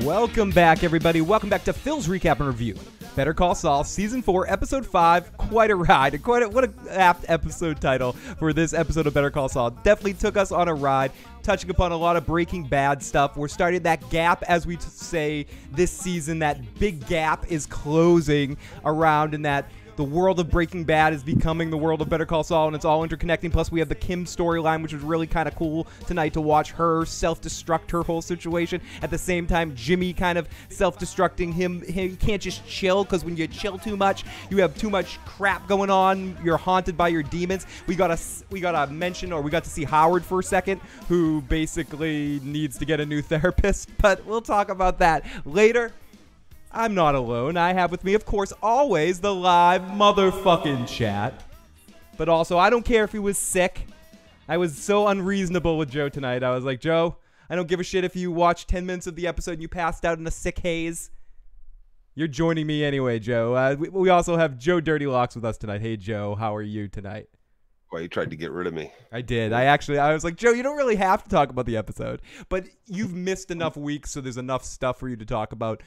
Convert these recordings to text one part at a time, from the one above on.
Welcome back, everybody. Welcome back to Phil's Recap and Review. Better Call Saul, Season 4, Episode 5. Quite a ride. What an apt episode title for this episode of Better Call Saul. Definitely took us on a ride, touching upon a lot of Breaking Bad stuff. We're starting that gap, as we say this season. That big gap is closing around, and that the world of Breaking Bad is becoming the world of Better Call Saul, and it's all interconnecting. Plus, we have the Kim storyline, which was really kind of cool tonight to watch her self-destruct her whole situation. At the same time, Jimmy kind of self-destructing him. He can't just chill, because when you chill too much, you have too much crap going on. You're haunted by your demons. We got to mention, or we got to see Howard for a second, who basically needs to get a new therapist, but we'll talk about that later. I'm not alone. I have with me, of course, always the live motherfucking chat. But also, I don't care if he was sick. I was so unreasonable with Joe tonight. I was like, Joe, I don't give a shit if you watched 10 minutes of the episode and you passed out in a sick haze. You're joining me anyway, Joe. We also have Joe Dirty Locks with us tonight. Hey, Joe, how are you tonight? Well, you tried to get rid of me. I did. I was like, Joe, you don't really have to talk about the episode, but you've missed enough weeks, so there's enough stuff for you to talk about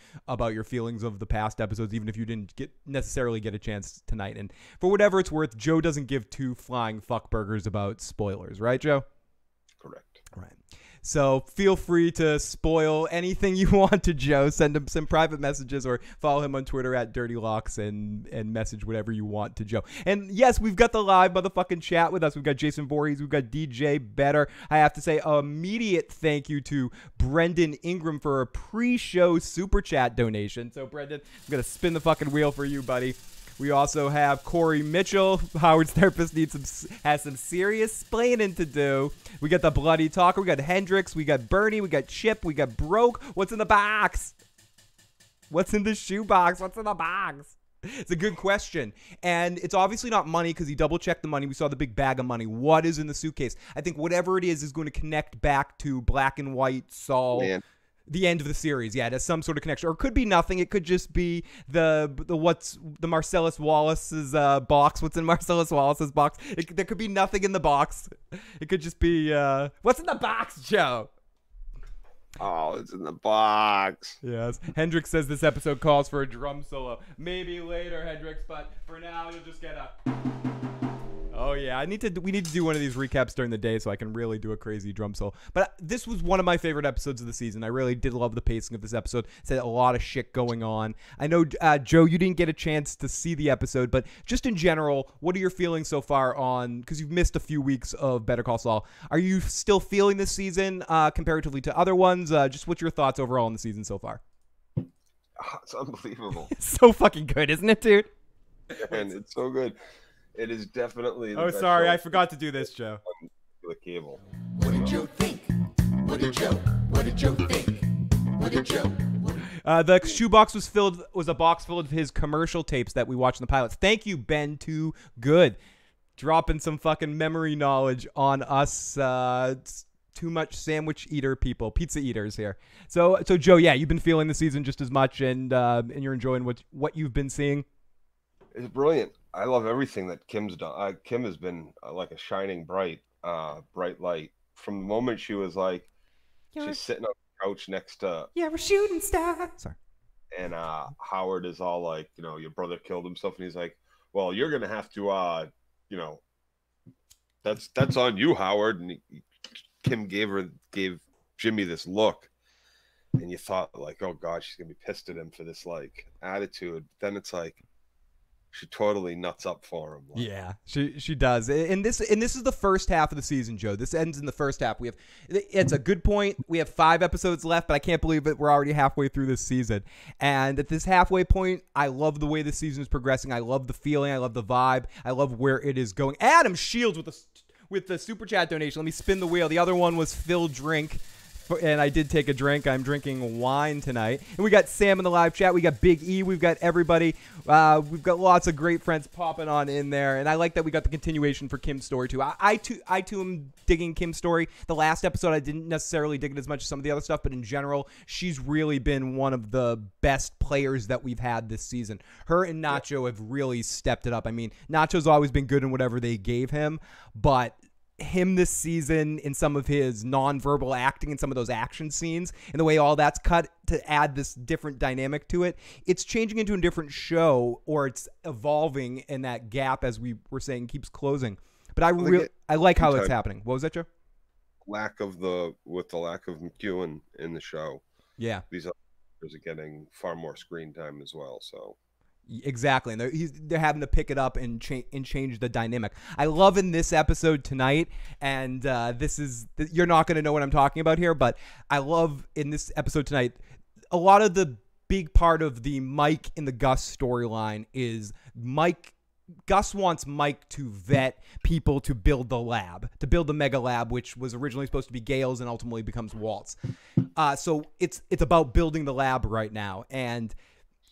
your feelings of the past episodes, even if you didn't necessarily get a chance tonight. And for whatever it's worth, Joe doesn't give two flying fuck burgers about spoilers, right, Joe? Correct. Right. So feel free to spoil anything you want to Joe. Send him some private messages or follow him on Twitter at DirtyLocks and message whatever you want to Joe. And yes, we've got the live motherfucking chat with us. We've got Jason Voorhees. We've got DJ Better. I have to say immediate thank you to Brendan Ingram for a pre-show super chat donation. So Brendan, I'm going to spin the fucking wheel for you, buddy. We also have Corey Mitchell. Howard's therapist has some serious splaining to do. We got the Bloody Talker. We got Hendrix. We got Bernie. We got Chip. We got Broke. What's in the box? What's in the shoebox? What's in the box? It's a good question. And it's obviously not money because he double-checked the money. We saw the big bag of money. What is in the suitcase? I think whatever it is going to connect back to Black and White Saul. Man. The end of the series, yeah, it has some sort of connection, or it could be nothing. It could just be the Marcellus Wallace's box. What's in Marcellus Wallace's box? There could be nothing in the box. It could just be what's in the box, Joe? Oh, it's in the box. Yes. Hendrix says this episode calls for a drum solo. Maybe later, Hendrix, but for now you'll just get a. Oh yeah, we need to do one of these recaps during the day so I can really do a crazy drum solo. But this was one of my favorite episodes of the season. I really did love the pacing of this episode. It had a lot of shit going on. I know, Joe, you didn't get a chance to see the episode, but just in general, what are your feelings so far on, because you've missed a few weeks of Better Call Saul. Are you still feeling this season comparatively to other ones? Just what's your thoughts overall on the season so far? Oh, it's unbelievable. It's so fucking good, isn't it, dude? And it's so good. It is definitely. Oh, sorry, I forgot to do this, Joe. The cable. What did Joe think? What did Joe think? What did Joe? The shoebox was a box full of his commercial tapes that we watched in the pilots. Thank you, Ben. Too good, dropping some fucking memory knowledge on us. Too much sandwich eater people, pizza eaters here. So Joe, yeah, you've been feeling the season just as much, and you're enjoying what you've been seeing. It's brilliant. I love everything that Kim's done. Kim has been like a shining bright light from the moment she was like, she's sitting on the couch next to. Yeah, we're shooting star. Sorry. And Howard is all like, your brother killed himself, and he's like, well, you're gonna have to, that's on you, Howard. And Kim gave Jimmy this look, and you thought like, oh God, she's gonna be pissed at him for this like attitude. Then it's like. She totally nuts up for him. Like. Yeah, she does. And this is the first half of the season, Joe. This ends in the first half. It's a good point. We have 5 episodes left, but I can't believe it. We're already halfway through this season. And at this halfway point, I love the way the season is progressing. I love the feeling. I love the vibe. I love where it is going. Adam Shields with the super chat donation. Let me spin the wheel. The other one was Phil Drink. And I did take a drink. I'm drinking wine tonight. And we got Sam in the live chat. We got Big E. We've got everybody. We've got lots of great friends popping on in there. And I like that we got the continuation for Kim's story, too. I too am digging Kim's story. The last episode, I didn't necessarily dig it as much as some of the other stuff. But in general, she's really been one of the best players that we've had this season. Her and Nacho have really stepped it up. I mean, Nacho's always been good in whatever they gave him. But him this season in some of his nonverbal acting and some of those action scenes and the way all that's cut to add this different dynamic to it. It's changing into a different show, or it's evolving, and that gap, as we were saying, keeps closing. But I like how it's happening. What was that, Joe? The lack of McGill in the show. Yeah. These others are getting far more screen time as well, so. Exactly, and they're having to pick it up and change the dynamic. I love in this episode tonight, and you're not going to know what I'm talking about here, but I love in this episode tonight, a lot of the big part of the Mike and the Gus storyline is Gus wants Mike to vet people to build the mega lab, which was originally supposed to be Gale's and ultimately becomes Walt's. So it's about building the lab right now, and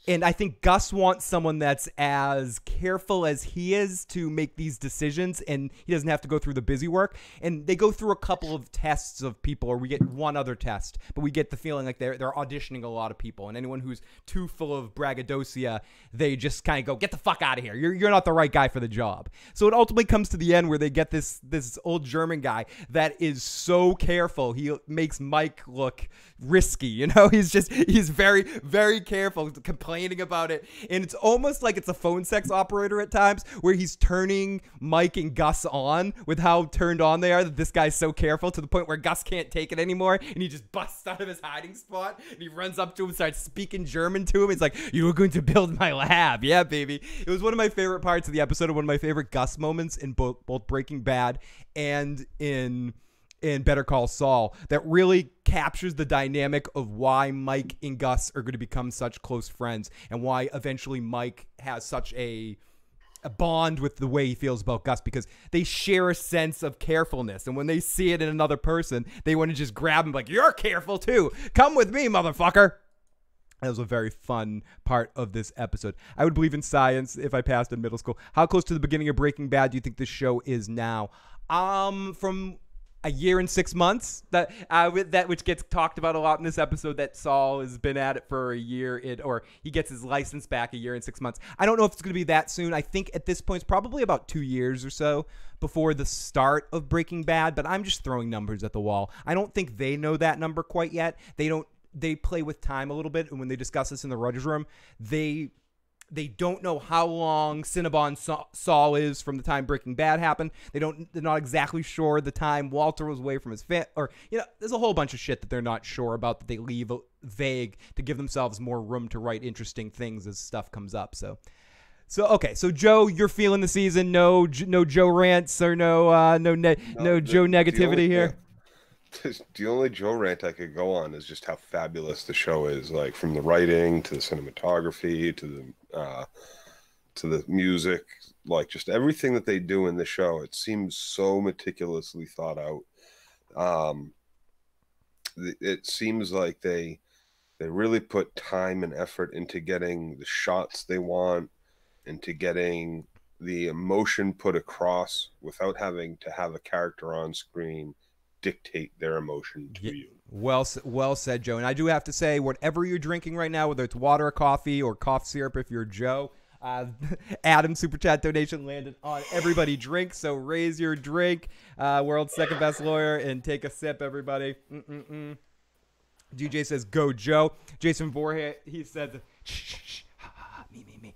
I think Gus wants someone that's as careful as he is to make these decisions, and he doesn't have to go through the busy work. And they go through a couple of tests of people, or we get one other test, but we get the feeling like they're auditioning a lot of people. And anyone who's too full of braggadocio, they just kind of go, get the fuck out of here. You're not the right guy for the job. So it ultimately comes to the end where they get this old German guy that is so careful. He makes Mike look risky, he's very, very careful, complaining about it, and it's almost like it's a phone sex operator at times, where he's turning Mike and Gus on with how turned on they are, that this guy's so careful to the point where Gus can't take it anymore, and he just busts out of his hiding spot, and he runs up to him and starts speaking German to him. He's like, "You were going to build my lab." Yeah, baby. It was one of my favorite parts of the episode, and one of my favorite Gus moments in both Breaking Bad and in Better Call Saul, that really captures the dynamic of why Mike and Gus are going to become such close friends, and why eventually Mike has such a bond with the way he feels about Gus, because they share a sense of carefulness, and when they see it in another person, they want to just grab him like, "You're careful too. Come with me, motherfucker." That was a very fun part of this episode. I would believe in science if I passed in middle school. How close to the beginning of Breaking Bad do you think this show is now? From a year and 6 months, that which gets talked about a lot in this episode, that Saul has been at it for a year, or he gets his license back a year and 6 months. I don't know if it's going to be that soon. I think at this point it's probably about 2 years or so before the start of Breaking Bad, but I'm just throwing numbers at the wall. I don't think they know that number quite yet. They play with time a little bit, and when they discuss this in the writers' room, they don't know how long Cinnabon Saul is from the time Breaking Bad happened. They're not exactly sure the time Walter was away from his there's a whole bunch of shit that they're not sure about, that they leave vague to give themselves more room to write interesting things as stuff comes up. So okay. So Joe, you're feeling the season. No Joe rants, or no Joe negativity here. The only Joe rant I could go on is just how fabulous the show is, like from the writing to the cinematography to the music, like just everything that they do in the show. It seems so meticulously thought out. It seems like they really put time and effort into getting the shots they want, into getting the emotion put across without having to have a character on screen dictate their emotion to you. Well said, Joe. And I do have to say, whatever you're drinking right now, whether it's water or coffee or cough syrup if you're Joe, Adam super chat donation landed on everybody drink. So raise your drink, world's second best lawyer, and take a sip, everybody. DJ says, "Go Joe." Jason Voorhees, he said, "Shh. Me.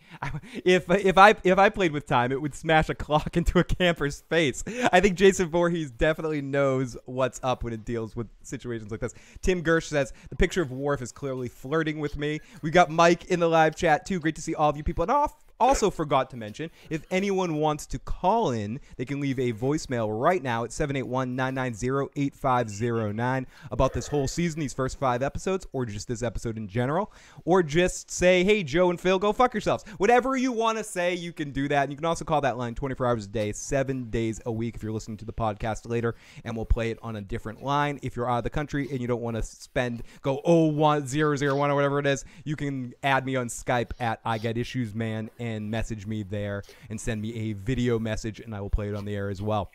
If I played with time, it would smash a clock into a camper's face." I think Jason Voorhees definitely knows what's up when it deals with situations like this. Tim Gersh says, "The picture of Worf is clearly flirting with me." We got Mike in the live chat too. Great to see all of you people. And also forgot to mention, if anyone wants to call in, they can leave a voicemail right now at 781-990-8509 about this whole season, these first 5 episodes, or just this episode in general, or just say, "Hey, Joe and Phil, go fuck yourselves." Whatever you want to say, you can do that. And you can also call that line 24 hours a day, 7 days a week if you're listening to the podcast later, and we'll play it on a different line. If you're out of the country and you don't want to go 01001 or whatever it is, you can add me on Skype at I Got Issues Man and message me there and send me a video message, and I will play it on the air as well.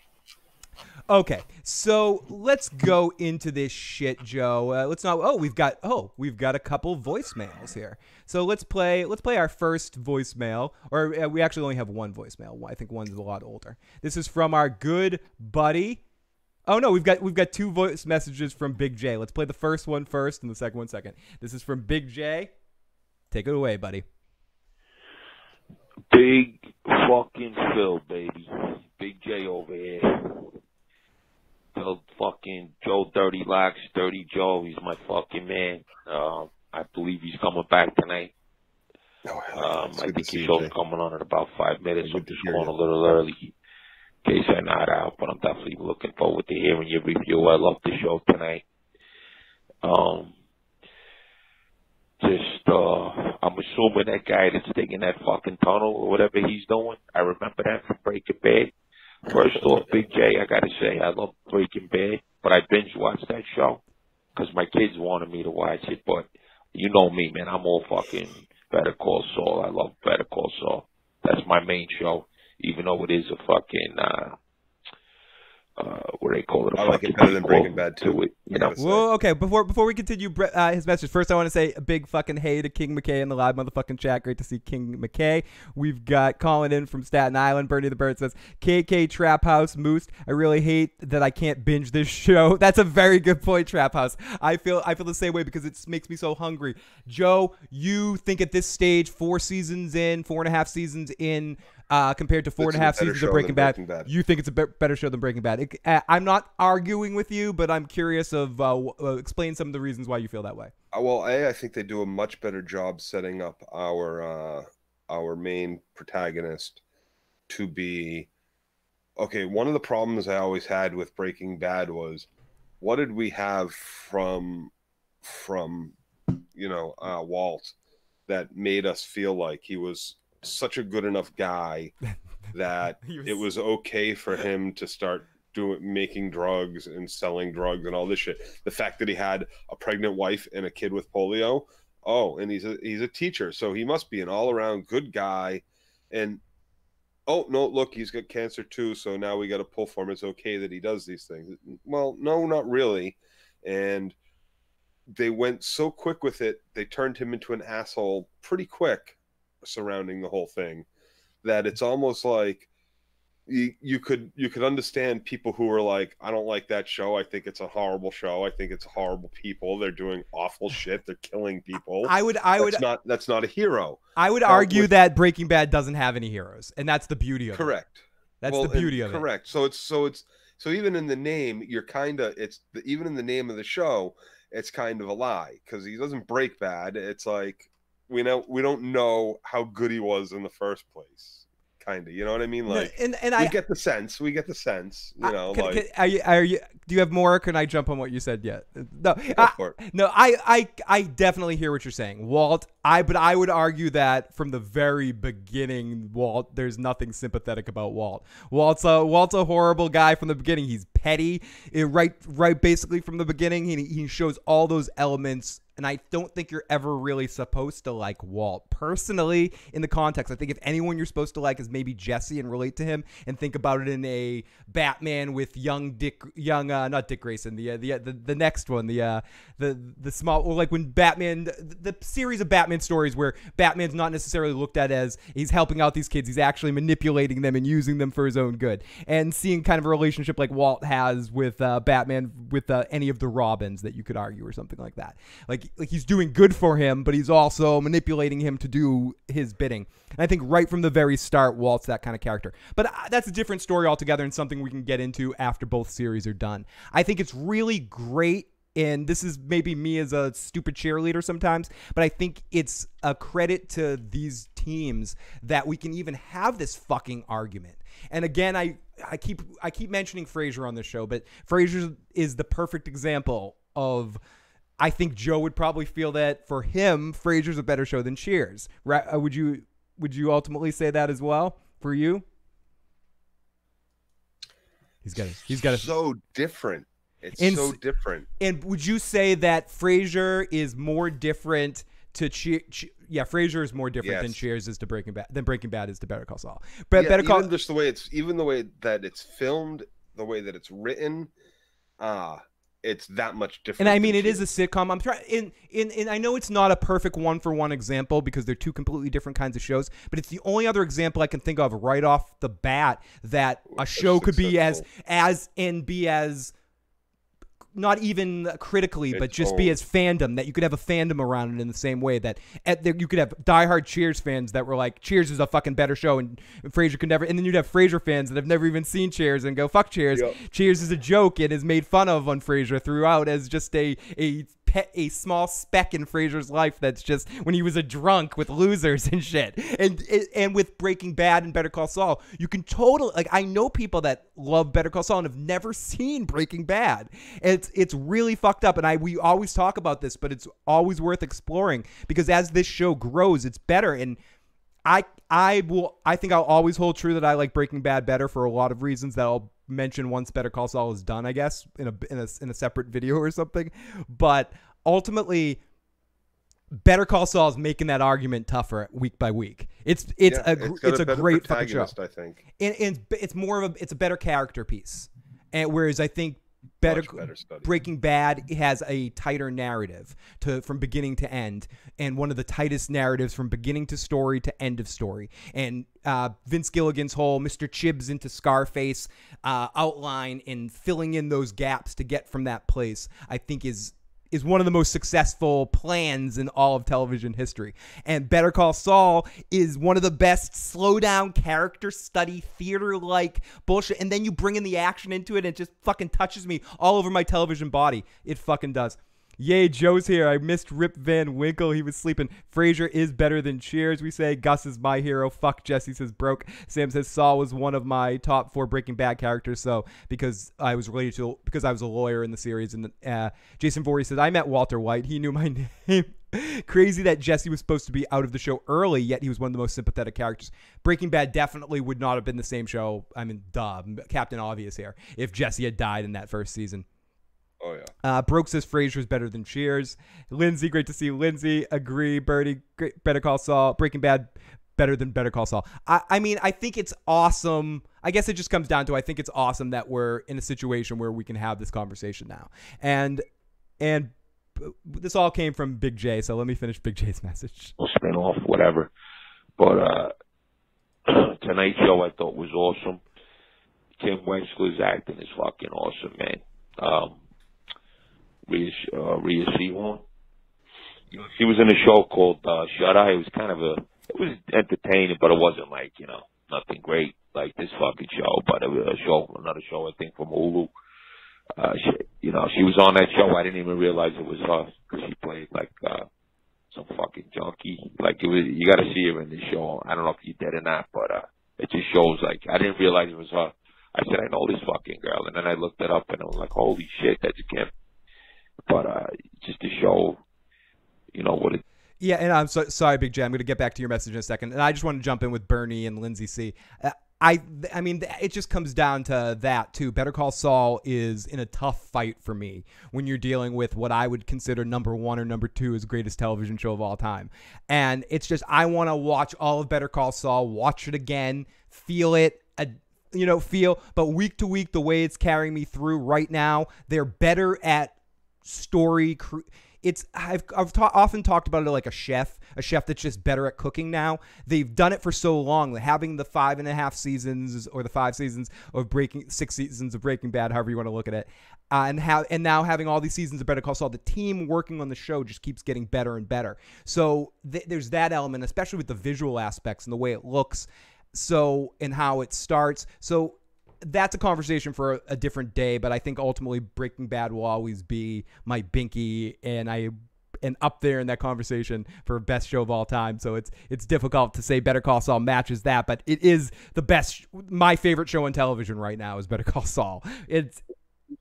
Okay, so let's go into this shit, Joe. We've got a couple voicemails here. So let's play our first voicemail, or we actually only have one voicemail. I think one's a lot older. This is from our good buddy Oh no, we've got 2 voice messages from Big J. Let's play the first one first and the second one second. This is from Big J. Take it away, buddy. Big fucking Phil, baby. Big J over here. Tell fucking Joe Dirty Locks, Dirty Joe. He's my fucking man. I believe he's coming back tonight. I think his show's coming on in about 5 minutes. I'm just going a little early in case I'm not out, but I'm definitely looking forward to hearing your review. I love the show tonight. I'm assuming that guy that's digging that fucking tunnel or whatever he's doing, I remember that from Breaking Bad. First off, Big J, I gotta say, I love Breaking Bad, but I binge watched that show because my kids wanted me to watch it, but you know me, man, I'm all fucking Better Call Saul. I love Better Call Saul. That's my main show, even though it is a fucking, what do they call it? I like it better than Breaking Bad too. You know. Well, okay. Before we continue his message, first I want to say a big fucking hey to King McKay in the live motherfucking chat. Great to see King McKay. We've got calling in from Staten Island. Bernie the Bird says, KK Trap House Moose. I really hate that I can't binge this show. That's a very good point, Trap House. I feel the same way because it makes me so hungry. Joe, you think at this stage, 4.5 seasons in, compared to 4.5 seasons of Breaking Bad, you think it's a better show than Breaking Bad. I'm not arguing with you, but I'm curious of explain some of the reasons why you feel that way. Well, I think they do a much better job setting up our main protagonist to be okay. One of the problems I always had with Breaking Bad was, what did we have from Walt that made us feel like he was such a good enough guy that it was okay for him to start making drugs and selling drugs and all this shit. The fact that he had a pregnant wife and a kid with polio. Oh, and he's a teacher, so he must be an all-around good guy. And oh no, look, he's got cancer too, so now we got to pull for him. It's okay that he does these things. Well, no, not really. And they went so quick with it, they turned him into an asshole pretty quick surrounding the whole thing, that it's almost like you could understand people who are like, I don't like that show. I think it's a horrible show. I think it's horrible people. They're doing awful shit. They're killing people. That's not a hero. I would argue that Breaking Bad doesn't have any heroes, and that's the beauty of it. Correct. That's the beauty of it. Correct. So even in the name, even in the name of the show, it's kind of a lie because he doesn't break bad. It's like we don't know how good he was in the first place. Kind of, you know what I mean? Like, we get the sense. We get the sense. You know, do you have more? Or can I jump on what you said yet? No, no. I definitely hear what you're saying, Walt. But I would argue that from the very beginning, Walt, there's nothing sympathetic about Walt. Walt's a horrible guy from the beginning. He's petty, right. Basically from the beginning, he shows all those elements. And I don't think you're ever really supposed to like Walt. Personally, in the context, I think if anyone you're supposed to like is maybe Jesse and relate to him and think about it in a Batman with not Dick Grayson, the next one, the small, or like when Batman, the series of Batman stories where Batman's not necessarily looked at as he's helping out these kids, he's actually manipulating them and using them for his own good. And seeing kind of a relationship like Walt has with Batman with any of the Robins that you could argue or something like that. Like he's doing good for him, but he's also manipulating him to do his bidding. And I think right from the very start, Walt's that kind of character. But that's a different story altogether and something we can get into after both series are done. I think it's really great, and this is maybe me as a stupid cheerleader sometimes, but I think it's a credit to these teams that we can even have this fucking argument. And again, I keep mentioning Frasier on this show, but Frasier is the perfect example of, I think Joe would probably feel that for him, Frasier's a better show than Cheers. Right? Would you ultimately say that as well for you? He's got so different. It's so different. And would you say that Frasier is more different to Frasier is more different than Cheers is to Breaking Bad is to Better Call Saul. But yeah, even just the way that it's filmed, the way that it's written, it's that much different. And I mean, it is a sitcom. I'm trying, and I know it's not a perfect one-for-one example because they're two completely different kinds of shows, but it's the only other example I can think of right off the bat that a show could be as not even critically, but just be as fandom, that you could have a fandom around it in the same way that you could have diehard Cheers fans that were like, Cheers is a fucking better show and Frasier could never, and then you'd have Frasier fans that have never even seen Cheers and go, fuck Cheers. Yep. Cheers is a joke and is made fun of on Frasier throughout as just a small speck in Frasier's life that's just when he was a drunk with losers and shit. And with Breaking Bad and Better Call Saul, you can totally, like, I know people that love Better Call Saul and have never seen Breaking Bad. It's really fucked up, and we always talk about this, but it's always worth exploring because as this show grows, it's better. And I think I'll always hold true that I like Breaking Bad better for a lot of reasons that I'll mention once Better Call Saul is done, I guess, in a separate video or something. But ultimately, Better Call Saul is making that argument tougher week by week. It's a great fucking show. I think, and it's more of it's a better character piece, and whereas I think Breaking Bad has a tighter narrative from beginning to end, and one of the tightest narratives from beginning to story to end of story. And Vince Gilligan's whole Mr. Chibbs into Scarface outline and filling in those gaps to get from that place, I think is one of the most successful plans in all of television history. And Better Call Saul is one of the best slow down character study theater-like bullshit. And then you bring in the action into it and it just fucking touches me all over my television body. It fucking does. Yay, Joe's here. I missed Rip Van Winkle. He was sleeping. Frasier is better than Cheers, we say. Gus is my hero. Fuck, Jesse says broke. Sam says Saul was one of my top 4 Breaking Bad characters. So because I was a lawyer in the series. And Jason Voorhees says, I met Walter White. He knew my name. Crazy that Jesse was supposed to be out of the show early, yet he was one of the most sympathetic characters. Breaking Bad definitely would not have been the same show. I mean, duh, Captain Obvious here, if Jesse had died in that first season. Oh, yeah. Broke says Frasier is better than Cheers. Lindsay, great to see you. Lindsay, agree. Birdie, great. Better Call Saul. Breaking Bad, better than Better Call Saul. I mean, I think it's awesome. I guess it just comes down to I think it's awesome that we're in a situation where we can have this conversation now. And this all came from Big J, so let me finish Big J's message. Spin off, whatever. But tonight's show I thought was awesome. Kim Wentzler's acting is fucking awesome, man. Rhea Seehorn. You know, she was in a show called Shut Eye. It was entertaining, but it wasn't like, you know, nothing great like this fucking show. But it was another show I think from Hulu. She was on that show. I didn't even realize it was her because she played like some fucking junkie. Like you got to see her in this show. I don't know if you did or not, but it just shows like I didn't realize it was her. I said I know this fucking girl, and then I looked it up and I was like, holy shit, that's Kim. But just to show, you know, what it. Yeah, and I'm sorry, Big J. I'm going to get back to your message in a second. And I just want to jump in with Bernie and Lindsay C. I mean, it just comes down to that, too. Better Call Saul is in a tough fight for me when you're dealing with what I would consider number 1 or number 2 as greatest television show of all time. And it's just I want to watch all of Better Call Saul, watch it again, feel it, but week to week, the way it's carrying me through right now, they're better at story. I've often talked about it like a chef that's just better at cooking now. They've done it for so long, having the 5.5 seasons or the 5 seasons of 6 seasons of Breaking Bad, however you want to look at it, and now having all these seasons of Better Call Saul. The team working on the show just keeps getting better and better. So there's that element, especially with the visual aspects and the way it looks, and how it starts. So that's a conversation for a different day, but I think ultimately Breaking Bad will always be my binky, and up there in that conversation for best show of all time. So it's difficult to say Better Call Saul matches that, but it is the best. My favorite show on television right now is Better Call Saul. It's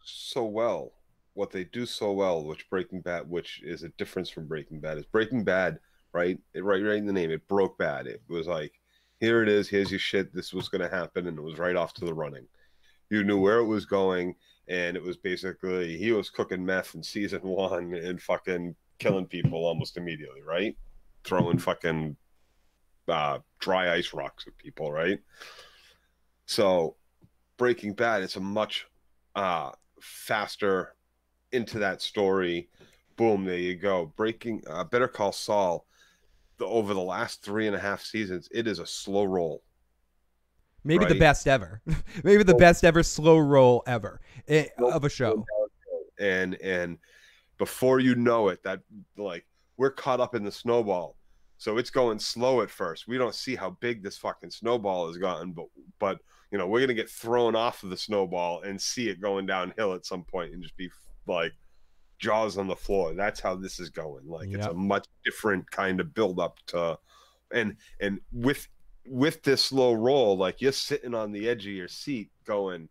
so well. What they do so well, which is a difference from Breaking Bad, is Breaking Bad, right? Right in the name, it broke bad. It was like, here it is, here's your shit, this was going to happen, and it was right off to the running. You knew where it was going, and it was basically, he was cooking meth in season 1 and fucking killing people almost immediately, right? Throwing fucking dry ice rocks at people, right? So Breaking Bad, it's a much faster into that story. Boom, there you go. Better Call Saul, over the last 3.5 seasons, it is a slow roll. Maybe the best ever. Maybe the best ever slow roll ever of a show. and before you know it, that like we're caught up in the snowball. So it's going slow at first. We don't see how big this fucking snowball has gotten, but you know, we're gonna get thrown off of the snowball and see it going downhill at some point and just be like jaws on the floor. That's how this is going. Like it's a much different kind of build up to, and with this slow roll, like you're sitting on the edge of your seat going,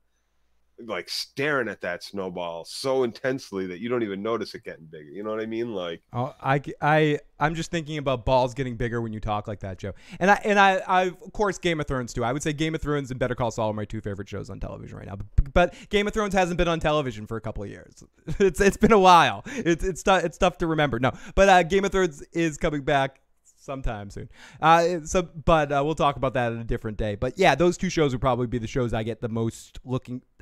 like staring at that snowball so intensely that you don't even notice it getting bigger. You know what I mean? Like, I'm just thinking about balls getting bigger when you talk like that, Joe. And I of course Game of Thrones too. I would say Game of Thrones and Better Call Saul are my two favorite shows on television right now. But Game of Thrones hasn't been on television for a couple of years. It's been a while. It's tough to remember. No, but Game of Thrones is coming back sometime soon. But we'll talk about that at a different day. But yeah, those two shows would probably be the shows I get the most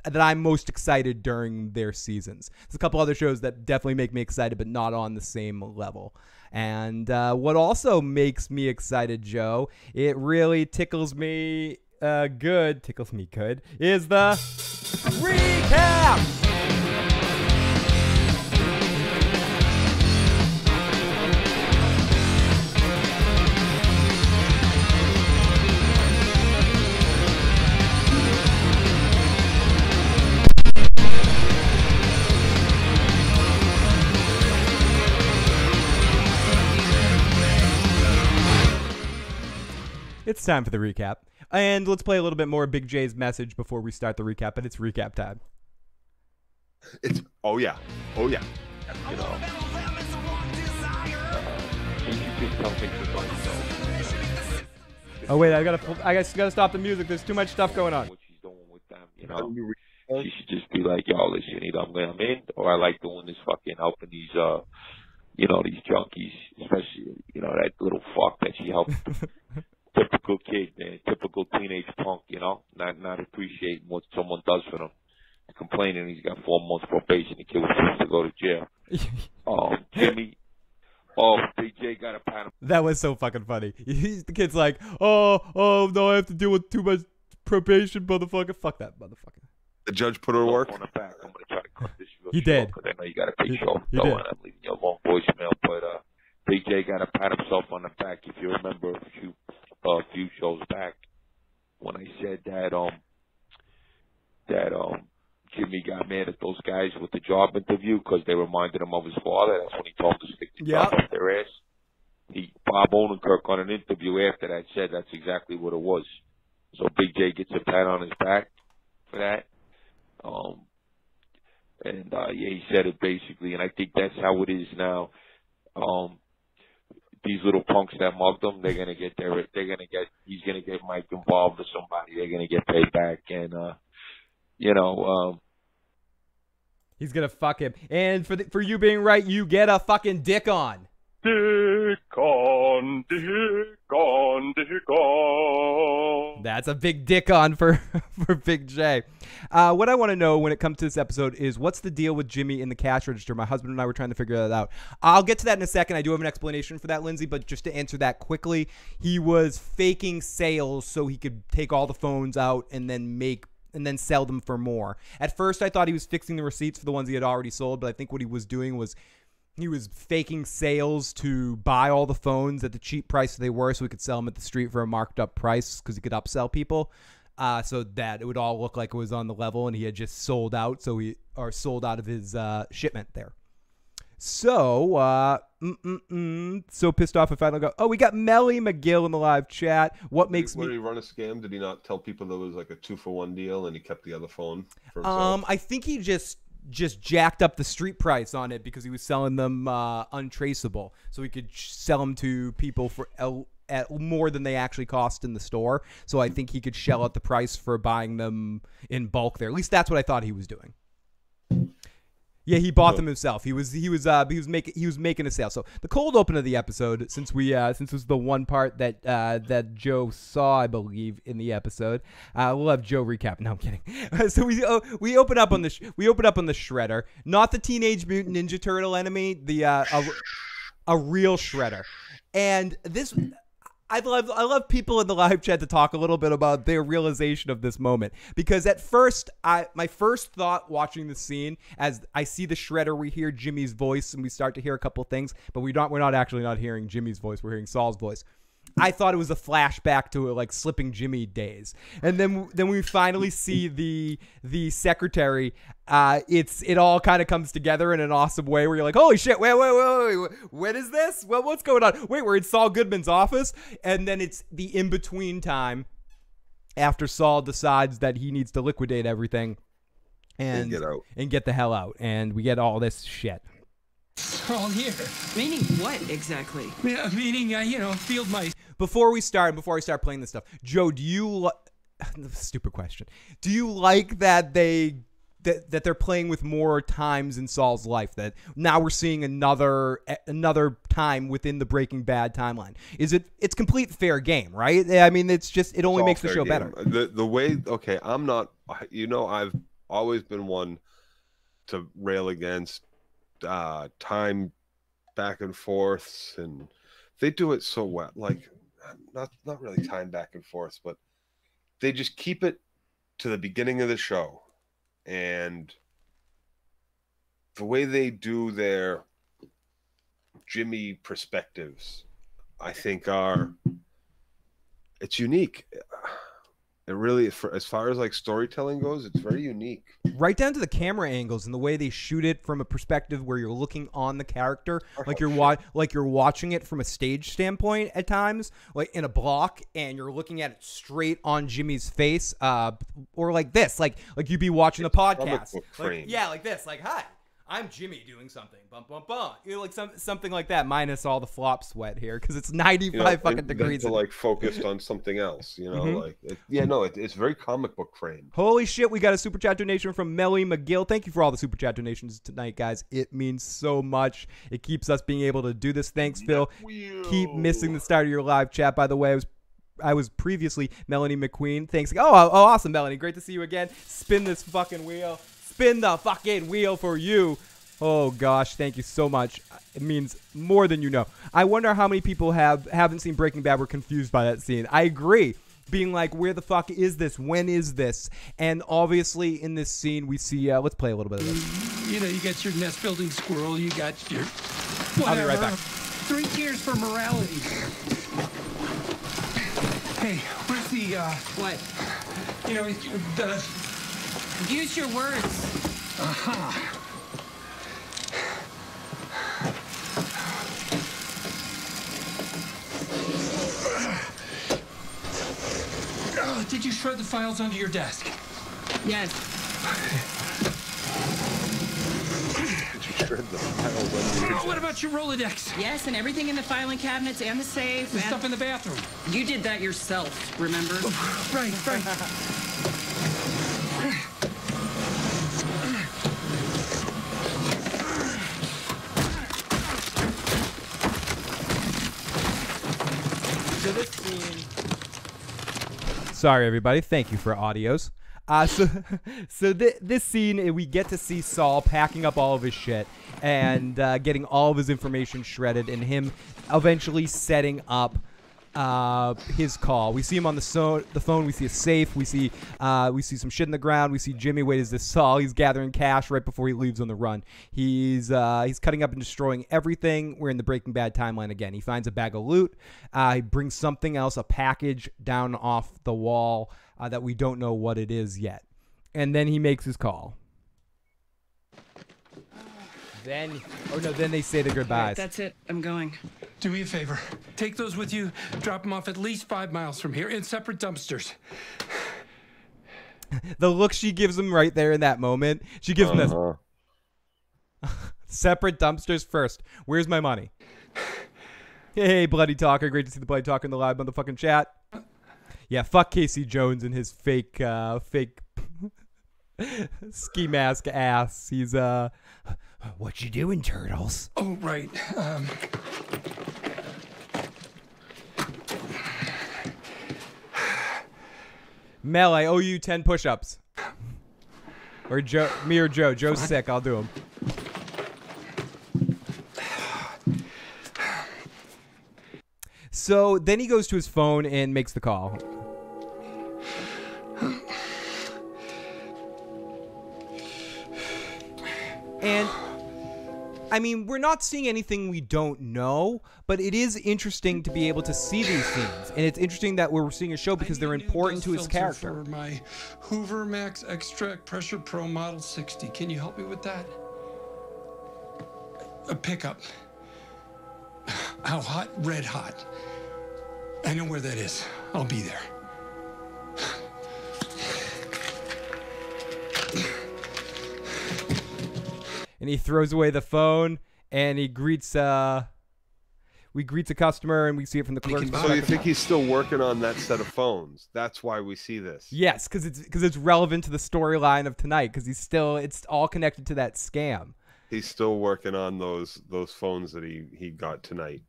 that I'm most excited during their seasons. There's a couple other shows that definitely make me excited, but not on the same level. And what also makes me excited, Joe, it really tickles me good, is the recap. It's time for the recap. And let's play a little bit more Big J's message before we start the recap, but it's recap time. It's oh yeah. You know, oh wait, I gotta stop the music. There's too much stuff going on. What she's doing with them, you know, she should just be like, yo, listen, either I'm in, or I like doing this fucking helping these you know, these junkies, especially, you know, that little fuck that she helped. Typical kid, man. Typical teenage punk, you know, not appreciating what someone does for them. Complaining he's got 4 months probation. The kid was supposed to go to jail. Jimmy. Oh, Big J got a pat. That was so fucking funny. The kid's like, oh, no, I have to deal with too much probation, motherfucker. Fuck that motherfucker. The judge put her to work. On the back. I'm gonna try to cut this real He did. Because I know you got a big show. So I'm leaving you a long voicemail, but Big J got to pat himself on the back. If you remember a few shows back when I said that Jimmy got mad at those guys with the job interview because they reminded him of his father. That's when he told them to stick the job up their ass. Bob Odenkirk on an interview after that said that's exactly what it was. So Big J gets a pat on his back for that. He said it basically, and I think that's how it is now. These little punks that mugged him, he's gonna get Mike involved or somebody. They're gonna get paid back, and he's gonna fuck him. And for you being right, you get a fucking dick on. Dick on, dick on, dick on. That's a big dick on for Big J. What I want to know when it comes to this episode is what's the deal with Jimmy in the cash register? My husband and I were trying to figure that out. I'll get to that in a second. I do have an explanation for that, Lindsay, but just to answer that quickly, he was faking sales so he could take all the phones out and then sell them for more. At first, I thought he was fixing the receipts for the ones he had already sold, but I think what he was doing was he was faking sales to buy all the phones at the cheap price they were so he could sell them at the street for a marked up price because he could upsell people so that it would all look like it was on the level and he had just sold out sold out of his shipment there. So, so pissed off if I don't go, oh, we got Melly McGill in the live chat. What did he run a scam? Did he not tell people there was like a 2-for-1 deal and he kept the other phone for himself? I think he just jacked up the street price on it because he was selling them untraceable, so he could sell them to people for at more than they actually cost in the store. So I think he could shell out the price for buying them in bulk there. At least that's what I thought he was doing. Yeah, he bought them himself. He was making a sale. So the cold open of the episode, since it was the one part that Joe saw, I believe, in the episode, we'll have Joe recap. No, I'm kidding. So we open up on the Shredder, not the Teenage Mutant Ninja Turtle enemy, a real Shredder, and this. I love people in the live chat to talk a little bit about their realization of this moment, because at first my first thought watching the scene, as I see the shredder, we hear Jimmy's voice and we start to hear a couple things, but we're not actually hearing Jimmy's voice, we're hearing Saul's voice. I thought it was a flashback to like slipping Jimmy days, and then we finally see the secretary. It all kind of comes together in an awesome way where you're like, holy shit, wait, what is this? What's going on? Wait, we're in Saul Goodman's office, and then it's the in between time after Saul decides that he needs to liquidate everything and get the hell out, and we get all this shit. We're all here. Meaning what exactly? Yeah, meaning, field mice. Before I start playing this stuff, Joe, do you stupid question. Do you like that that they're playing with more times in Saul's life, that now we're seeing another time within the Breaking Bad timeline? It's complete fair game, right? I mean, it only makes the show better. The way, okay, I'm not, I've always been one to rail against time back and forths, and they do it so well. Like, not really time back and forth, but they just keep it to the beginning of the show, and the way they do their Jimmy perspectives, I think it's unique. It really, as far as like storytelling goes, it's very unique. Right down to the camera angles and the way they shoot it from a perspective where you're looking on the character, like you're watching it from a stage standpoint at times, like in a block, and you're looking at it straight on Jimmy's face, or like this, like you'd be watching a podcast, like this, like, hi, I'm Jimmy doing something, bum bum bum, like something like that, minus all the flop sweat here because it's 95 fucking degrees. To like focused on something else, it's very comic book framed. Holy shit, we got a super chat donation from Melly McGill. Thank you for all the super chat donations tonight, guys. It means so much. It keeps us being able to do this. Thanks, Phil. Keep missing the start of your live chat, by the way. I was previously Melanie McQueen. Thanks. Oh, awesome, Melanie. Great to see you again. Spin this fucking wheel. Spin the fucking wheel for you. Oh gosh, thank you so much. It means more than you know. I wonder how many people haven't seen Breaking Bad were confused by that scene. I agree. Being like, where the fuck is this? When is this? And obviously in this scene we see, let's play a little bit of this. You got your nest building squirrel, you got your whatever. I'll be right back. 3 cheers for morality. Hey, where's the, What? Use your words. Did you shred the files under your desk? Yes. Did you shred the files under your desk? What about your Rolodex? Yes, and everything in the filing cabinets and the safe. The stuff in the bathroom. You did that yourself, remember? Right. So this scene... Sorry, everybody. Thank you for audios. So this scene, we get to see Saul packing up all of his shit and getting all of his information shredded, and him eventually setting up his call. We see him on the phone. We see a safe. We see some shit in the ground. We see Jimmy. Wait, is this Saul? He's gathering cash right before he leaves on the run. He's cutting up and destroying everything. We're in the Breaking Bad timeline again. He finds a bag of loot. He brings something else, a package down off the wall that we don't know what it is yet. And then he makes his call. Then they say their goodbyes. Right, that's it. I'm going. Do me a favor. Take those with you. Drop them off at least 5 miles from here in separate dumpsters. The look she gives him right there in that moment. She gives him this. Separate dumpsters first. Where's my money? Hey, Bloody Talker. Great to see the Bloody Talker in the live motherfucking chat. Yeah, fuck Casey Jones and his fake ski mask ass. He's, what you doing, Turtles? Oh, right. Mel, I owe you 10 push-ups. Or Joe, me or Joe. Joe's sick. I'll do them. So then he goes to his phone and makes the call. And I mean, we're not seeing anything we don't know, but it is interesting to be able to see these scenes. And it's interesting that we're seeing a show because they're important to his character. For my Hoover Max Extract Pressure Pro Model 60. Can you help me with that? A pickup. How hot? Red hot. I know where that is. I'll be there. And he throws away the phone and he greets a customer, and we see it from the clerk's So you think he's still working on that set of phones? That's why we see this. Yes, because it's relevant to the storyline of tonight, because it's all connected to that scam. He's still working on those phones that he got tonight.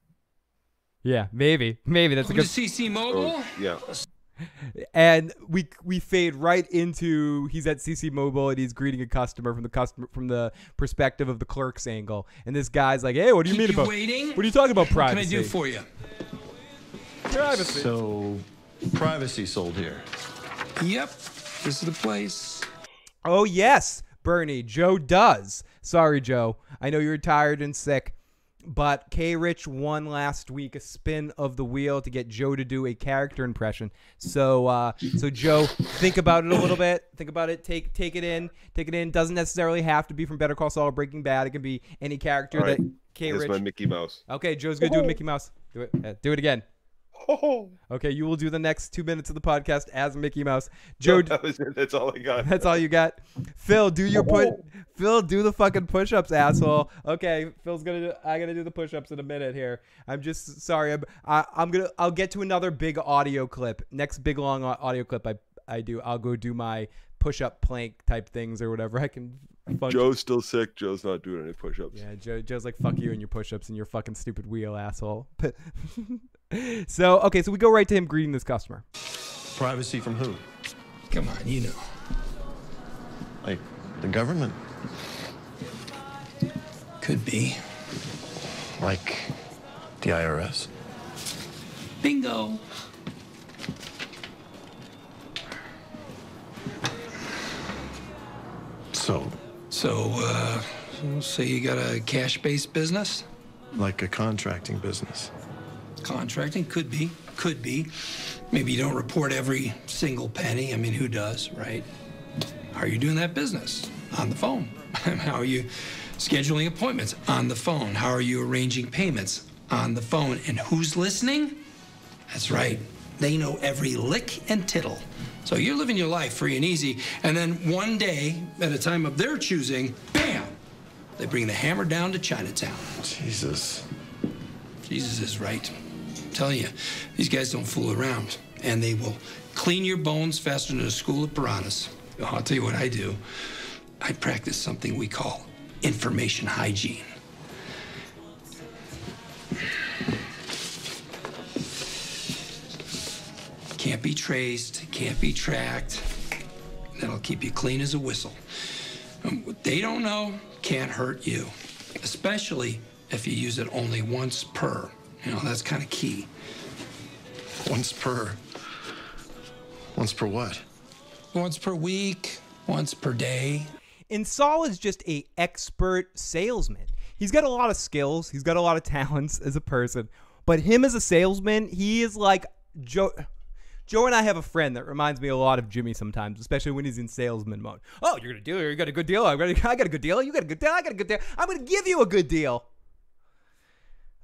Yeah, maybe that's a good. CC Mobile. Yeah. And we fade right into he's at CC Mobile and he's greeting a customer from the perspective of the clerk's angle. And this guy's like, "Hey, what do you mean about waiting? What are you talking about privacy? What can I do for you?" Privacy. So, privacy sold here. Yep, this is the place. Oh yes, Bernie. Joe does. Sorry, Joe. I know you're tired and sick. But K. Rich won last week a spin of the wheel to get Joe to do a character impression. So Joe, think about it a little bit. Think about it. Take it in. Take it in. Doesn't necessarily have to be from Better Call Saul or Breaking Bad. It can be any character that K. Rich. Here's my Mickey Mouse. Okay, Joe's gonna do a Mickey Mouse. Do it. Do it again. Oh. Okay, you will do the next 2 minutes of the podcast as Mickey Mouse. Joe, That was it. That's all I got. that's all you got. Phil, do the fucking push-ups, asshole. Okay, I gotta do the push-ups in a minute here. I'm just sorry. I'll get to another big audio clip. Next big long audio clip I do. I'll go do my push-up plank type things or whatever I can. Joe's still sick. Joe's not doing any push-ups. Yeah, Joe's like, fuck you and your push-ups and your fucking stupid wheel, asshole. So we go right to him greeting this customer. Privacy from who? Come on, you know. Like, the government? Could be. Like, the IRS? Bingo. So, say you got a cash-based business? Like a contracting business? Contracting? Could be. Maybe you don't report every single penny. I mean, who does, right? How are you doing that business? On the phone. How are you scheduling appointments? On the phone. How are you arranging payments? On the phone. And who's listening? That's right. They know every lick and tittle. So you're living your life free and easy, and then one day, at a time of their choosing, bam! They bring the hammer down to Chinatown. Jesus. Jesus is right. I'm telling you, these guys don't fool around, and they will clean your bones faster than a school of piranhas. Oh, I'll tell you what I do. I practice something we call information hygiene. Can't be traced, can't be tracked. That'll keep you clean as a whistle. What they don't know can't hurt you, especially if you use it only once per. You know, that's kind of key. Once per what? Once per week, once per day. And Saul is just a expert salesman. He's got a lot of skills. He's got a lot of talents as a person. But him as a salesman, he is like Joe. Joe and I have a friend that reminds me a lot of Jimmy sometimes, especially when he's in salesman mode. Oh, you're going to do it. You got a good deal. I got a good deal. You got a good deal. I got a good deal. I'm going to give you a good deal.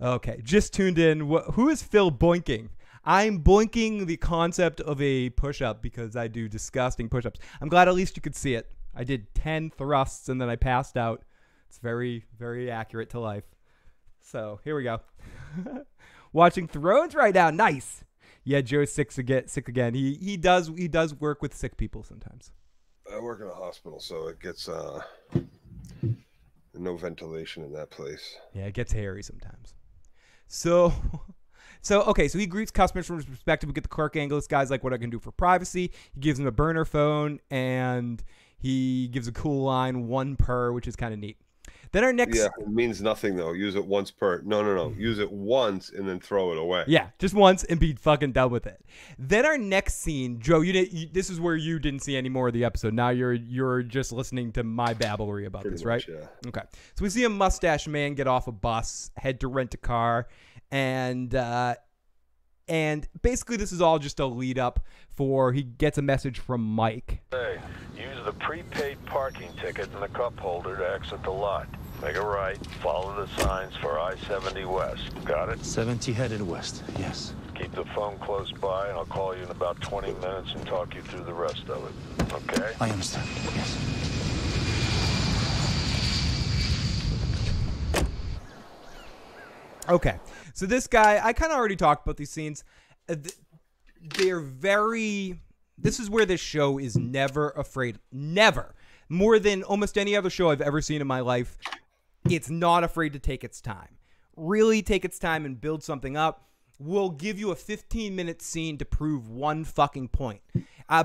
Okay, just tuned in. Who is Phil boinking? I'm boinking the concept of a push-up because I do disgusting push-ups. I'm glad at least you could see it. I did 10 thrusts and then I passed out. It's very, very accurate to life. So here we go. Watching Thrones right now. Nice. Yeah, Joe's sick again. He does work with sick people sometimes. I work in a hospital, so it gets no ventilation in that place. Yeah, it gets hairy sometimes. So he greets customers from his perspective. We get the clerk angle. This guy's like, what I can do for privacy. He gives him a burner phone, and he gives a cool line, one per, which is kind of neat. Then our next, Yeah, it means nothing though. Use it once per. No. Use it once and then throw it away. yeah, just once and be fucking done with it. Then our next scene, Joe, this is where you didn't see any more of the episode. Now you're just listening to my babblery about Pretty this, much, right? yeah. Okay. So we see a mustache man get off a bus, head to rent a car, and basically this is all just a lead up for he gets a message from Mike. Hey, use the prepaid parking ticket in the cup holder to exit the lot. Make a right, follow the signs for I-70 West. Got it? 70 headed west, yes. Keep the phone close by, and I'll call you in about 20 minutes and talk you through the rest of it. Okay? I understand, yes. Okay. So this guy, I kind of already talked about these scenes. They're very... This is where this show is never afraid. Never. More than almost any other show I've ever seen in my life, it's not afraid to take its time. Really take its time and build something up. We'll give you a 15-minute scene to prove one fucking point.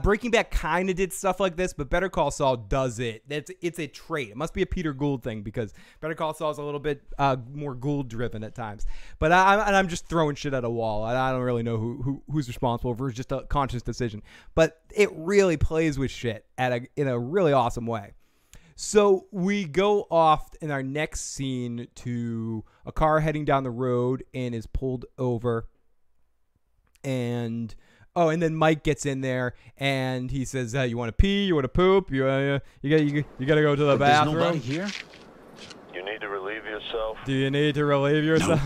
Breaking Bad kind of did stuff like this, but Better Call Saul does it. It's a trait. It must be a Peter Gould thing because Better Call Saul is a little bit more Gould-driven at times. But I'm just throwing shit at a wall. I don't really know who's responsible for it. It's just a conscious decision. But it really plays with shit in a really awesome way. So we go off in our next scene to a car heading down the road and is pulled over. And then Mike gets in there and he says, "You want to pee? You want to poop? You gotta go to the bathroom." There's nobody here? You need to relieve yourself. Do you need to relieve yourself?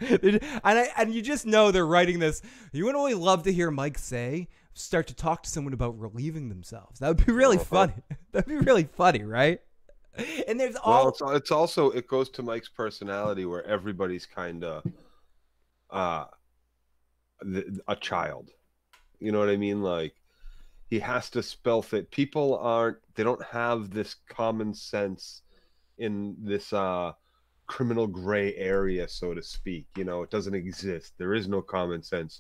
No. and you just know they're writing this. You would really love to hear Mike start to talk to someone about relieving themselves. That would be really funny. That'd be really funny, right? And there's it's also it goes to Mike's personality where everybody's kind of a child. You know what I mean? Like he has to spell fit. People they don't have this common sense in this criminal gray area, so to speak. You know, it doesn't exist. There is no common sense.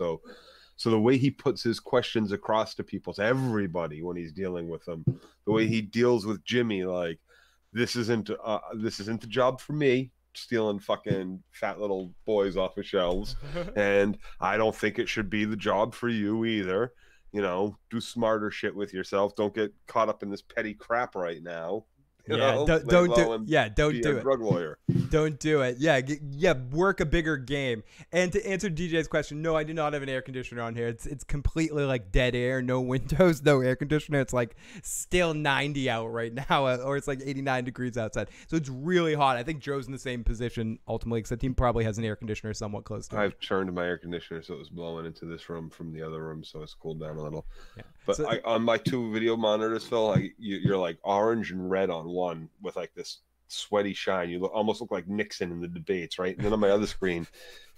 So the way he puts his questions across to people, to everybody when he's dealing with them, the way he deals with Jimmy, like this isn't the job for me, stealing fucking fat little boys off of shelves, and I don't think it should be the job for you either. You know, do smarter shit with yourself. Don't get caught up in this petty crap right now. Don't do it. Drug lawyer. Don't do it. Yeah, work a bigger game. And to answer DJ's question, no, I do not have an air conditioner on here. It's completely like dead air, no windows, no air conditioner. It's like still 90 out right now, or it's like 89 degrees outside. So it's really hot. I think Joe's in the same position ultimately, except he probably has an air conditioner somewhat close to him. I've turned my air conditioner so it was blowing into this room from the other room, so it's cooled down a little. Yeah. But on my two video monitors, Phil, you're like orange and red on one with like this sweaty shine. You almost look like Nixon in the debates, right? And then on my other screen,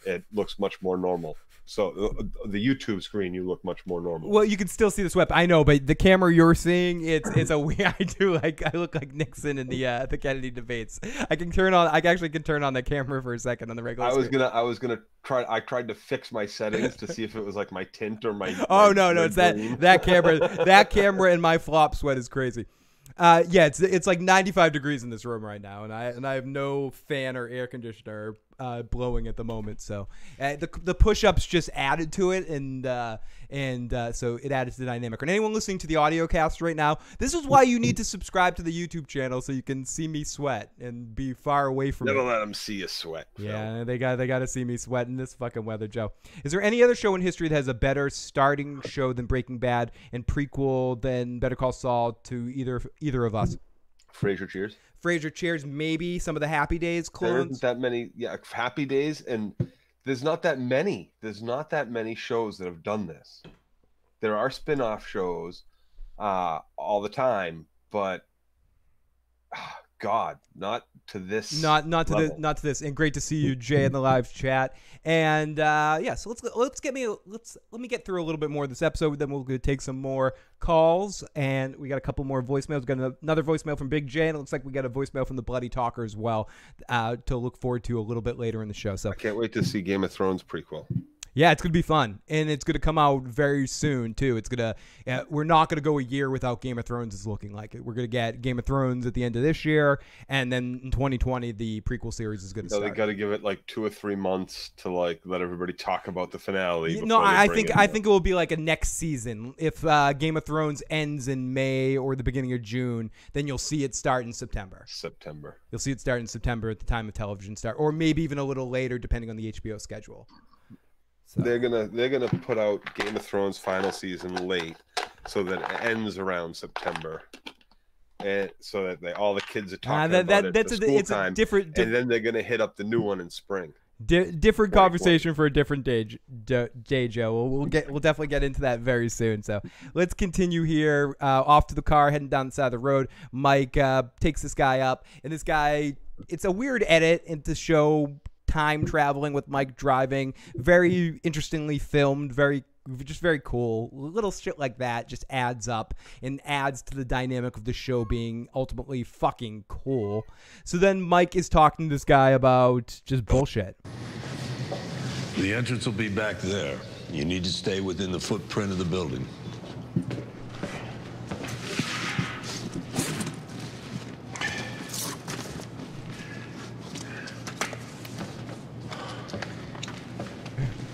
it looks much more normal. So the YouTube screen, you look much more normal. Well, you can still see the sweat. I know, but the camera you're seeing, it's a weird. I look like Nixon in the Kennedy debates. I actually can turn on the camera for a second on the regular. I was gonna try. I tried to fix my settings to see if it was like my tint or my. Oh no, it's that camera. That camera and my flop sweat is crazy. It's like 95 degrees in this room right now, and I have no fan or air conditioner blowing at the moment. So the push-ups just added to it, and so it added to the dynamic. And anyone listening to the audio cast right now, this is why you need to subscribe to the YouTube channel so you can see me sweat and be far away from. Never let them see you sweat. Phil. Yeah, they got to see me sweat in this fucking weather, Joe. Is there any other show in history that has a better starting show than Breaking Bad and prequel than Better Call Saul to either of us? Frasier Cheers. Frasier Cheers, maybe some of the Happy Days clones. There isn't that many, Happy Days, and there's not that many. There's not that many shows that have done this. There are spin-off shows all the time, but God, not to this. Not to this. And great to see you, Jay, in the live chat. And so let me get through a little bit more of this episode. Then we'll take some more calls, and we got a couple more voicemails. We got another voicemail from Big J, and it looks like we got a voicemail from the Bloody Talker as well to look forward to a little bit later in the show. So I can't wait to see Game of Thrones prequel. Yeah, it's gonna be fun, and it's gonna come out very soon too. It's gonna. We're not gonna go a year without Game of Thrones. Is looking like it. We're gonna get Game of Thrones at the end of this year, and then in 2020 the prequel series is gonna start. They got to give it like 2 or 3 months to like let everybody talk about the finale. No, I think it will be like a next season. If Game of Thrones ends in May or the beginning of June, then you'll see it start in September. You'll see it start in September at the time of television start, or maybe even a little later, depending on the HBO schedule. So. They're gonna put out Game of Thrones final season late, so that it ends around September, and so that all the kids are talking about it for school time, and then they're gonna hit up the new one in spring. Different conversation for a different day, Joe. We'll definitely get into that very soon. So let's continue here. Off to the car, heading down the side of the road. Mike takes this guy up, and this guy. It's a weird edit into show time traveling with Mike driving. Very interestingly filmed. Very cool. Little shit like that just adds up and adds to the dynamic of the show being ultimately fucking cool. So then Mike is talking to this guy about just bullshit. The entrance will be back there. You need to stay within the footprint of the building.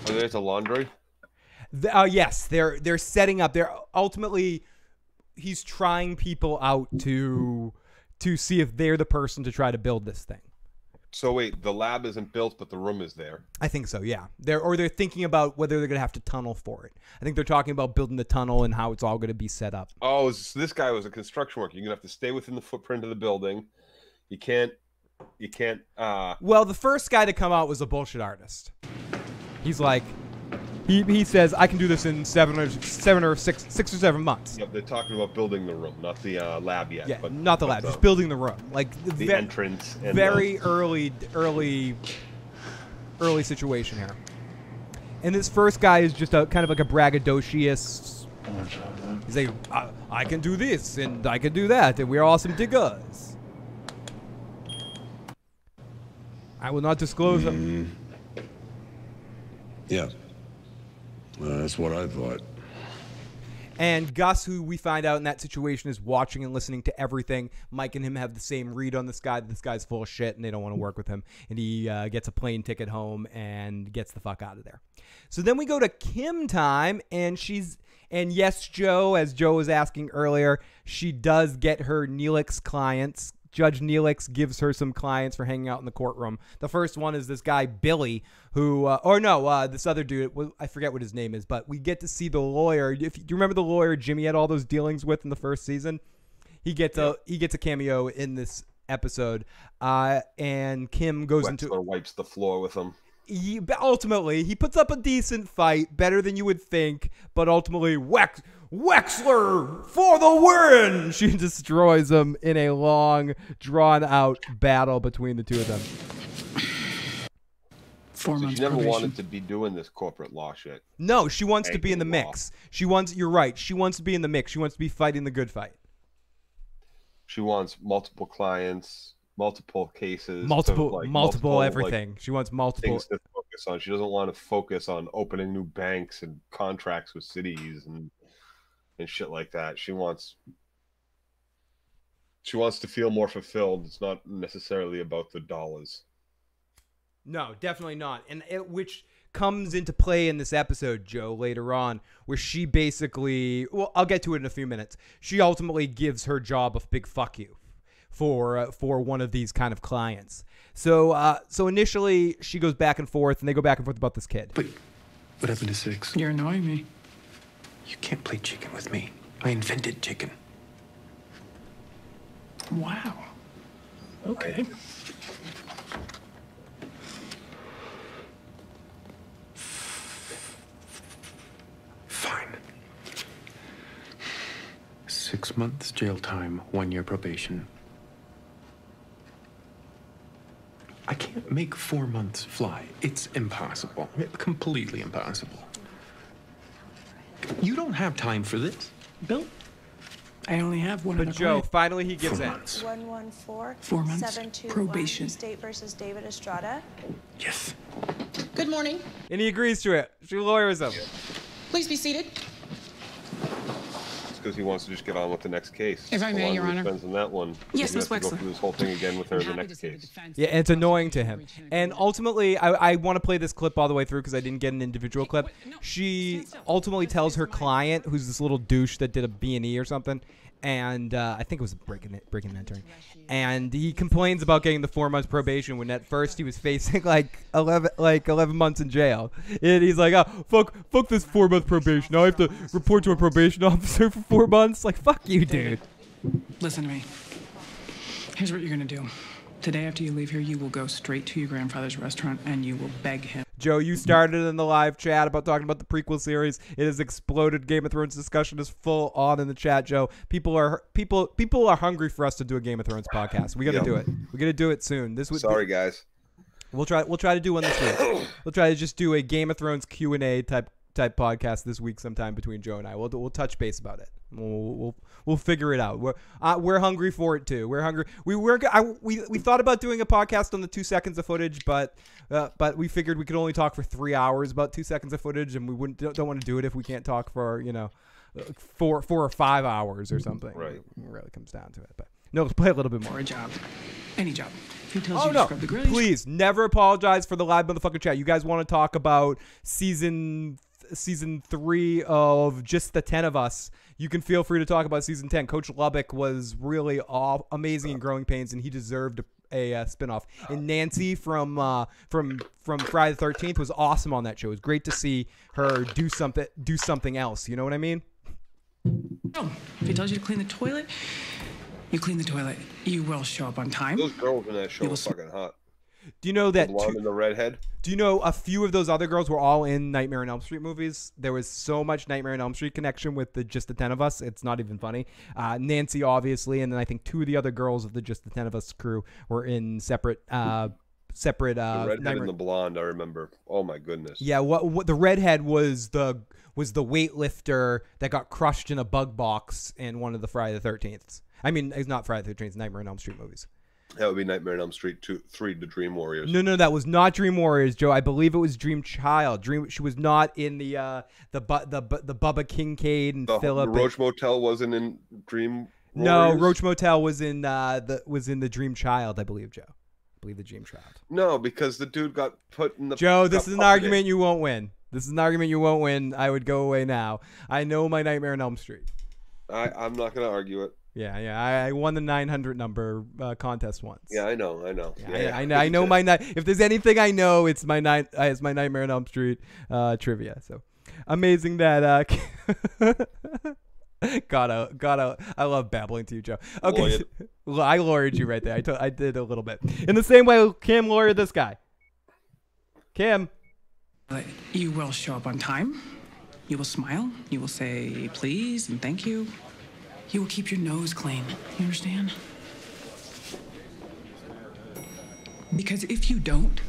Oh, there's a laundry? Yes, they're setting up. They're ultimately he's trying people out to see if they're the person to try to build this thing. So wait, the lab isn't built, but the room is there. I think so. Yeah, they're thinking about whether they're gonna have to tunnel for it. I think they're talking about building the tunnel and how it's all gonna be set up. Oh, so this guy was a construction worker. You're gonna have to stay within the footprint of the building. You can't. Well, the first guy to come out was a bullshit artist. He's like, he says I can do this in 6 or 7 months. Yep, they're talking about building the room, not the lab yet. Yeah, but not the lab, just building the room, like the entrance. And very early situation here. And this first guy is just a kind of like a braggadocious. He's like, I can do this and I can do that, and we're awesome diggers. I will not disclose them. Yeah. That's what I thought. And Gus, who we find out in that situation, is watching and listening to everything. Mike and him have the same read on this guy. This guy's full of shit, and they don't want to work with him. And he gets a plane ticket home and gets the fuck out of there. So then we go to Kim time, and yes, Joe, as Joe was asking earlier, she does get her Neelix clients. Judge Neelix gives her some clients for hanging out in the courtroom. The first one is this guy, Billy, who, this other dude, I forget what his name is, but we get to see the lawyer. Do you remember the lawyer Jimmy had all those dealings with in the first season? He gets a cameo in this episode, and Kim goes wipes the floor with him. Ultimately, he puts up a decent fight, better than you would think, but ultimately, Wexler for the win! She destroys him in a long, drawn-out battle between the two of them. 4 months she never probation. wanted to be doing this corporate law shit. No, she wants to be in the mix. You're right, she wants to be in the mix. She wants to be fighting the good fight. She wants multiple clients, multiple cases, multiple everything. She wants multiple things to focus on. She doesn't want to focus on opening new banks and contracts with cities and shit like that. She wants to feel more fulfilled. It's not necessarily about the dollars. No, definitely not. And which comes into play in this episode, Joe, later on, where she basically, well, I'll get to it in a few minutes. She ultimately gives her job a big fuck you for one of these kind of clients. So initially she goes back and forth, and they go back and forth about this kid. But what happened to 6? You're annoying me. You can't play chicken with me. I invented chicken. Wow. Okay. Fine. 6 months jail time, 1 year probation. I can't make 4 months fly. It's impossible. Completely impossible. You don't have time for this. Bill, I only have one. But Joe, finally he gives in. 114. 4 months 721 probation. State versus David Estrada. Yes. Good morning. And he agrees to it. She lawyers him. Please be seated. It's because he wants to just get on with the next case. If I may, Your Honor. Spends on that one. Yes, You Miss have to go Wexler. through this whole thing again with her in the next case. Yeah, and it's annoying to him. And ultimately, I want to play this clip all the way through because I didn't get an individual clip. She ultimately tells her client, who's this little douche that did a B&E or something, and I think it was breaking and entering, and he complains about getting the 4 months probation when at first he was facing like 11 months in jail. And he's like, oh, fuck this 4 month probation. Now I have to report to a probation officer for 4 months. Like, fuck you, dude. Listen to me. Here's what you're gonna do. Today after you leave here, you will go straight to your grandfather's restaurant and you will beg him. Joe, you started in the live chat about talking about the prequel series. It has exploded. Game of Thrones discussion is full on in the chat, Joe. People are hungry for us to do a Game of Thrones podcast. We got to do it. We got to do it soon. Sorry, guys. We'll try to do one this week. We'll try to just do a Game of Thrones Q&A type podcast this week sometime between Joe and I. We'll touch base about it. We'll figure it out. We're hungry for it too. We're hungry. We thought about doing a podcast on the 2 seconds of footage, but we figured we could only talk for 3 hours about 2 seconds of footage, and we don't want to do it if we can't talk for 4 or 5 hours or something. Right. It really comes down to it. But no, let's play a little bit more. For a job. Any job. If he tells Oh you to no! scrub the grills, Please never apologize for the live motherfucking chat. You guys want to talk about season 3 of Just the 10 of Us? You can feel free to talk about season 10. Coach Lubbock was really amazing in Growing Pains, and he deserved a spinoff. And Nancy from Friday the 13th was awesome on that show. It was great to see her do something else. You know what I mean? No. If he tells you to clean the toilet, you clean the toilet. You will show up on time. Those girls in that show were fucking hot. Do you know that? The blonde and the redhead. Do you know a few of those other girls were all in Nightmare on Elm Street movies? There was so much Nightmare on Elm Street connection with Just the 10 of Us. It's not even funny. Nancy, obviously, and then I think 2 of the other girls of the Just the 10 of Us crew were in separate. The redhead and the blonde, I remember. Oh my goodness. Yeah, what the redhead was the weightlifter that got crushed in a bug box in one of the Friday the 13th. I mean, it's not Friday the 13th, Nightmare on Elm Street movies. That would be Nightmare on Elm Street 3, The Dream Warriors. No, that was not Dream Warriors, Joe. I believe it was Dream Child. She was not in the Bubba Kincaid and Philip. The Roach Motel wasn't in Dream Warriors? No, Roach Motel was in the Dream Child, I believe, Joe. I believe the Dream Child. No, because the dude got put in the. Joe, this is an argument you won't win. This is an argument you won't win. I would go away now. I know my Nightmare on Elm Street. I'm not gonna argue it. Yeah. I won the 900 number contest once. Yeah, I know. Yeah, I know my night. If there's anything I know, it's my Nightmare on Elm Street trivia. So amazing that. Gotta. I love babbling to you, Joe. Okay, I lawyered you right there. I did a little bit. In the same way, Cam lawyered this guy. Cam. You will show up on time. You will smile. You will say please and thank you. You will keep your nose clean. You understand? Because if you don't,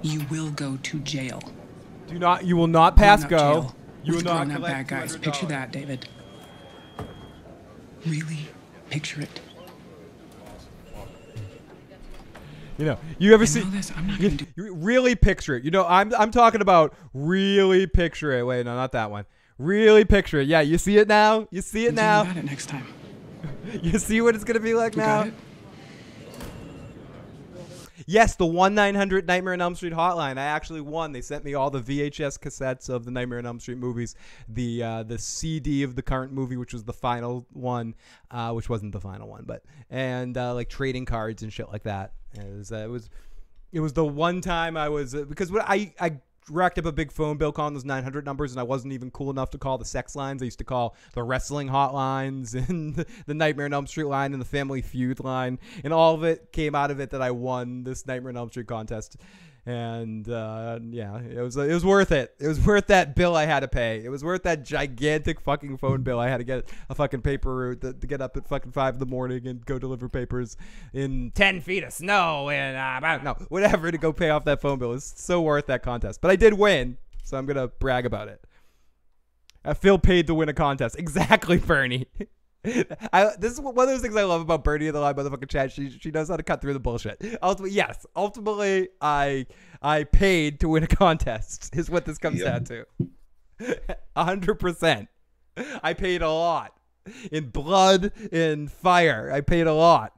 you will go to jail. You will not pass go. Jail You will with not grown-up collect bad guys. $200. Picture that, David. Really picture it. You ever see this? I'm not gonna do. You really picture it. I'm talking about really picture it. Wait, no, not that one. Really picture it. Yeah, you see it now? You see it now? About it next time. You see what it's going to be like You now? got it? Yes, the 1-900 Nightmare on Elm Street hotline. I actually won. They sent me all the VHS cassettes of the Nightmare on Elm Street movies, the CD of the current movie, which was the final one, which wasn't the final one, and like trading cards and shit like that. It was the one time I was because I racked up a big phone bill calling those 900 numbers, and I wasn't even cool enough to call the sex lines. I used to call the wrestling hotlines and the Nightmare on Elm Street line and the Family Feud line, and all of it came out of it that I won this Nightmare on Elm Street contest. And yeah, it was worth it. It was worth that bill I had to pay. It was worth that gigantic fucking phone bill I had to get a fucking paper route to get up at fucking 5 a.m. and go deliver papers in 10 feet of snow and whatever to go pay off that phone bill. It's so worth that contest. But I did win, so I'm gonna brag about it. Phil paid to win a contest. Exactly, Bernie. This is one of those things I love about Birdie in the live motherfucking chat. She knows how to cut through the bullshit. Ultimately, I paid to win a contest. Is what this comes down to. 100%. I paid a lot in blood, in fire. I paid a lot.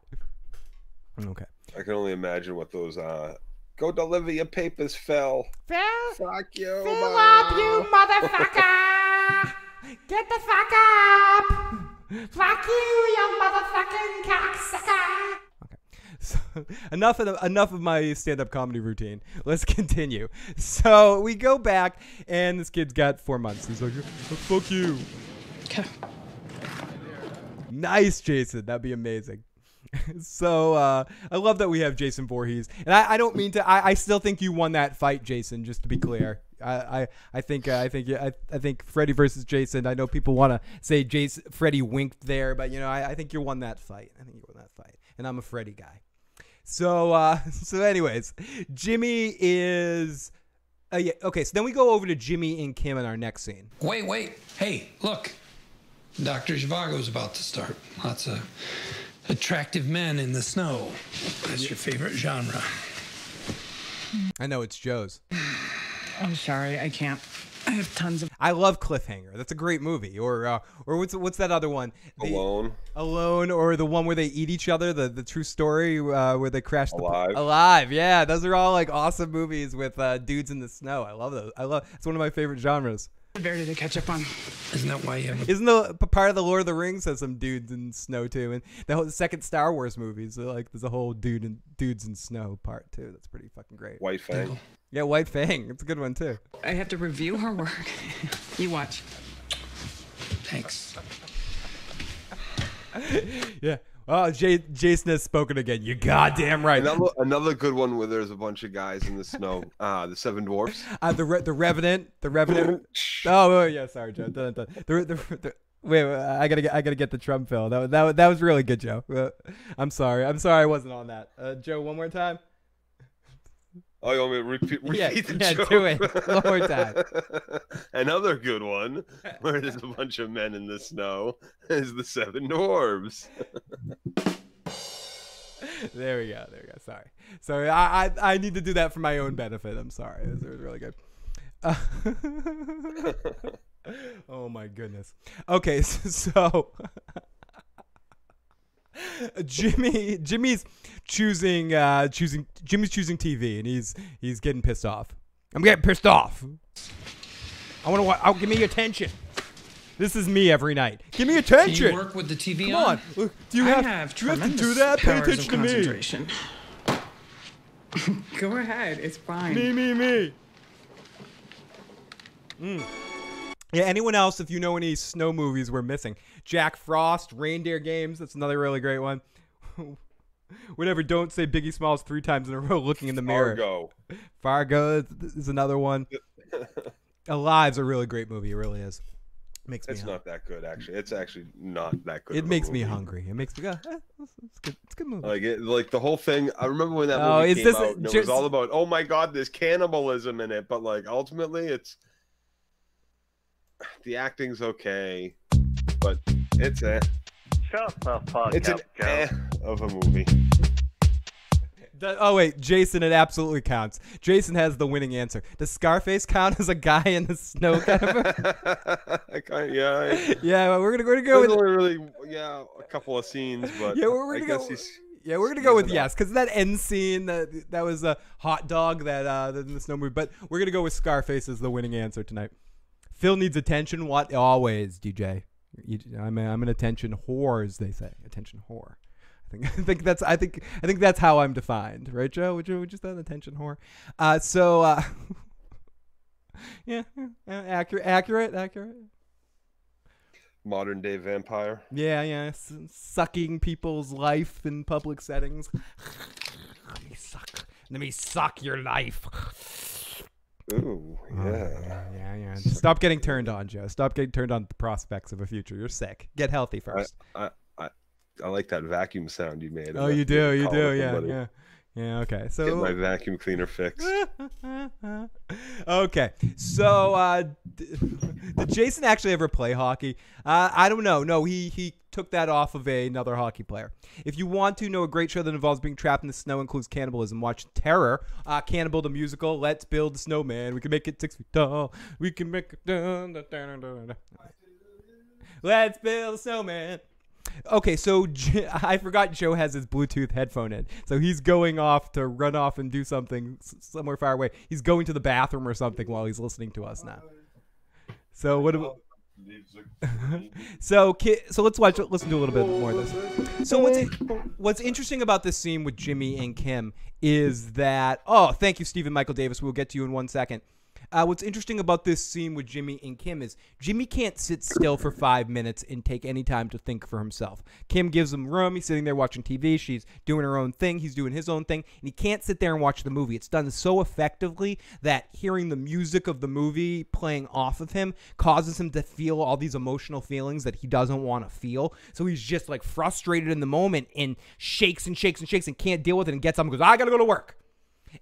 Okay. I can only imagine what those go deliver your papers, Phil. Fuck you, Fill up, you motherfucker! Get the fuck up! Fuck you motherfucking cocksucker! Okay. So, enough of my stand-up comedy routine. Let's continue. So we go back, and this kid's got 4 months. He's like, oh, fuck you. Okay. Nice, Jason. That'd be amazing. So I love that we have Jason Voorhees, and I don't mean to. I still think you won that fight, Jason. Just to be clear, I think Freddy versus Jason. I know people want to say Freddy winked there, but I think you won that fight. And I'm a Freddy guy. So anyways, Jimmy is. Yeah, okay, so then we go over to Jimmy and Kim in our next scene. Wait. Hey, look. Dr. Zhivago's about to start. Lots of attractive men in the snow. That's your favorite genre. I know, it's Joe's. I'm sorry, I can't. I have tons of. I love Cliffhanger. That's a great movie. Or what's that other one? Alone, or the one where they eat each other. The true story where they crash. Alive. Yeah, those are all like awesome movies with dudes in the snow. I love those. It's one of my favorite genres. Very to catch up on. Isn't that why you have Isn't the part of the Lord of the Rings has some dudes in snow too, and the second Star Wars movies like there's a whole dudes in snow part too. That's pretty fucking great. White Fang. Yeah, White Fang. It's a good one too. I have to review her work. You watch. Thanks. Yeah. Oh, Jason has spoken again. You're goddamn right. Another good one where there's a bunch of guys in the snow. The Seven Dwarfs. The Revenant. The Revenant. Oh yeah, sorry, Joe. Wait, I gotta get the Trump fill. That was really good, Joe. I'm sorry I wasn't on that. Joe, one more time. Oh, you want me to repeat the joke? Do it one more time. Another good one where there's a bunch of men in the snow is the Seven Dwarves. There we go. Sorry. I need to do that for my own benefit. I'm sorry. It was really good. Oh my goodness. Okay, so Jimmy's choosing TV, and he's getting pissed off. I'm getting pissed off. I'll give me attention. This is me every night. Give me attention. Can you work with the TV Come on. Look, do you have to do that? Pay attention to me. Go ahead. It's fine. Me. Yeah, anyone else, if you know any snow movies we're missing. Jack Frost, Reindeer Games, that's another really great one. Whatever, don't say Biggie Smalls 3 times in a row looking in the mirror. Fargo is another one. Alive's a really great movie, it really is. It's not that good, actually. It's actually not that good. It makes me hungry. It makes me go, it's a good movie. Like the whole thing, I remember when that movie came out, and it was all about, oh my God, there's cannibalism in it, but like ultimately it's the acting's okay, but it's Shut the fuck it's up, an of a movie. Oh wait, Jason, it absolutely counts. Jason has the winning answer. Does Scarface count as a guy in the snow kind of? Yeah, we're gonna go with a couple of scenes, but yeah, we're gonna go with yes, because that end scene that was a hot dog that in the snow movie. But we're gonna go with Scarface as the winning answer tonight. Phil needs attention. What always, DJ? I'm an attention whore, as they say. Attention whore. I think that's how I'm defined, right, Joe? Would you just an attention whore? Yeah, accurate. Modern day vampire. Yeah, sucking people's life in public settings. Let me suck your life. Ooh, yeah. Yeah. Stop getting turned on, Joe. Stop getting turned on to the prospects of a future. You're sick. Get healthy first. I like that vacuum sound you made. Oh, you do. Yeah. Yeah, okay. So get my vacuum cleaner fixed. Okay, so did Jason actually ever play hockey? I don't know. No, he took that off of another hockey player. If you want to know a great show that involves being trapped in the snow, includes cannibalism, watch Terror, Cannibal the Musical, Let's Build a Snowman. We can make it 6 feet tall. We can make it Let's build a snowman. Okay, so I forgot Joe has his Bluetooth headphone in. So he's going off to run off and do something somewhere far away. He's going to the bathroom or something while he's listening to us now. So what do we... so let's listen to a little bit more of this. So what's interesting about this scene with Jimmy and Kim is that... Oh, thank you, Stephen Michael Davis. We'll get to you in 1 second. What's interesting about this scene with Jimmy and Kim is Jimmy can't sit still for 5 minutes and take any time to think for himself. Kim gives him room. He's sitting there watching TV. She's doing her own thing. He's doing his own thing. And he can't sit there and watch the movie. It's done so effectively that hearing the music of the movie playing off of him causes him to feel all these emotional feelings that he doesn't want to feel. So he's just like frustrated in the moment and shakes and shakes and shakes and can't deal with it and gets up and goes, I got to go to work.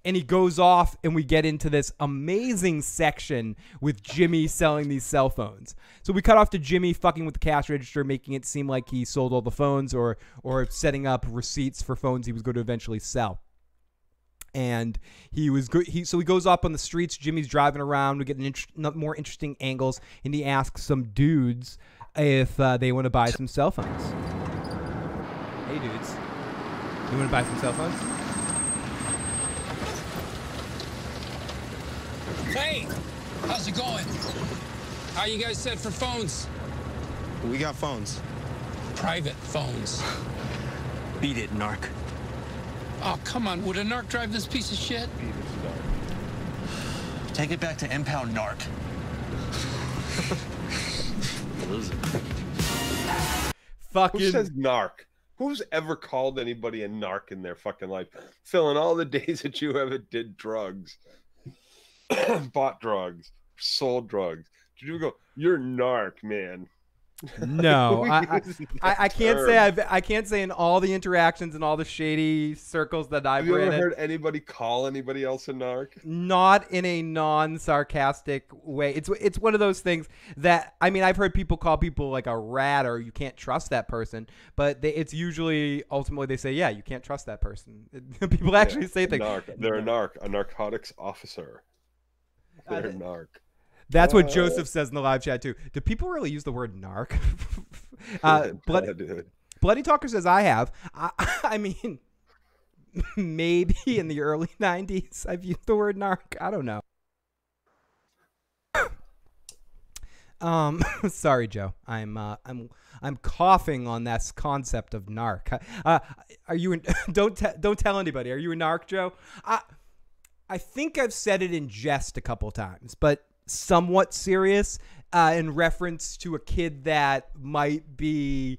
And he goes off, and we get into this amazing section with Jimmy selling these cell phones. So we cut off to Jimmy fucking with the cash register, making it seem like he sold all the phones or setting up receipts for phones he was going to eventually sell. And so he goes up on the streets. Jimmy's driving around. We get more interesting angles, and he asks some dudes if they want to buy some cell phones. Hey, dudes. You want to buy some cell phones? Hey, how's it going? How you guys set for phones? We got phones. Private phones. Beat it, narc. Oh, come on. Would a narc drive this piece of shit? Take it back to impound narc. Loser. Fucking... Who says narc? Who's ever called anybody a narc in their fucking life? Phil, in all the days that you ever did drugs, bought drugs, sold drugs, did you go, you're narc, man? No, I can't say I can't say in all the interactions and all the shady circles that I've Have you ran ever in, heard anybody call anybody else a narc? not in a non-sarcastic way. It's one of those things that, I mean, I've heard people call people like a rat or you can't trust that person, but it's usually ultimately they say, yeah, you can't trust that person. People actually say things. They're a narc, a narcotics officer. They're a narc. That's what Joseph says in the live chat too. Do people really use the word narc? Bloody Talker says I have. I mean, maybe in the early 90s I've used the word narc. I don't know. Sorry, Joe. I'm coughing on this concept of narc. Are you in, don't tell anybody. Are you a narc, Joe? I think I've said it in jest a couple times, but somewhat serious in reference to a kid that might be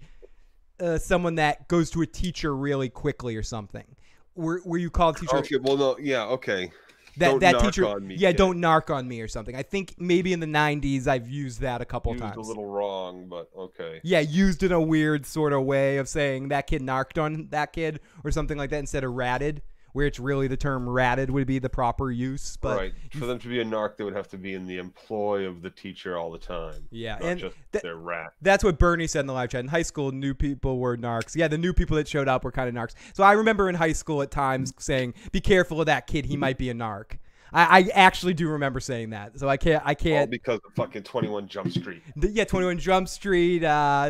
someone that goes to a teacher really quickly or something. Where you call a teacher? Okay, well, no, yeah, okay. That teacher, on me, yeah, kid. Don't narc on me or something. I think maybe in the 90s I've used that a couple times. Used a little wrong, but okay. Yeah, used in a weird sort of way of saying that kid narked on that kid or something like that instead of ratted. Where it's really the term ratted would be the proper use. But right. For them to be a narc, they would have to be in the employ of the teacher all the time. Yeah. Not and just their rat. That's what Bernie said in the live chat. In high school, new people were narcs. Yeah, the new people that showed up were kind of narcs. So I remember in high school at times saying, be careful of that kid. He might be a narc. I actually do remember saying that. So I can't. All because of fucking 21 Jump Street. Yeah, 21 Jump Street,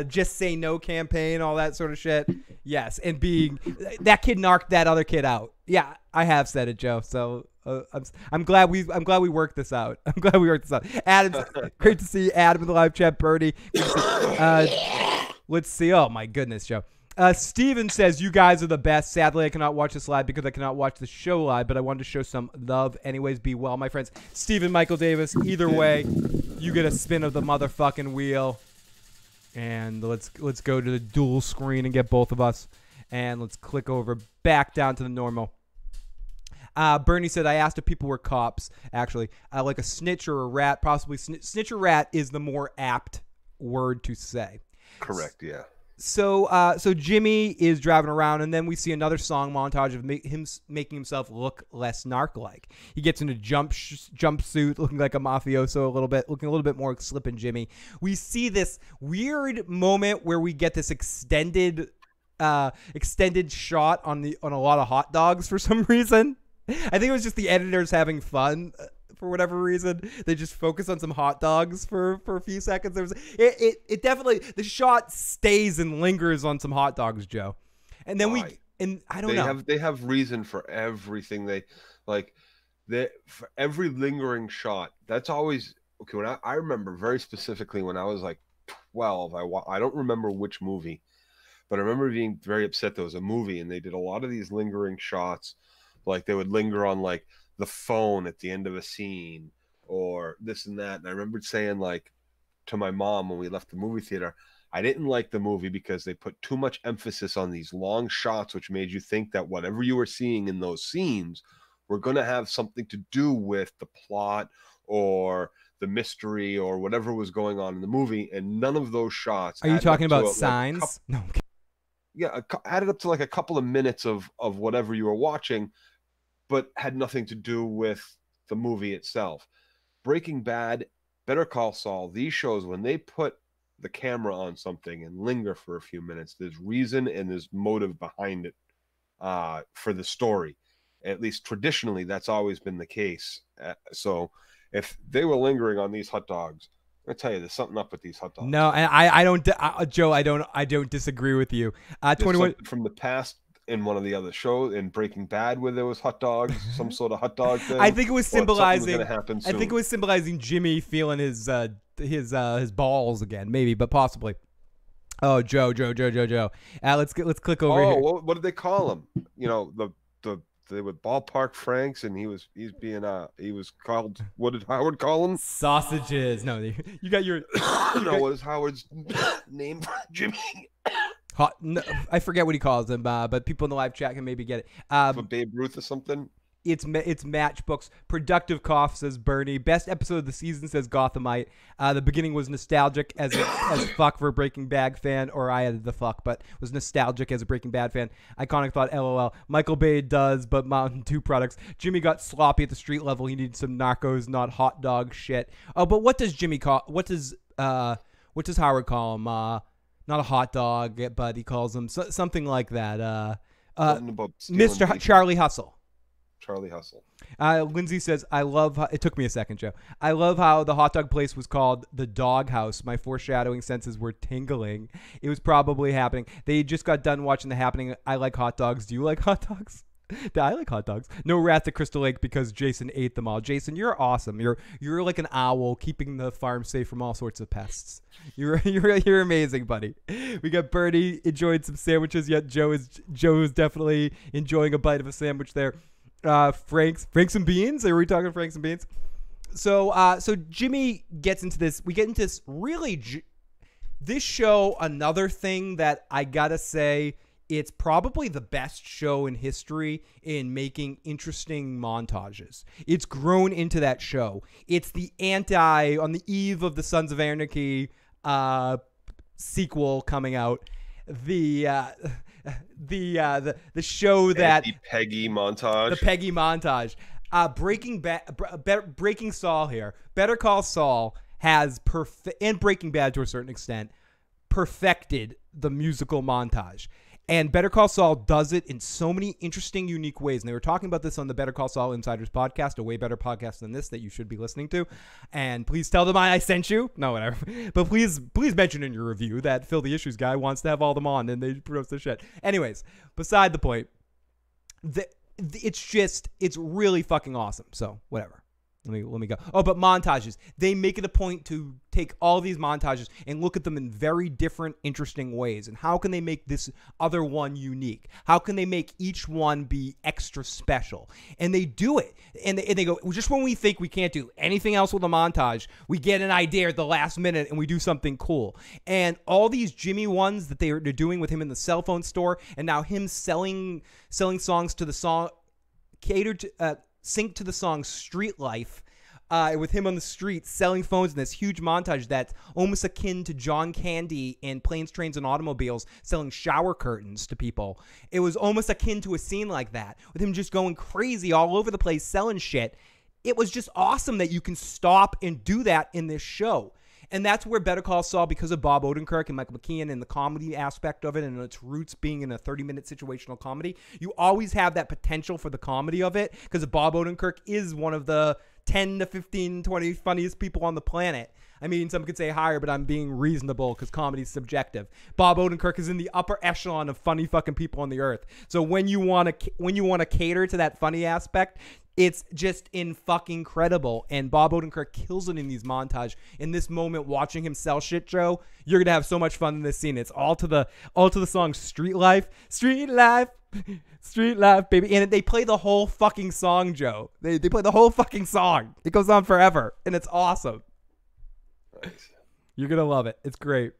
Just Say No campaign, all that sort of shit. Yes, and being that kid narked that other kid out. Yeah, I have said it, Joe. So I'm glad we worked this out. I'm glad we worked this out. Adam, great to see Adam in the live chat. Bernie, let's see. Oh my goodness, Joe. Steven says, you guys are the best. Sadly, I cannot watch this live because I cannot watch the show live, but I wanted to show some love. Anyways, be well, my friends. Stephen Michael Davis, either way, you get a spin of the motherfucking wheel. And let's go to the dual screen and get both of us. And let's click over back down to the normal. Bernie said, I asked if people were cops, actually. Like a snitch or a rat, possibly. Snitch or rat is the more apt word to say. Correct, yeah. So Jimmy is driving around, and then we see another song montage of him making himself look less narc-like. He gets in a jumpsuit, looking like a mafioso a little bit, looking a little bit more like Slippin' Jimmy. We see this weird moment where we get this extended shot on a lot of hot dogs for some reason. I think it was just the editors having fun. For whatever reason, they just focus on some hot dogs for a few seconds. It definitely, the shot stays and lingers on some hot dogs, Joe. And then I don't know. They have reason for everything. For every lingering shot. That's always okay. When I remember very specifically when I was like 12, I don't remember which movie, but I remember being very upset. There was a movie and they did a lot of these lingering shots. Like they would linger on like the phone at the end of a scene or this and that. And I remember saying like to my mom when we left the movie theater, I didn't like the movie because they put too much emphasis on these long shots, which made you think that whatever you were seeing in those scenes were going to have something to do with the plot or the mystery or whatever was going on in the movie. And none of those shots. Are you talking about Signs? No. Yeah, added up to like a couple of minutes of whatever you were watching, but had nothing to do with the movie itself. Breaking Bad, Better Call Saul, these shows, when they put the camera on something and linger for a few minutes, there's reason and there's motive behind it for the story. At least traditionally, that's always been the case. So if they were lingering on these hot dogs, I tell you, there's something up with these hot dogs. No, and I don't, Joe. I don't disagree with you. 21 from the past. In one of the other shows in Breaking Bad where there was hot dogs, some sort of hot dog thing. I think it was symbolizing. I think it was symbolizing Jimmy feeling his balls again, maybe, but possibly. Oh, Joe. Let's click over here. What did they call him? You know, they were ballpark Franks, and he was called. What did Howard call him? Sausages. No, you got your. What is Howard's name? Jimmy. No, I forget what he calls them, but people in the live chat can maybe get it. For Babe Ruth or something? It's Matchbooks. Productive cough, says Bernie. Best episode of the season, says Gothamite. The beginning was nostalgic as fuck for a Breaking Bad fan, or I added the fuck, but was nostalgic as a Breaking Bad fan. Iconic thought, LOL. Michael Bay does, but Mountain Dew products. Jimmy got sloppy at the street level. He needed some narcos, not hot dog shit. Oh, but what does Jimmy call? What does Howard call him? Not a hot dog, but he calls him something like that. Mr. Charlie Hustle. Charlie Hustle. Lindsay says, I love it took me a second, Joe. I love how the hot dog place was called the Dog House. My foreshadowing senses were tingling. It was probably happening. They just got done watching The Happening. I like hot dogs. Do you like hot dogs? I like hot dogs. No rats at Crystal Lake because Jason ate them all. Jason, you're awesome. You're like an owl keeping the farm safe from all sorts of pests. You're amazing, buddy. We got Bernie enjoying some sandwiches. Yet Joe is definitely enjoying a bite of a sandwich there. Franks and beans. Are we talking Franks and beans? So Jimmy gets into this. We get into this this show. Another thing that I gotta say. It's probably the best show in history in making interesting montages. It's grown into that show. It's the on the eve of the Sons of Anarchy sequel coming out. The show that Peggy montage. The Peggy montage. Breaking Saul here. Better Call Saul has and Breaking Bad to a certain extent perfected the musical montage. And Better Call Saul does it in so many interesting, unique ways. And they were talking about this on the Better Call Saul Insiders podcast, a way better podcast than this that you should be listening to. And please tell them I sent you. No, whatever. But please mention in your review that Phil the Issues Guy wants to have all them on and they promote the shit. Anyways, beside the point, it's really fucking awesome. So whatever. Let me go. Oh, but montages. They make it a point to take all these montages and look at them in very different, interesting ways. And how can they make this other one unique? How can they make each one be extra special? And they do it. And they go, just when we think we can't do anything else with a montage, we get an idea at the last minute and we do something cool. And all these Jimmy ones that they're doing with him in the cell phone store, and now him selling songs to the song, catered to... sync to the song Street Life, with him on the street selling phones in this huge montage that's almost akin to John Candy in Planes, Trains, and Automobiles selling shower curtains to people. It was almost akin to a scene like that, with him just going crazy all over the place selling shit. It was just awesome that you can stop and do that in this show. And that's where Better Call Saul, because of Bob Odenkirk and Michael McKean and the comedy aspect of it and its roots being in a 30-minute situational comedy, you always have that potential for the comedy of it, because Bob Odenkirk is one of the 10 to 15, 20 funniest people on the planet. I mean, some could say higher, but I'm being reasonable because comedy is subjective. Bob Odenkirk is in the upper echelon of funny fucking people on the earth. So when you want to cater to that funny aspect, it's just in fucking incredible. And Bob Odenkirk kills it in these montage. In this moment, watching him sell shit, Joe, you're gonna have so much fun in this scene. It's all to the song "Street Life," "Street Life." Street Life, baby. And they play the whole fucking song, Joe. They play the whole fucking song. It goes on forever, and it's awesome. Nice. You're gonna love it. It's great.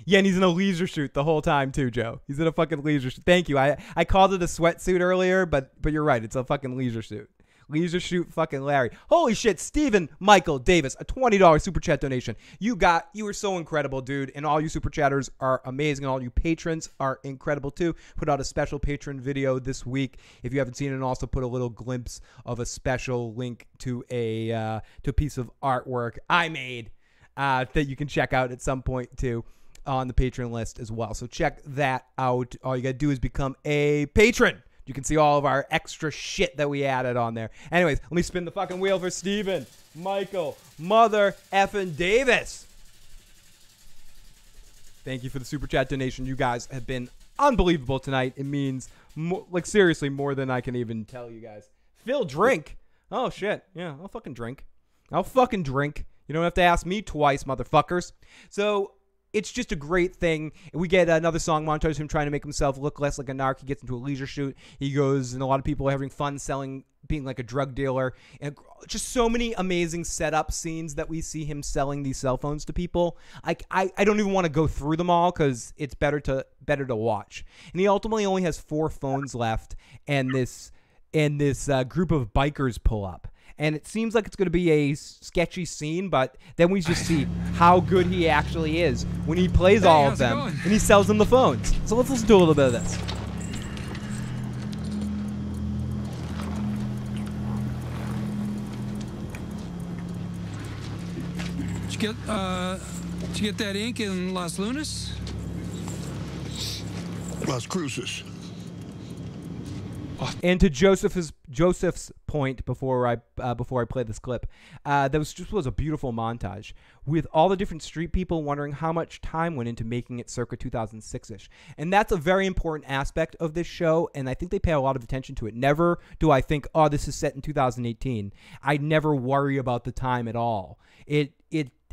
Yeah, and he's in a leisure suit the whole time too, Joe. He's in a fucking leisure suit. Thank you. I called it a sweatsuit earlier, but you're right. It's a fucking leisure suit. Leisure suit fucking Larry. Holy shit, Stephen Michael Davis, a $20 super chat donation. You were so incredible, dude. And all you super chatters are amazing. And all you patrons are incredible too. Put out a special patron video this week if you haven't seen it, and also put a little glimpse of a special link to a piece of artwork I made that you can check out at some point too on the Patreon list as well. So check that out. All you gotta do is become a patron. You can see all of our extra shit that we added on there. Anyways, let me spin the fucking wheel for Stephen Michael Mother effing Davis. Thank you for the super chat donation. You guys have been unbelievable tonight. It means, seriously, more than I can even tell you guys. Phil, drink. Oh, shit. Yeah, I'll fucking drink. You don't have to ask me twice, motherfuckers. So it's just a great thing. We get another song montage of him trying to make himself look less like a narc. He gets into a leisure suit. He goes, and a lot of people are having fun being like a drug dealer. And just so many amazing setup scenes that we see him selling these cell phones to people. I don't even want to go through them all because it's better to watch. And he ultimately only has 4 phones left, and this group of bikers pull up. And it seems like it's going to be a sketchy scene, but then we just see how good he actually is when he plays all of them and he sells them the phones. So let's listen to a little bit of this. Did you get that ink in Las Lunas? Las Cruces. And to Joseph's point before I play this clip, that was a beautiful montage with all the different street people wondering how much time went into making it circa 2006-ish. And that's a very important aspect of this show, and I think they pay a lot of attention to it. Never do I think, oh, this is set in 2018. I never worry about the time at all. But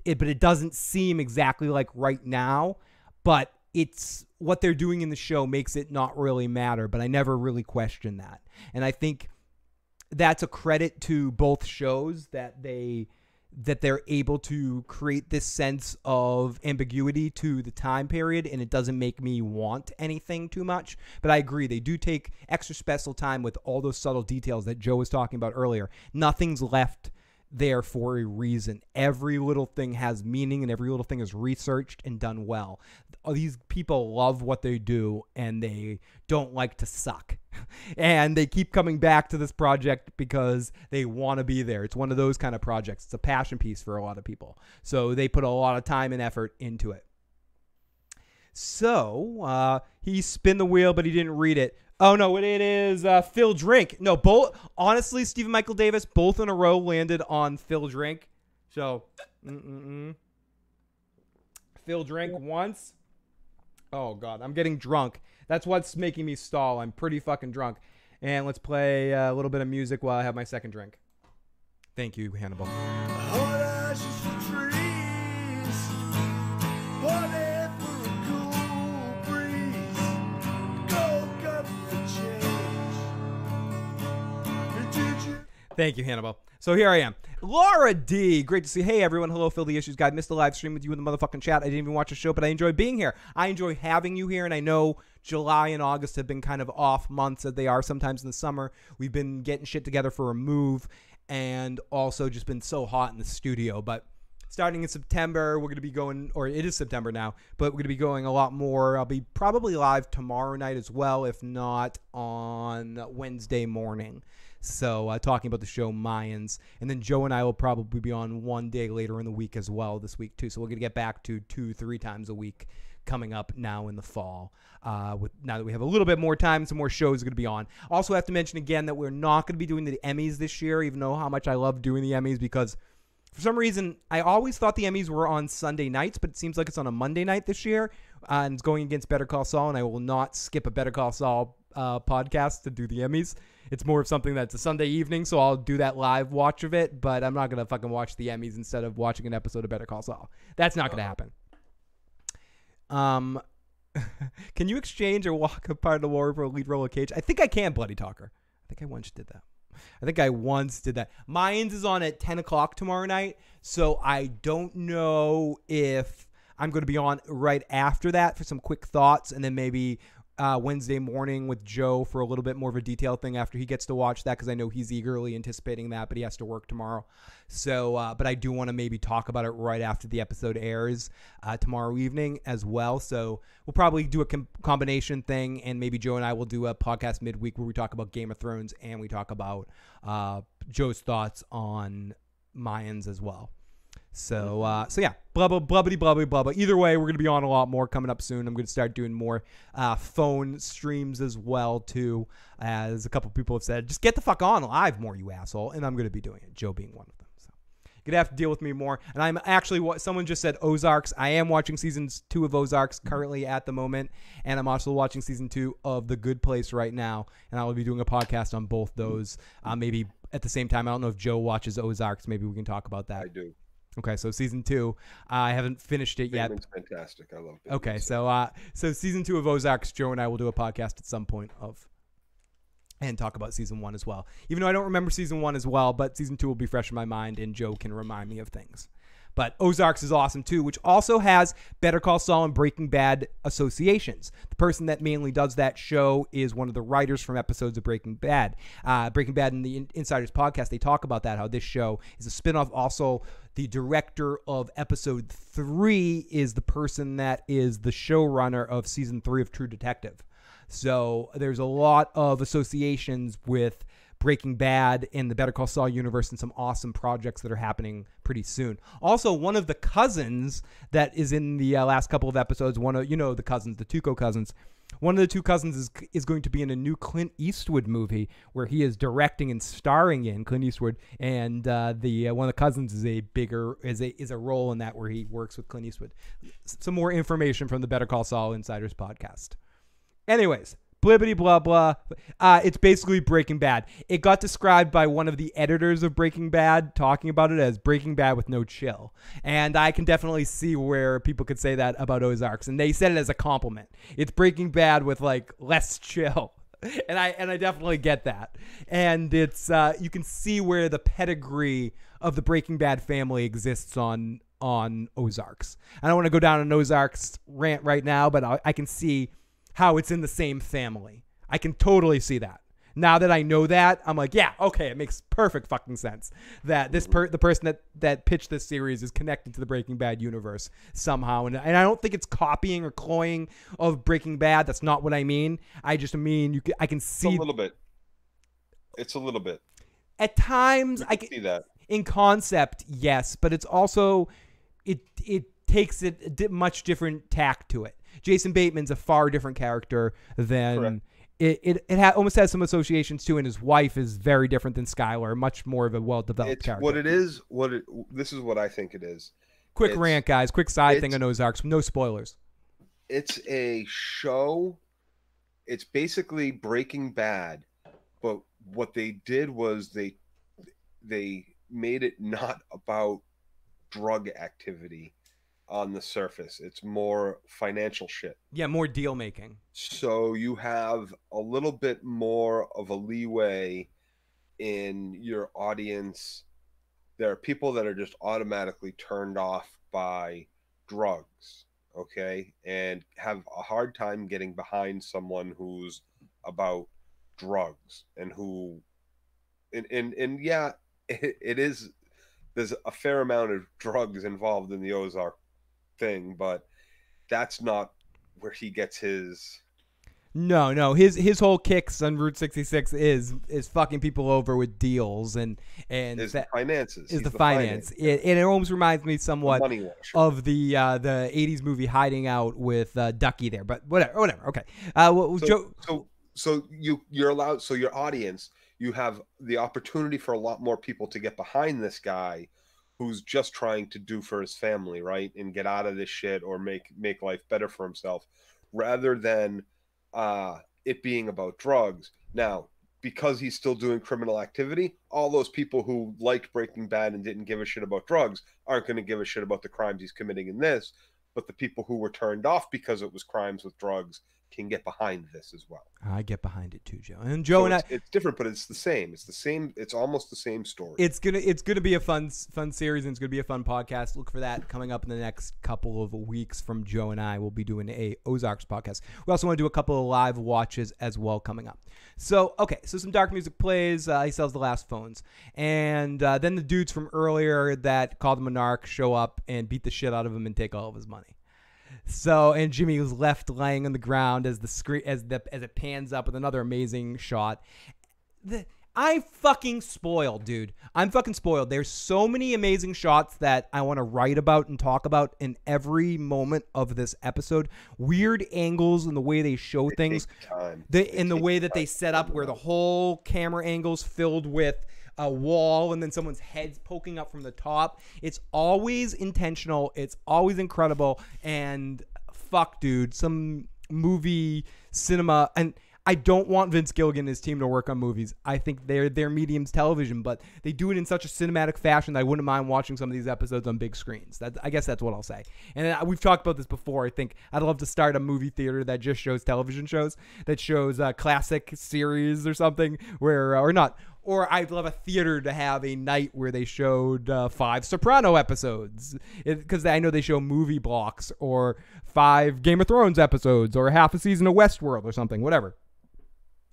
it doesn't seem exactly like right now, but it's what they're doing in the show makes it not really matter, but I never really question that. And I think that's a credit to both shows that they're able to create this sense of ambiguity to the time period, and it doesn't make me want anything too much. But I agree, they do take extra special time with all those subtle details that Joe was talking about earlier. Nothing's left there for a reason. Every little thing has meaning, and every little thing is researched and done well. These people love what they do, and they don't like to suck. And they keep coming back to this project because they want to be there. It's one of those kind of projects. It's a passion piece for a lot of people. So they put a lot of time and effort into it. So he spun the wheel, but he didn't read it. Oh, no, it is Phil Drink. No, both. Honestly, Stephen Michael Davis, both in a row landed on Phil Drink. So, Phil Drink once. Oh, God, I'm getting drunk. That's what's making me stall. I'm pretty fucking drunk. And let's play a little bit of music while I have my second drink. Thank you, Hannibal. Thank you, Hannibal. So here I am. Laura D. Great to see. Hey, everyone. Hello, Phil the Issues Guy. Missed the live stream with you in the motherfucking chat. I didn't even watch the show, but I enjoy being here. I enjoy having you here, and I know July and August have been kind of off months as they are sometimes in the summer. We've been getting shit together for a move and also just been so hot in the studio. But starting in September, we're going to be going, or it is September now, but we're going to be going a lot more. I'll be probably live tomorrow night as well, if not on Wednesday morning. So talking about the show Mayans. And then Joe and I will probably be on one day later in the week as well this week too. So we're going to get back to 2-3 times a week coming up now in the fall. Now that we have a little bit more time, some more shows are going to be on. Also have to mention again that we're not going to be doing the Emmys this year, even though how much I love doing the Emmys, because for some reason, I always thought the Emmys were on Sunday nights, but it seems like it's on a Monday night this year, and it's going against Better Call Saul, and I will not skip a Better Call Saul podcast to do the Emmys. It's more of something that's a Sunday evening, so I'll do that live watch of it, but I'm not going to fucking watch the Emmys instead of watching an episode of Better Call Saul. That's not going to happen. Can you exchange or walk a part of the war for a lead role of Cage? I think I can, Bloody Talker. I think I once did that. Mayans is on at 10 o'clock tomorrow night, so I don't know if I'm going to be on right after that for some quick thoughts, and then maybe Wednesday morning with Joe for a little bit more of a detailed thing after he gets to watch that, because I know he's eagerly anticipating that, but he has to work tomorrow. So, but I do want to maybe talk about it right after the episode airs tomorrow evening as well. So we'll probably do a combination thing, and maybe Joe and I will do a podcast midweek where we talk about Game of Thrones and we talk about Joe's thoughts on Mayans as well. So yeah, blubbity. Either way, we're going to be on a lot more coming up soon. I'm going to start doing more phone streams as well, too, as a couple people have said, just get the fuck on live more, you asshole. And I'm going to be doing it, Joe being one of them. So you're going to have to deal with me more. And I'm actually, someone just said Ozarks. I am watching season 2 of Ozarks currently at the moment. And I'm also watching season 2 of The Good Place right now. And I will be doing a podcast on both those maybe at the same time. I don't know if Joe watches Ozarks. Maybe we can talk about that. I do. Okay, so season 2, I haven't finished it yet. It's fantastic. I love it. Okay, so season 2 of Ozarks, Joe and I will do a podcast at some point and talk about season 1 as well. Even though I don't remember season 1 as well, but season 2 will be fresh in my mind, and Joe can remind me of things. But Ozarks is awesome too, which also has Better Call Saul and Breaking Bad associations. The person that mainly does that show is one of the writers from episodes of Breaking Bad. Breaking Bad in the Insiders podcast, they talk about that, how this show is a spinoff. Also, the director of episode 3 is the person that is the showrunner of season 3 of True Detective. So there's a lot of associations with Breaking Bad and the Better Call Saul universe and some awesome projects that are happening pretty soon. Also, one of the cousins that is in the last couple of episodes, the cousins, the Tuco cousins, one of the two cousins is going to be in a new Clint Eastwood movie where he is directing and starring in Clint Eastwood, and one of the cousins is a role in that where he works with Clint Eastwood. Some more information from the Better Call Saul Insiders podcast. Anyways, blibbity blah blah. It's basically Breaking Bad. It got described by one of the editors of Breaking Bad talking about it as Breaking Bad with no chill. And I can definitely see where people could say that about Ozarks. And they said it as a compliment. It's Breaking Bad with like less chill. And I definitely get that. And it's you can see where the pedigree of the Breaking Bad family exists on Ozarks. I don't want to go down an Ozarks rant right now, but I can see how it's in the same family. I can totally see that. Now that I know that, I'm like, yeah, okay, it makes perfect fucking sense that the person that pitched this series is connected to the Breaking Bad universe somehow. And I don't think it's copying or cloying of Breaking Bad. That's not what I mean. I just mean I can see it's a little bit. It's a little bit. At times I can see that. In concept, yes, but it's also it takes a much different tack to it. Jason Bateman's a far different character than it almost has some associations too, and his wife is very different than Skylar, much more of a well-developed character. What it is, this is what I think it is. Quick rant, guys. Quick side thing on Ozarks. No spoilers. It's a show. It's basically Breaking Bad, but what they did was they made it not about drug activity on the surface. It's more financial shit. Yeah, more deal making. So you have a little bit more of a leeway in your audience. There are people that are just automatically turned off by drugs. okay, and have a hard time getting behind someone who's about drugs and who, and yeah, it is. There's a fair amount of drugs involved in the Ozark thing, but that's not where he gets his. No. His whole kicks on Route 66 is fucking people over with deals and Is finances. Is He's the finance. It almost reminds me somewhat money washer. of the 80s movie Hiding Out with Ducky there, but whatever. Okay. So you're allowed. So your audience, you have the opportunity for a lot more people to get behind this guy, who's just trying to do for his family, right, and get out of this shit or make life better for himself, rather than it being about drugs. Now, because he's still doing criminal activity, all those people who liked Breaking Bad and didn't give a shit about drugs aren't going to give a shit about the crimes he's committing in this. But the people who were turned off because it was crimes with drugs can get behind this as well. I get behind it too, Joe. And Joe so and it's different, but it's the same. It's the same. It's almost the same story. It's gonna be a fun series, and it's gonna be a fun podcast. Look for that coming up in the next couple of weeks from Joe and I. We'll be doing a Ozarks podcast. We also want to do a couple of live watches as well coming up. So some dark music plays. He sells the last phones, and then the dudes from earlier that called him a narc show up and beat the shit out of him and take all of his money. So, and Jimmy was left laying on the ground as the screen as it pans up with another amazing shot. I fucking spoiled, dude. I'm fucking spoiled. There's so many amazing shots that I want to write about and talk about in every moment of this episode. Weird angles in the way they show things, in the way that they set up, where the whole camera angle's filled with a wall and then someone's head's poking up from the top. It's always intentional. It's always incredible. And fuck, dude, some movie cinema. And I don't want Vince Gilligan and his team to work on movies. I think they're medium's television, but they do it in such a cinematic fashion that I wouldn't mind watching some of these episodes on big screens. I guess that's what I'll say. And we've talked about this before. I think I'd love to start a movie theater that just shows television shows, that shows classic series or something, where or not. Or I'd love a theater to have a night where they showed 5 Soprano episodes, because I know they show movie blocks, or 5 Game of Thrones episodes, or half a season of Westworld or something, whatever.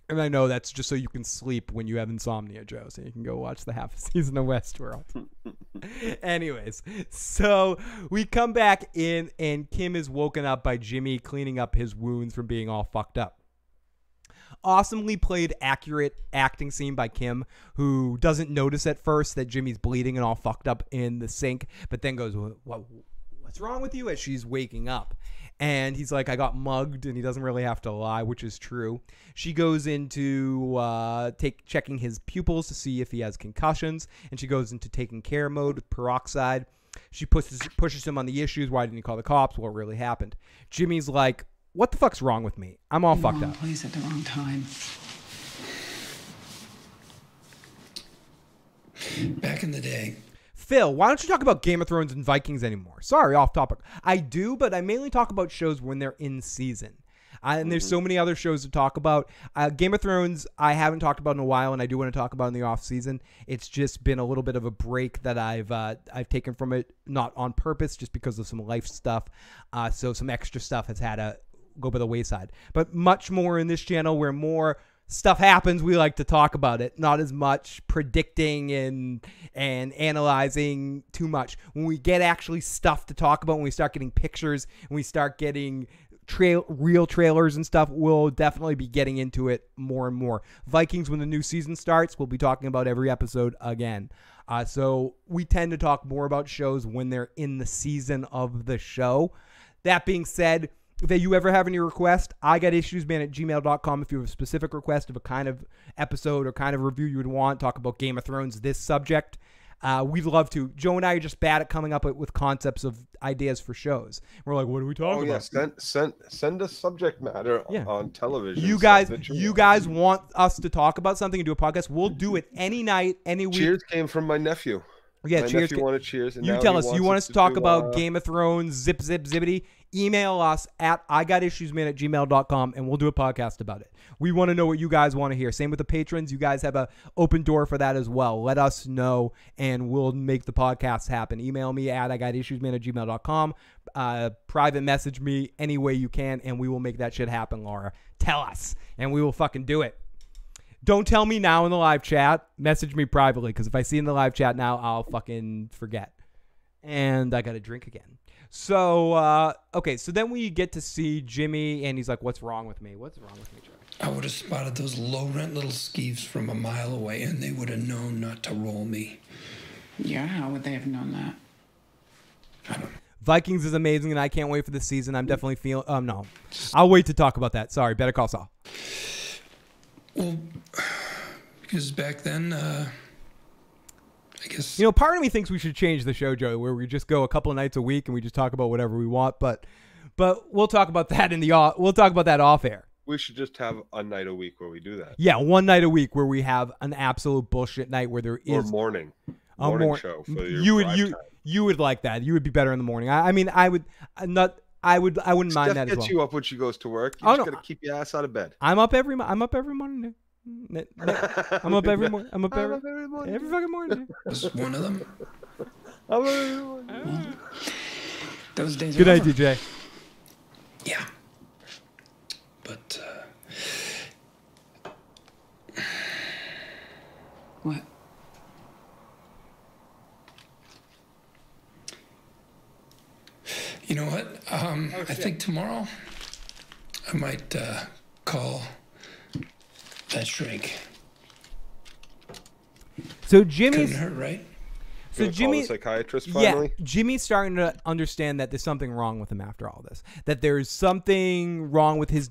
And I know that's just so you can sleep when you have insomnia, Joe, so you can go watch the half a season of Westworld. Anyways, so we come back in, and Kim is woken up by Jimmy cleaning up his wounds from being all fucked up. Awesomely played, accurate acting scene by Kim, who doesn't notice at first that Jimmy's bleeding and all fucked up in the sink, but then goes, what's wrong with you, as she's waking up. And he's like, I got mugged, and he doesn't really have to lie, which is true. She goes into checking his pupils to see if he has concussions, and she goes into taking care mode with peroxide. She pushes him on the issues. Why didn't he call the cops? What really happened? Jimmy's like, what the fuck's wrong with me? I'm all fucked up. Place at the wrong time. Back in the day. Phil, why don't you talk about Game of Thrones and Vikings anymore? Sorry, off topic. I do, but I mainly talk about shows when they're in season. And there's so many other shows to talk about. Game of Thrones, I haven't talked about in a while, and I do want to talk about in the off season. It's just been a little bit of a break that I've taken from it, not on purpose, just because of some life stuff. So some extra stuff has had to go by the wayside. But much more in this channel, where more stuff happens, we like to talk about it, not as much predicting and analyzing too much. When we get actually stuff to talk about, when we start getting pictures, and we start getting real trailers and stuff, we'll definitely be getting into it more and more. Vikings, when the new season starts, we'll be talking about every episode again. So we tend to talk more about shows when they're in the season of the show. That being said, if you ever have any request, I got issuesman@gmail.com. If you have a specific request of a kind of episode or kind of review you would want, talk about Game of Thrones, this subject, we'd love to. Joe and I are just bad at coming up with concepts of ideas for shows. We're like, what are we talking about? Send us subject matter on television. You guys want us to talk about something and do a podcast? We'll do it any night, any week. Cheers came from my nephew. Yeah, My cheers. nephew wanted cheers. And You now tell he us. You wants want us to talk do, about Game of Thrones, zip, zippity? Email us at igotissuesman@gmail.com, and we'll do a podcast about it. We want to know what you guys want to hear. Same with the patrons. You guys have a open door for that as well. Let us know, and we'll make the podcast happen. Email me at igotissuesman@gmail.com. Private message me any way you can, and we will make that shit happen, Laura. Tell us, and we will fucking do it. Don't tell me now in the live chat. Message me privately, because if I see in the live chat now, I'll fucking forget. And I got to drink again. So, okay, so then we get to see Jimmy, and he's like, what's wrong with me? What's wrong with me, Charlie? I would have spotted those low-rent little skeevs from a mile away, and they would have known not to roll me. Yeah, how would they have known that? I don't know. Vikings is amazing, and I can't wait for the season. I'm definitely feeling... no. I'll wait to talk about that. Sorry, Better Call Saul. Well, because back then, I guess... You know, part of me thinks we should change the show, Joey, where we just go a couple of nights a week and we just talk about whatever we want, but we'll talk about that we'll talk about that off air. We should just have a night a week where we do that. Yeah, one night a week where we have an absolute bullshit night where there is... Or morning show. For You would like that. You would be better in the morning. I wouldn't mind Steph that as well. gets you up when she goes to work. You just gotta keep your ass out of bed. I'm up every morning. I'm up every morning. I'm up every morning. Every fucking morning. Was one of them? I'm up every morning. Those days Good are night, over. DJ. Yeah. But, What? you know what? I think tomorrow I might call that shrink. So Jimmy's... Couldn't hurt, right? So Call Jimmy, the psychiatrist finally? Yeah, Jimmy's starting to understand that there's something wrong with him after all this. That there's something wrong with his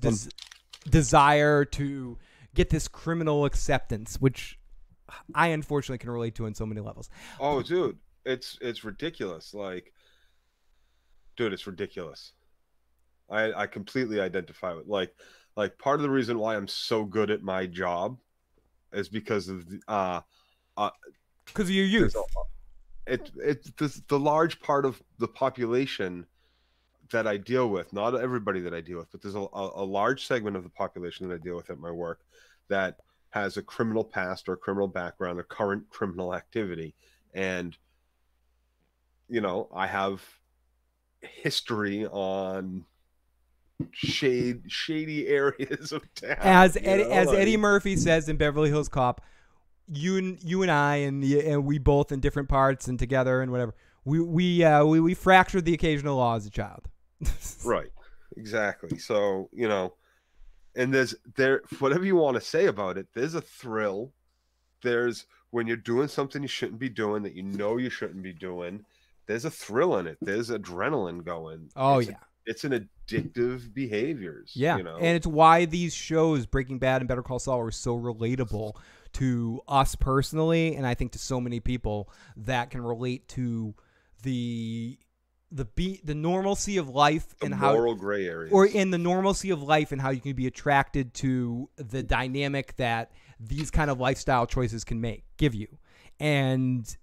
desire to get this criminal acceptance, which I unfortunately can relate to on so many levels. Oh, dude, it's ridiculous. Like, dude, it's ridiculous. I completely identify with like part of the reason why I'm so good at my job is because of because of your youth. It's the large part of the population that I deal with, not everybody that I deal with, but there's a large segment of the population that I deal with at my work that has a criminal past or a criminal background, a current criminal activity. And, you know, I have history on shady areas of town. As Eddie Murphy says in Beverly Hills Cop, you and I and we both in different parts and together and whatever. We fractured the occasional law as a child. Right. Exactly. So, you know, and there whatever you want to say about it, there's a thrill. There's when you're doing something you shouldn't be doing that you know you shouldn't be doing. There's a thrill in it. There's adrenaline going. Oh, it's an addictive behaviors. Yeah. You know? And it's why these shows, Breaking Bad and Better Call Saul, are so relatable to us personally, and I think to so many people that can relate to the normalcy of life and how moral gray areas, or in the normalcy of life and how you can be attracted to the dynamic that these kind of lifestyle choices can give you, and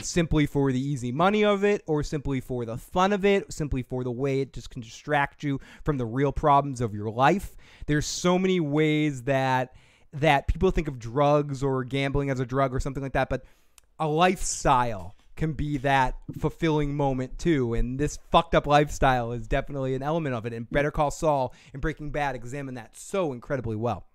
simply for the easy money of it, or simply for the fun of it, simply for the way it just can distract you from the real problems of your life. There's so many ways that people think of drugs or gambling as a drug or something like that, but a lifestyle can be that fulfilling moment too, and this fucked up lifestyle is definitely an element of it, and Better Call Saul and Breaking Bad examine that so incredibly well.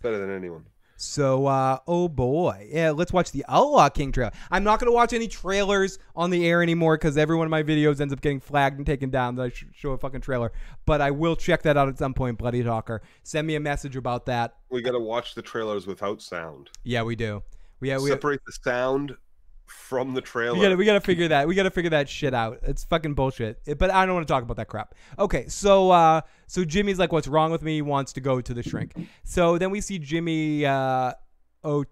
Better than anyone. So, oh boy. Yeah, let's watch the Outlaw King trailer. I'm not going to watch any trailers on the air anymore because every one of my videos ends up getting flagged and taken down that I show a fucking trailer. But I will check that out at some point, Bloody Talker. Send me a message about that. We got to watch the trailers without sound. Yeah, we do. We separate the sound from the trailer. We gotta figure that. We gotta figure that shit out. It's fucking bullshit. But I don't want to talk about that crap. Okay, so Jimmy's like, "What's wrong with me?" He wants to go to the shrink. So then we see Jimmy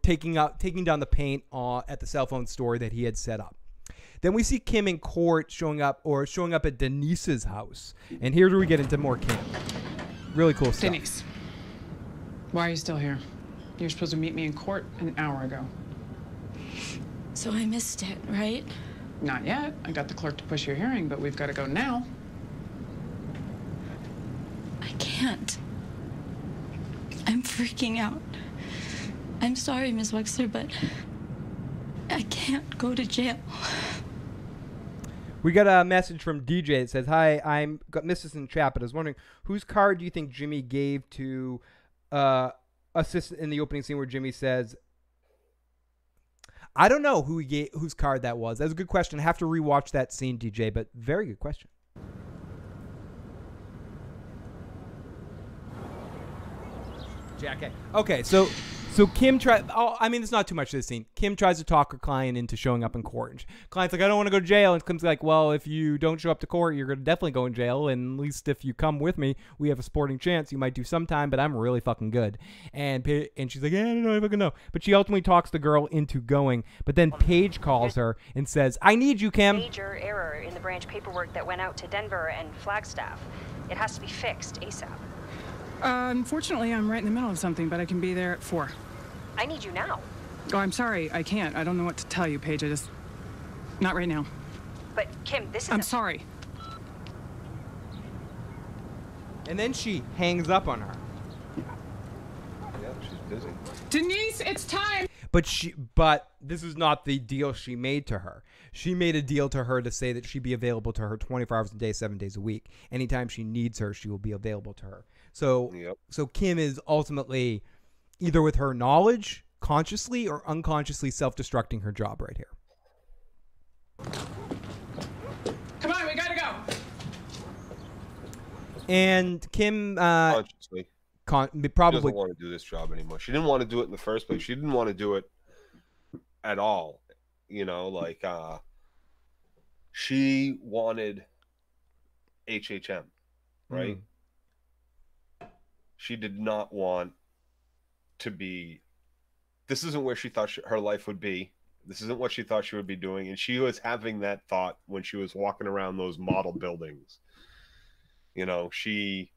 taking down the paint at the cell phone store that he had set up. Then we see Kim in court showing up at Denise's house. And here's where we get into more Kim. Really cool stuff. Denise, why are you still here? You're supposed to meet me in court an hour ago. So I missed it, right? Not yet. I got the clerk to push your hearing, but we've got to go now. I can't. I'm freaking out. I'm sorry, Miss Wexler, but I can't go to jail. We got a message from DJ that says, "Hi, I'm got Mrs. Entrapment. I was wondering, whose card do you think Jimmy gave to assist in the opening scene where Jimmy says, I don't know who he gave, whose card that was. That's a good question. I have to rewatch that scene, DJ, but very good question." Jack. Okay, so Kim tries. Oh, I mean, it's not too much of this scene. Kim tries to talk her client into showing up in court. And client's like, "I don't want to go to jail." And Kim's like, "Well, if you don't show up to court, you're going to definitely go in jail. And at least if you come with me, we have a sporting chance. You might do some time, but I'm really fucking good." And she's like, "Yeah, I don't know if I can know." But she ultimately talks the girl into going. But then Paige calls her and says, "I need you, Kim." Major error in the branch paperwork that went out to Denver and Flagstaff. It has to be fixed ASAP. Unfortunately, I'm right in the middle of something, but I can be there at 4. I need you now. Oh, I'm sorry. I can't. I don't know what to tell you, Paige. Not right now. But, Kim, this is I'm sorry. And then she hangs up on her. Yeah, she's busy. Denise, it's time. But this is not the deal she made to her. She made a deal to her to say that she'd be available to her 24 hours a day, 7 days a week. Anytime she needs her, she will be available to her. So, So Kim is ultimately either with her knowledge, consciously or unconsciously self-destructing her job right here. Come on, we gotta go. And Kim consciously probably doesn't want to do this job anymore. She didn't want to do it in the first place. She didn't want to do it at all. You know, like she wanted HHM, right? She did not want to be. This isn't where she thought her life would be. This isn't what she thought she would be doing. And she was having that thought when she was walking around those model buildings. You know, she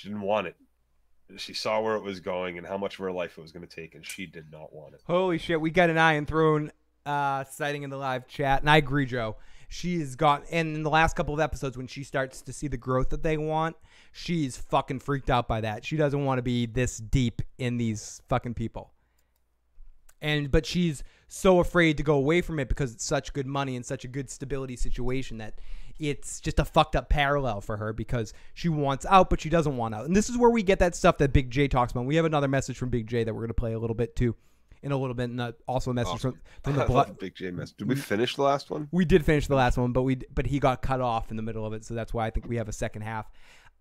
didn't want it. She saw where it was going and how much of her life it was going to take, and she did not want it. Holy shit, we got an Iron Throne sighting in the live chat, and I agree, Joe. She's got, and in the last couple of episodes, when she starts to see the growth that they want, she's fucking freaked out by that. She doesn't want to be this deep in these fucking people. But she's so afraid to go away from it because it's such good money and such a good stability situation that it's just a fucked up parallel for her because she wants out, but she doesn't want out. And this is where we get that stuff that Big J talks about. We have another message from Big J that we're going to play a little bit too. In a little bit, and also a message from the blood. Big J message. Did we finish the last one? We did finish the last one, but he got cut off in the middle of it, so that's why I think we have a second half.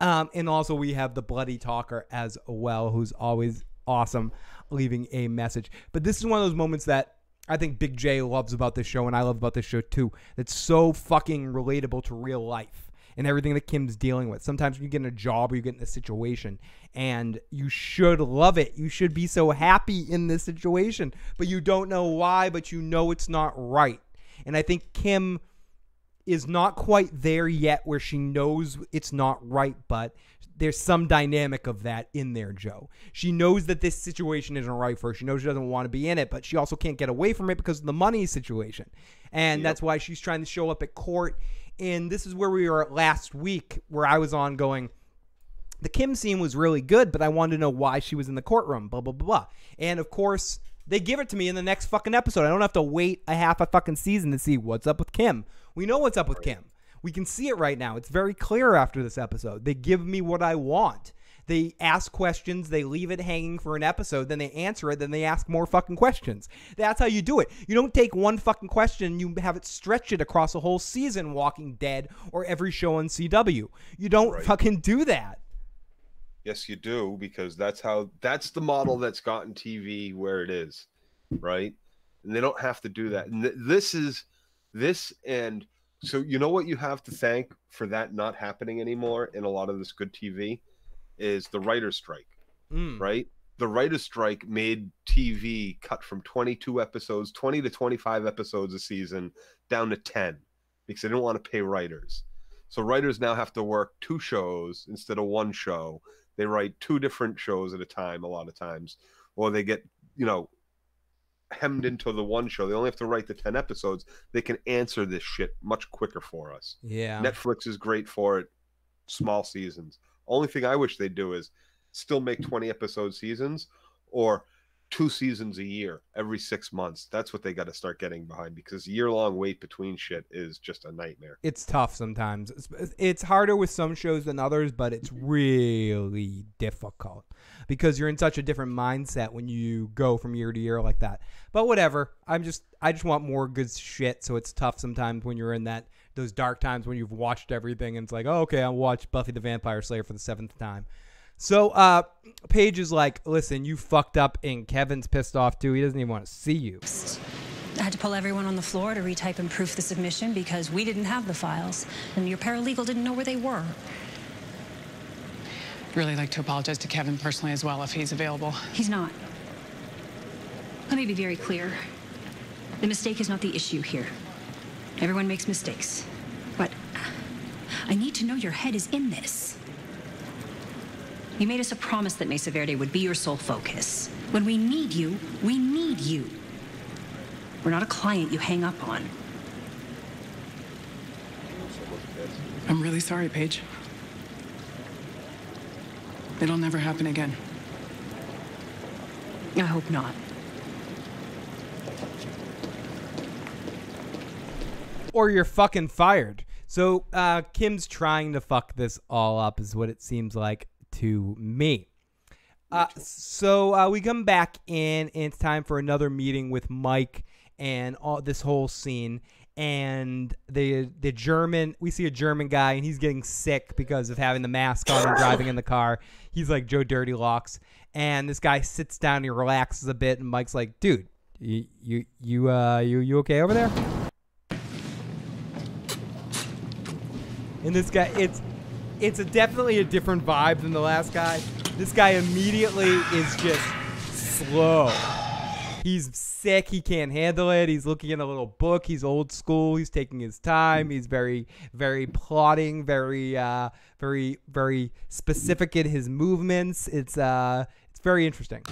And also we have the Bloody Talker as well, who's always awesome, leaving a message. But this is one of those moments that I think Big J loves about this show, and I love about this show too. That's so fucking relatable to real life and everything that Kim's dealing with. Sometimes when you get in a job or you get in a situation and you should love it. You should be so happy in this situation, but you don't know why, but you know it's not right. And I think Kim is not quite there yet where she knows it's not right, but there's some dynamic of that in there, Joe. She knows that this situation isn't right for her. She knows she doesn't want to be in it, but she also can't get away from it because of the money situation. And that's why she's trying to show up at court. And this is where we were last week, where I was on going, the Kim scene was really good, but I wanted to know why she was in the courtroom, blah, blah, blah, blah. And, of course, they give it to me in the next fucking episode. I don't have to wait a half a fucking season to see what's up with Kim. We know what's up with Kim. We can see it right now. It's very clear after this episode. They give me what I want. They ask questions, they leave it hanging for an episode, then they answer it, then they ask more fucking questions. That's how you do it. You don't take one fucking question and you have it stretch it across a whole season, Walking Dead, or every show on CW. You don't fucking do that. Yes, you do, because that's the model that's gotten TV where it is, right? And they don't have to do that. And and so you know what you have to thank for that not happening anymore in a lot of this good TV? Is the writer's strike, right? The writer's strike made TV cut from 22 episodes, 20 to 25 episodes a season down to 10 because they didn't want to pay writers. So writers now have to work 2 shows instead of 1 show. They write 2 different shows at a time a lot of times, or they get, hemmed into the one show. They only have to write the 10 episodes. They can answer this shit much quicker for us. Yeah. Netflix is great for it. Small seasons. Only thing I wish they'd do is still make 20 episode seasons, or 2 seasons a year every 6 months. That's what they got to start getting behind, because year-long wait between shit is just a nightmare. It's tough sometimes. It's harder with some shows than others, but it's really difficult because you're in such a different mindset when you go from year to year like that. But whatever. I just want more good shit, so it's tough sometimes when you're in those dark times when you've watched everything and it's like, oh, okay, I'll watch Buffy the Vampire Slayer for the 7th time. So Paige is like, listen, you fucked up, and Kevin's pissed off too. He doesn't even want to see you. I had to pull everyone on the floor to retype and proof the submission because we didn't have the files, and your paralegal didn't know where they were. Really like to apologize to Kevin personally as well if he's available. He's not. Let me be very clear. The mistake is not the issue here. Everyone makes mistakes. But I need to know your head is in this. You made us a promise that Mesa Verde would be your sole focus. When we need you, we need you. We're not a client you hang up on. I'm really sorry, Paige. It'll never happen again. I hope not. Or you're fucking fired. So Kim's trying to fuck this all up is what it seems like to me. So we come back in, and it's time for another meeting with Mike and all this whole scene. And the German, we see a German guy, and he's getting sick because of having the mask on and driving in the car. He's like Joe Dirty Locks. And this guy sits down and he relaxes a bit, and Mike's like, dude, you okay over there? And this guy, it's definitely a different vibe than the last guy. This guy immediately is just slow. He's sick. He can't handle it. He's looking at a little book. He's old school. He's taking his time. He's very, very plotting. Very, very specific in his movements. It's very interesting.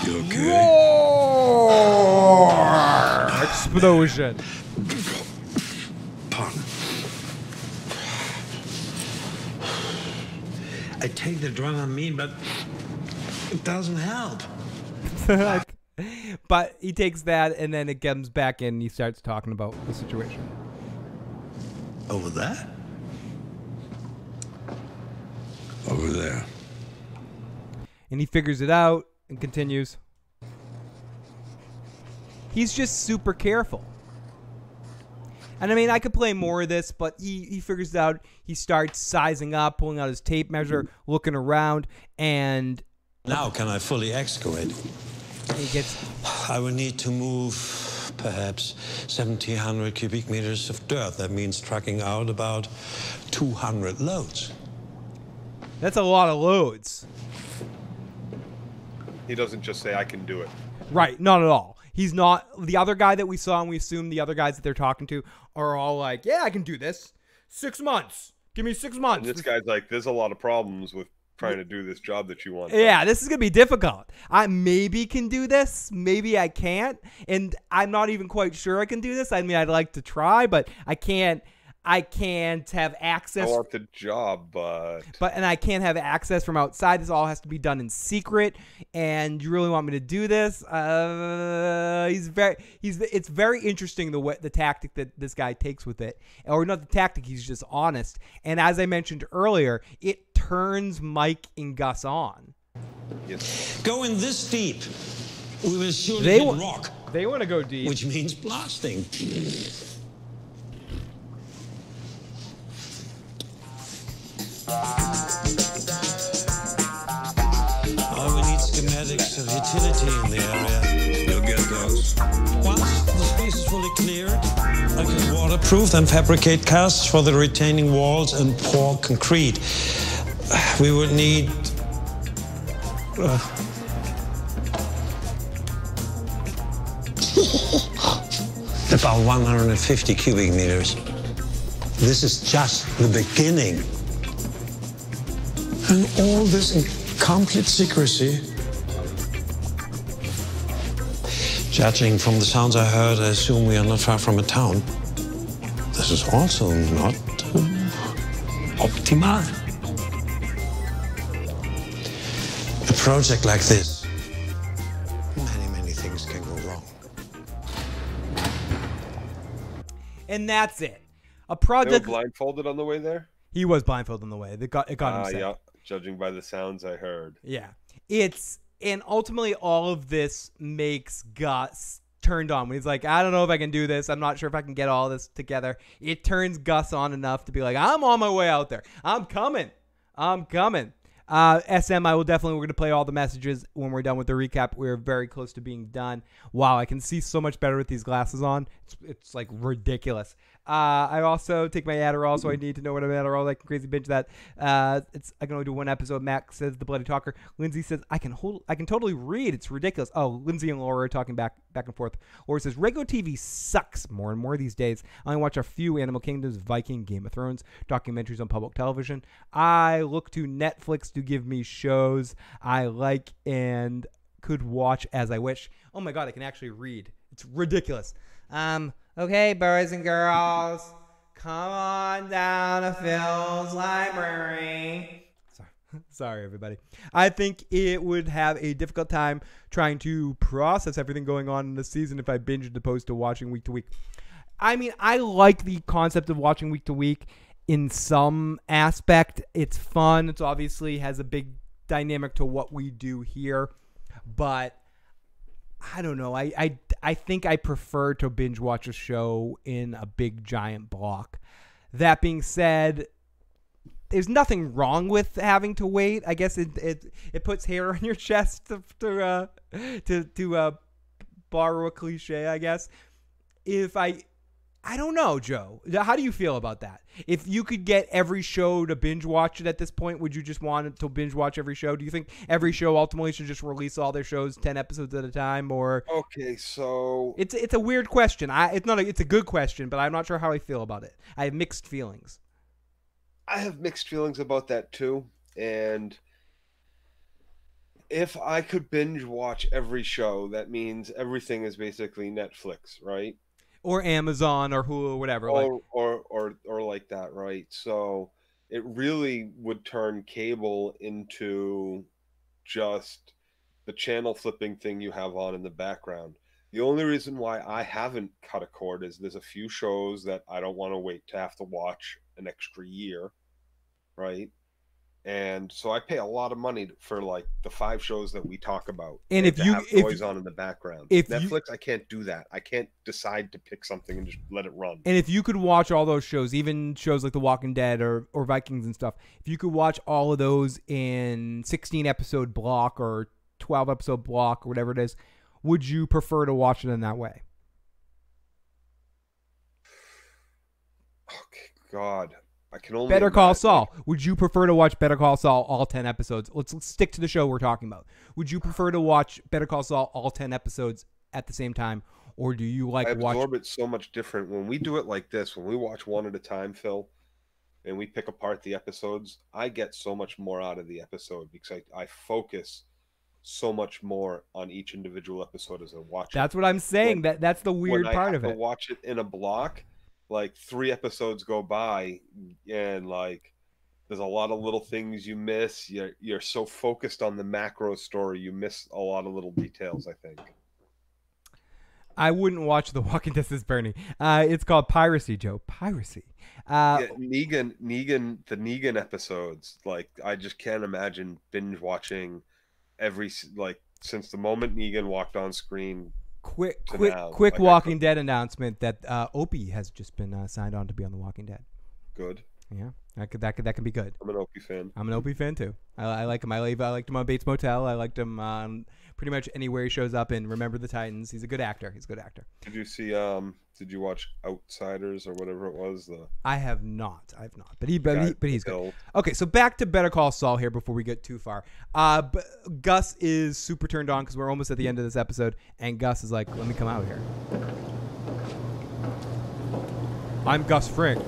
You okay? Roar! Explosion. Pardon. I take the Dramamine, but it doesn't help. But he takes that, and then it comes back in, and he starts talking about the situation. Over there? Over there. And he figures it out and continues. He's just super careful. And I mean, I could play more of this, but he figures it out. He starts sizing up, pulling out his tape measure, looking around, and... Now can I fully excavate? I will need to move perhaps 1,700 cubic meters of dirt. That means trucking out about 200 loads. That's a lot of loads. He doesn't just say, I can do it. Right, not at all. He's not the other guy that we saw, and we assume the other guys that they're talking to are all like, yeah, I can do this. 6 months. Give me 6 months. And this guy's like, there's a lot of problems with trying to do this job that you want. Yeah, this is going to be difficult. I maybe can do this. Maybe I can't. And I'm not even quite sure I can do this. I mean, I'd like to try, but I can't have access. I want the job, but and I can't have access from outside. This all has to be done in secret. And you really want me to do this? It's very interesting the tactic that this guy takes with it, or not the tactic. He's just honest. And as I mentioned earlier, it turns Mike and Gus on. Yes. Going this deep, we will surely hit rock. They want to go deep, which means blasting. I will need schematics of utility in the area. You'll get those. Once the space is fully cleared, I can waterproof and fabricate casts for the retaining walls and pour concrete. We would need... about 150 cubic meters. This is just the beginning. And all this in complete secrecy Judging from the sounds I heard, I assume we are not far from a town. This is also not optimal. A project like this, many things can go wrong. And that's it. A They were project. blindfolded on the way there? He was blindfolded on the way. It got him sick. Yeah, judging by the sounds I heard. Yeah. And ultimately all of this makes Gus turned on. When he's like, I don't know if I can do this. I'm not sure if I can get all this together. It turns Gus on enough to be like, I'm on my way out there. I'm coming. SM, we're going to play all the messages when we're done with the recap. We're very close to being done. Wow, I can see so much better with these glasses on. It's like ridiculous. I also take my Adderall, so I need to know what I'm Adderall. I can crazy binge that. I can only do one episode. Max says the bloody talker. Lindsay says I can totally read. It's ridiculous. Oh, Lindsay and Laura are talking back and forth. Laura says regular TV sucks more and more these days. I only watch a few Animal Kingdoms, Viking, Game of Thrones, documentaries on public television. I look to Netflix to give me shows I like and could watch as I wish. Oh my God, I can actually read. It's ridiculous. Okay, boys and girls, come on down to Phil's library. Sorry, everybody. I think it would have a difficult time trying to process everything going on in the season if I binged as opposed to watching week to week. I mean, I like the concept of watching week to week in some aspect. It's fun. It's obviously has a big dynamic to what we do here, but I don't know. I think I prefer to binge watch a show in a big giant block. That being said, there's nothing wrong with having to wait. I guess it puts hair on your chest to borrow a cliche, I guess. I don't know, Joe. How do you feel about that? If you could get every show to binge watch it at this point, would you just want to binge watch every show? Do you think every show ultimately should just release all their shows 10 episodes at a time? Or okay, so it's a weird question. It's a good question, but I'm not sure how I feel about it. I have mixed feelings. I have mixed feelings about that too. And if I could binge watch every show, that means everything is basically Netflix, right? Or Amazon or Hulu or whatever. Or like that, right? So it really would turn cable into just the channel flipping thing you have on in the background. The only reason why I haven't cut a cord is there's a few shows that I don't want to wait to have to watch an extra year, right? And so I pay a lot of money for like the 5 shows that we talk about. And if you have noise on in the background, Netflix, I can't do that. I can't decide to pick something and just let it run. And if you could watch all those shows, even shows like The Walking Dead or Vikings and stuff, if you could watch all of those in 16 episode block or 12 episode block or whatever it is, would you prefer to watch it in that way? Okay, God. I can only Better Call Saul. Would you prefer to watch Better Call Saul all 10 episodes? Let's stick to the show we're talking about. Would you prefer to watch Better Call Saul all 10 episodes at the same time, or do you like watch? I absorb it so much different when we do it like this. When we watch one at a time, Phil, and we pick apart the episodes, I get so much more out of the episode because I focus so much more on each individual episode as I watch. That's what I'm saying. That's the weird part of it. When I watch it in a block, like 3 episodes go by and like there's a lot of little things you miss. You're so focused on the macro story, you miss a lot of little details, I think. I wouldn't watch The Walking Dead, says Bernie. It's called piracy, Joe. Piracy. Negan, the Negan episodes, like I just can't imagine binge watching since the moment Negan walked on screen. Quick Like Walking Dead announcement that Opie has just been signed on to be on The Walking Dead. Good. Yeah, that can be good. I'm an Opie fan. I'm an Opie fan too. I like him. I liked him on Bates Motel. I liked him on pretty much anywhere he shows up in Remember the Titans. He's a good actor. Did you see? Did you watch Outsiders or whatever it was? I have not. But he's good. Okay, so back to Better Call Saul here before we get too far. But Gus is super turned on because we're almost at the end of this episode, and Gus is like, "Let me come out here. I'm Gus Fring."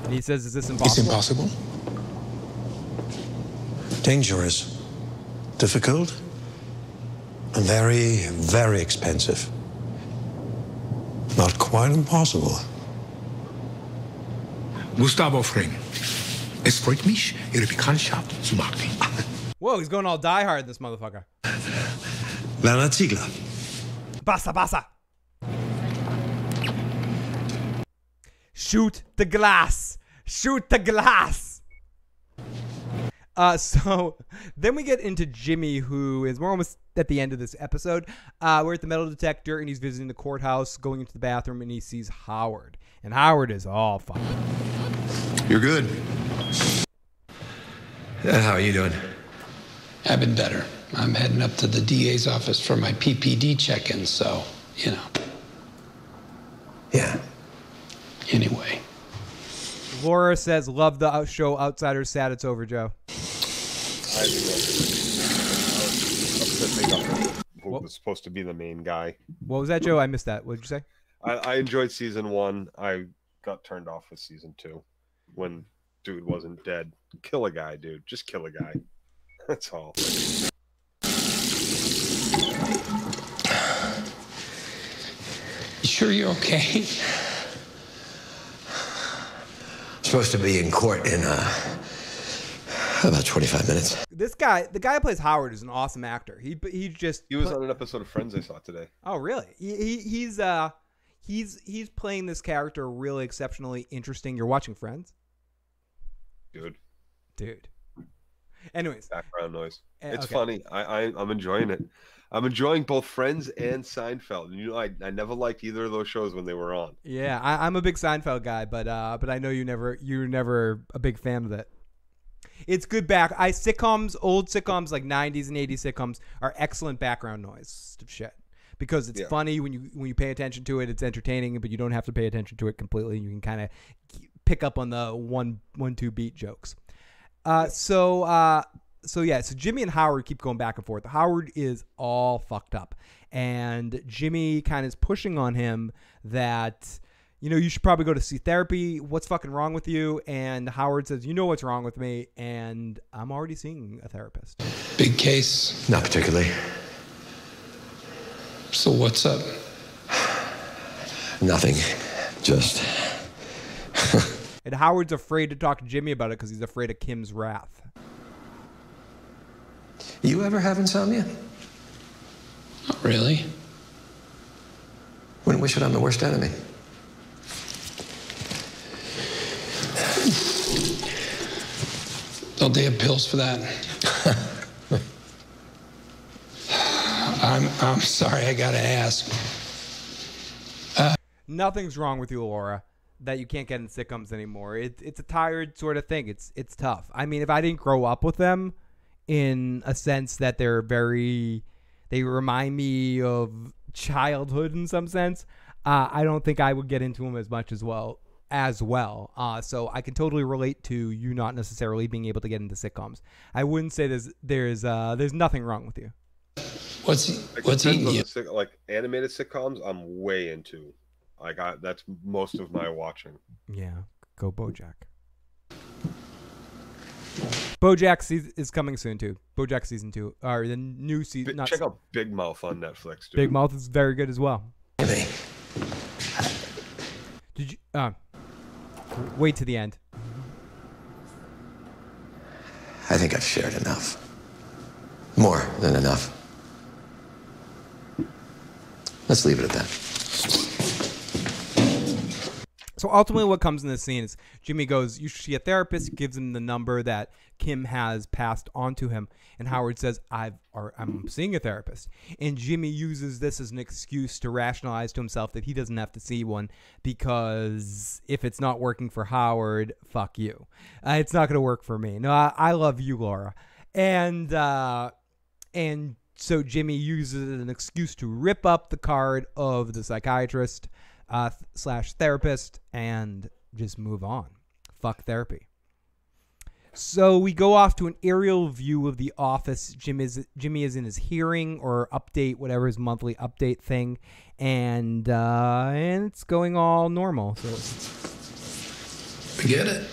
And he says, "Is this impossible?" It's impossible. Dangerous. Difficult. And very, very expensive. not quite impossible. Gustavo Fring. Es freut mich, Ihre Bekanntschaft zu machen. Whoa, he's going all Die Hard, this motherfucker. Werner Ziegler. Basta, basta. Shoot the glass. Shoot the glass. So then we get into Jimmy, we're almost at the end of this episode. We're at the metal detector, and he's visiting the courthouse, going into the bathroom, and he sees Howard. And Howard is all fucked. You're good. How are you doing? I've been better. I'm heading up to the DA's office for my PPD check-in, so, you know. Yeah. Anyway. Laura says, love the show Outsiders. Sad it's over, Joe. I think who was supposed to be the main guy. What was that, Joe? I missed that. What did you say? I enjoyed season 1. I got turned off with season 2 when dude wasn't dead. Kill a guy, dude. Just kill a guy. That's all. You sure you're okay? Supposed to be in court in about 25 minutes. This guy, the guy who plays Howard, is an awesome actor. He was on an episode of Friends I saw today. Oh, really? He's playing this character really exceptionally interesting. You're watching Friends? Dude. Anyways. Background noise. It's okay. funny. I'm enjoying it. I'm enjoying both Friends and Seinfeld. You know, I never liked either of those shows when they were on. Yeah, I'm a big Seinfeld guy, but I know you're never a big fan of it. It's good sitcoms, old sitcoms like 90s and 80s sitcoms are excellent background noise shit. Because it's funny when you pay attention to it, it's entertaining, but you don't have to pay attention to it completely. You can kind of pick up on the 1-2 beat jokes. So Jimmy and Howard keep going back and forth. Howard is all fucked up, and Jimmy kind of is pushing on him that, you know, you should probably go to see therapy. What's fucking wrong with you? And Howard says, you know what's wrong with me, and I'm already seeing a therapist. Big case? Not particularly. So what's up? Nothing. Just... And Howard's afraid to talk to Jimmy about it because he's afraid of Kim's wrath. You ever have insomnia? Not really. Wouldn't wish it on the worst enemy. Don't they have pills for that? I'm sorry, I gotta ask. Nothing's wrong with you, Laura, that you can't get in sitcoms anymore. It's a tired sort of thing. It's tough. I mean, if I didn't grow up with them, in a sense that they remind me of childhood in some sense, I don't think I would get into them as much as well. So I can totally relate to you not necessarily being able to get into sitcoms. I wouldn't say there's nothing wrong with you. What's eating you? Like animated sitcoms, I'm way into. That's most of my watching. Yeah, go BoJack. BoJack is coming soon too. BoJack season 2, or the new season. Check out Big Mouth on Netflix, dude. Big Mouth is very good as well. Did you wait to the end? I think I've shared enough. More than enough. Let's leave it at that. So ultimately what comes in this scene is Jimmy goes, you should see a therapist, gives him the number that Kim has passed on to him. And Howard says, I'm seeing a therapist. And Jimmy uses this as an excuse to rationalize to himself that he doesn't have to see one because if it's not working for Howard, fuck you. It's not going to work for me. No, I love you, Laura. And so Jimmy uses it as an excuse to rip up the card of the psychiatrist / therapist and just move on. Fuck therapy. So we go off to an aerial view of the office. Jimmy is in his hearing or update, whatever his monthly update thing, and it's going all normal. So I get it.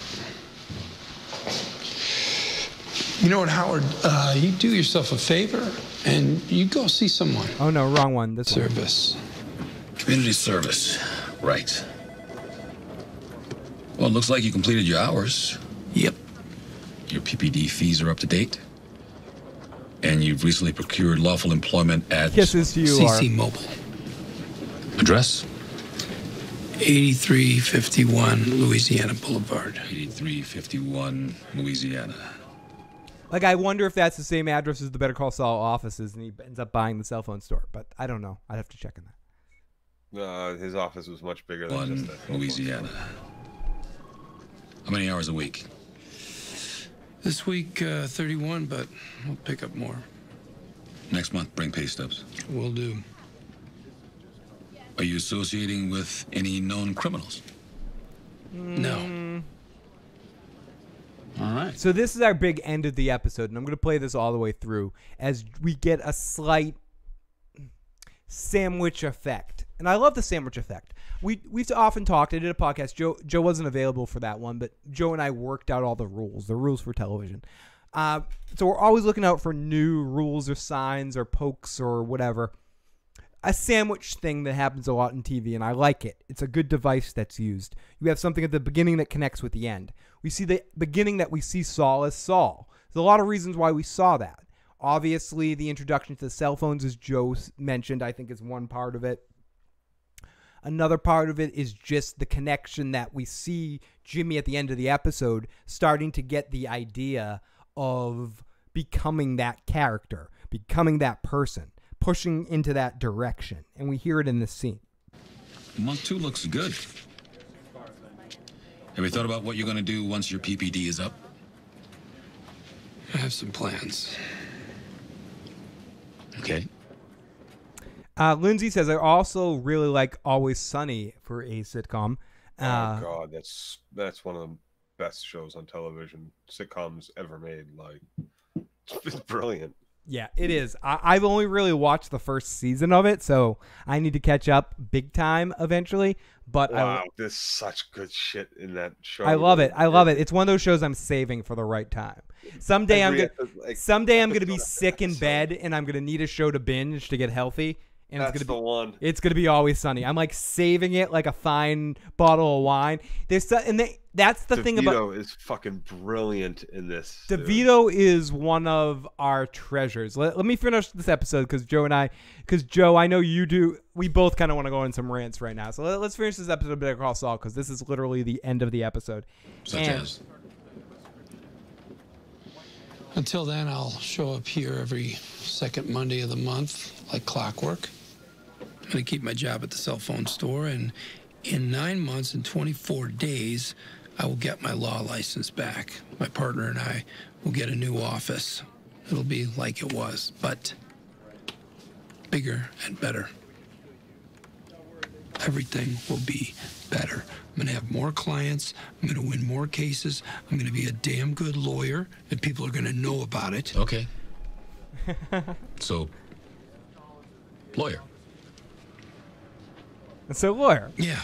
You know what, Howard? You do yourself a favor and you go see someone. Oh no, wrong one. This service. Community service. Right. Well, it looks like you completed your hours. Yep. Your PPD fees are up to date. And you've recently procured lawful employment at Kisses to you, CC R. Mobile. Address? 8351 Louisiana Boulevard. 8351 Louisiana. Like, I wonder if that's the same address as the Better Call Saul offices, and he ends up buying the cell phone store. But I don't know. I'd have to check on that. His office was much bigger than just that. Louisiana. How many hours a week? This week, 31, but we'll pick up more. Next month, bring pay stubs. Will do. Are you associating with any known criminals? No. All right. So this is our big end of the episode, and I'm going to play this all the way through as we get a slight sandwich effect. And I love the sandwich effect. We've often talked. I did a podcast. Joe wasn't available for that one, but Joe and I worked out all the rules for television. So we're always looking out for new rules or signs or pokes or whatever. A sandwich thing that happens a lot in TV, and I like it. It's a good device that's used. You have something at the beginning that connects with the end. We see the beginning that we see Saul as Saul. There's a lot of reasons why we saw that. Obviously, the introduction to the cell phones, as Joe mentioned, I think is one part of it. Another part of it is just the connection that we see Jimmy at the end of the episode starting to get the idea of becoming that character, becoming that person, pushing into that direction. And we hear it in this scene. Month 2 looks good. Have you thought about what you're going to do once your PPD is up? I have some plans. Okay. Lindsay says, I also really like Always Sunny for a sitcom. Oh God, that's one of the best shows on television, sitcoms ever made. Like, it's brilliant. Yeah, it is. I've only really watched the first season of it, so I need to catch up big time eventually. But wow, there's such good shit in that show. I love it. I love it. It's one of those shows I'm saving for the right time. Someday I'm gonna be sick in bed, and I'm gonna need a show to binge to get healthy. And that's the one. It's gonna be Always Sunny. I'm like saving it like a fine bottle of wine. That's the thing about. DeVito is fucking brilliant in this. DeVito is one of our treasures. Let me finish this episode because Joe, I know you do. We both kind of want to go on some rants right now. So let's finish this episode of Better Call Saul because this is literally the end of the episode. Such as. Until then, I'll show up here every second Monday of the month, like clockwork. I'm going to keep my job at the cell phone store, and in 9 months and 24 days, I will get my law license back. My partner and I will get a new office. It'll be like it was, but bigger and better. Everything will be better. I'm going to have more clients. I'm going to win more cases. I'm going to be a damn good lawyer, and people are going to know about it. Okay. So, lawyer. So, lawyer. Yeah.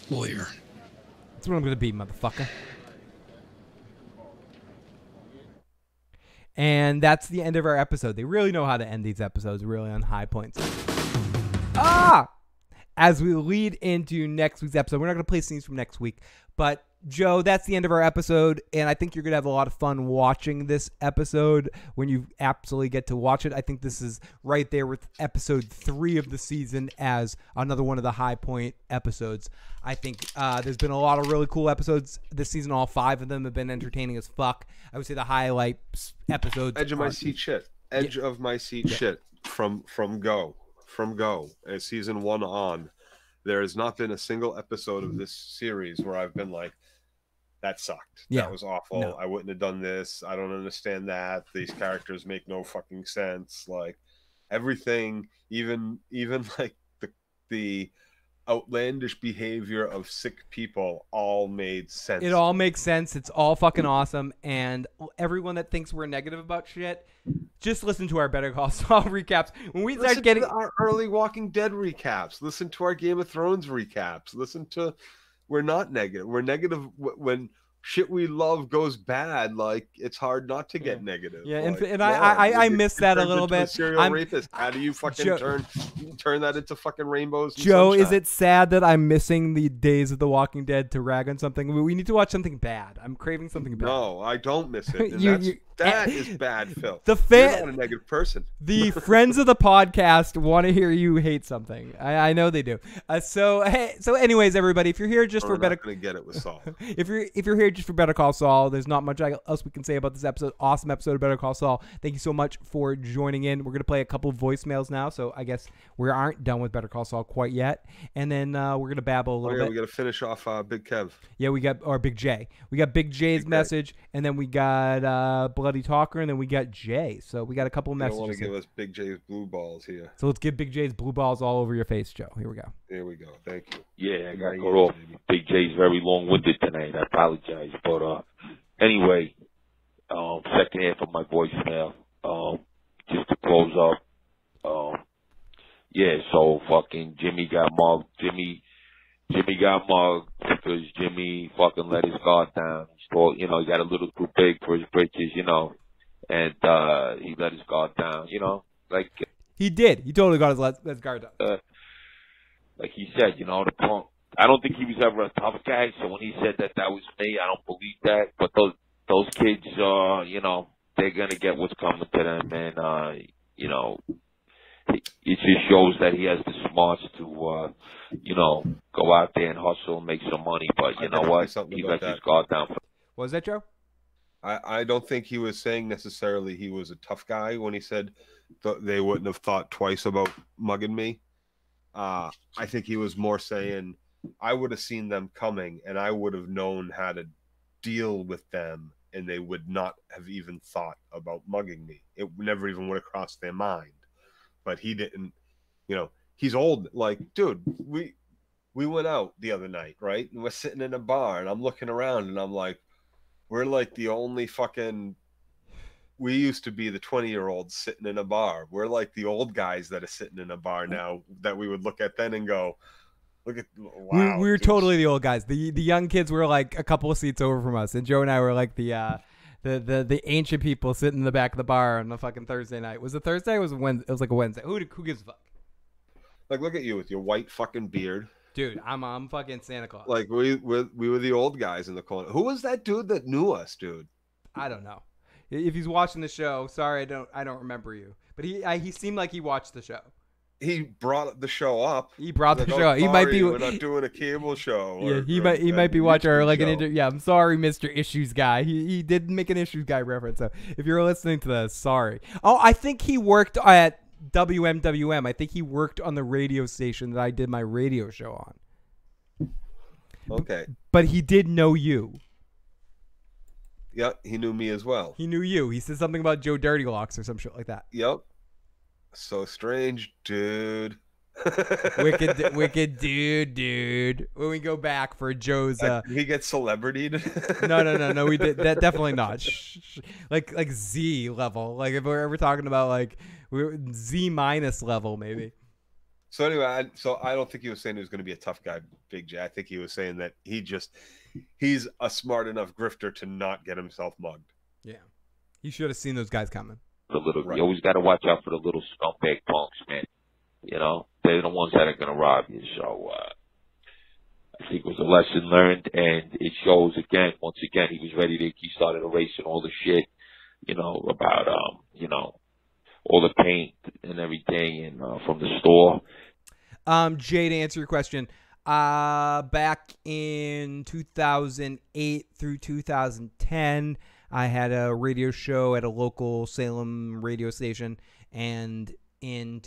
Lawyer. That's what I'm going to be, motherfucker. And that's the end of our episode. They really know how to end these episodes, really on high points. As we lead into next week's episode, we're not going to play scenes from next week, but Joe, that's the end of our episode, and I think you're going to have a lot of fun watching this episode when you absolutely get to watch it. I think this is right there with episode 3 of the season as another one of the high point episodes. I think there's been a lot of really cool episodes this season. All 5 of them have been entertaining as fuck. I would say the highlight episodes. Edge of my seat shit. Edge of my seat shit from Go. From Go, as season 1 on, there has not been a single episode of this series where I've been like, that sucked. Yeah. That was awful. No. I wouldn't have done this. I don't understand that. These characters make no fucking sense. Like everything, even like the outlandish behavior of sick people all made sense. It all makes sense. It's all fucking awesome. And everyone that thinks we're negative about shit, just listen to our Better Call Saul recaps. When we start getting our early Walking Dead recaps, listen to our Game of Thrones recaps, we're not negative. We're negative when shit we love goes bad, like it's hard not to get negative. Yeah, like, and I miss that a little bit. Serial rapist. How do you fucking turn that into fucking rainbows? And Joe, sunshine? is it sad that I'm missing the days of The Walking Dead to rag on something? We need to watch something bad. I'm craving something bad. No, I don't miss it. And that is bad, Phil. You're not a negative person. The friends of the podcast want to hear you hate something. I know they do. So anyways, everybody, if you're here just for better, going to get it with Saul. if you're here just for Better Call Saul, there's not much else we can say about this episode. Awesome episode of Better Call Saul. Thank you so much for joining in. We're gonna play a couple of voicemails now, so I guess we aren't done with Better Call Saul quite yet. And then we're gonna babble a little bit. We got to finish off Big Kev. Yeah, we got Big J. We got Big J's message, and then we got Bloody Talker, and then we got Jay. So we got a couple of messages. You don't want to give us Big J's blue balls here. So let's give Big J's blue balls all over your face, Joe. Here we go. There we go. Thank you. Yeah, I got to go off. Big J's very long-winded tonight. I apologize, but anyway, second half of my voicemail. Just to close up. Yeah, so fucking Jimmy got mugged. Jimmy got mugged because Jimmy fucking let his guard down. He thought, he got a little too big for his britches, and he let his guard down, like he did. He totally got his guard down. Like he said, the punk. I don't think he was ever a tough guy. So when he said that was me, I don't believe that. But those kids, they're gonna get what's coming to them, and it just shows that he has the smarts to, go out there and hustle and make some money. But you know what? He let his guard down. What was that, Joe? I don't think he was saying necessarily he was a tough guy when he said they wouldn't have thought twice about mugging me. I think he was more saying I would have seen them coming and I would have known how to deal with them, and they would not have even thought about mugging me. It never even would have crossed their mind. But he didn't, he's old. Like, dude, we went out the other night, right? And we're sitting in a bar, and I'm looking around, and I'm like, we're like the only fucking. We used to be the 20-year-olds sitting in a bar. We're like the old guys that are sitting in a bar now that we would look at then and go, look at, wow. We were totally the old guys. The young kids were like a couple of seats over from us, and Joe and I were like the ancient people sitting in the back of the bar on a fucking Thursday night. Was it Thursday? Or was it Wednesday? It was like a Wednesday. Who gives a fuck? Like, look at you with your white fucking beard. Dude, I'm fucking Santa Claus. Like we were the old guys in the corner. Who was that dude that knew us, dude? I don't know. If he's watching the show, sorry, I don't remember you. But he seemed like he watched the show. He brought the show up. He brought the show. Up. He might be. We're not doing a cable show. Yeah, he might be watching or like an yeah. I'm sorry, Mr. Issues Guy. He did make an Issues Guy reference. So if you're listening to this, sorry. Oh, I think he worked at WMWM. I think he worked on the radio station that I did my radio show on. Okay. But he did know you. Yeah, he knew me as well. He knew you. He said something about Joe Dirty Locks or some shit like that. Yep. So strange, dude. wicked dude. When we go back for Joe's did he get celebritied? No, we did that, definitely not. Like Z level. Like if we're ever talking about like we're Z minus level maybe. So anyway, I don't think he was saying he was going to be a tough guy, Big J. I think he was saying that he's a smart enough grifter to not get himself mugged. Yeah. He should have seen those guys coming. You always got to watch out for the little scumbag punks, man. They're the ones that are going to rob you. So I think it was a lesson learned, and it shows again. Once again, he started erasing all the shit, about all the paint and everything, and from the store. Jay, to answer your question, back in 2008 through 2010. I had a radio show at a local Salem radio station, and in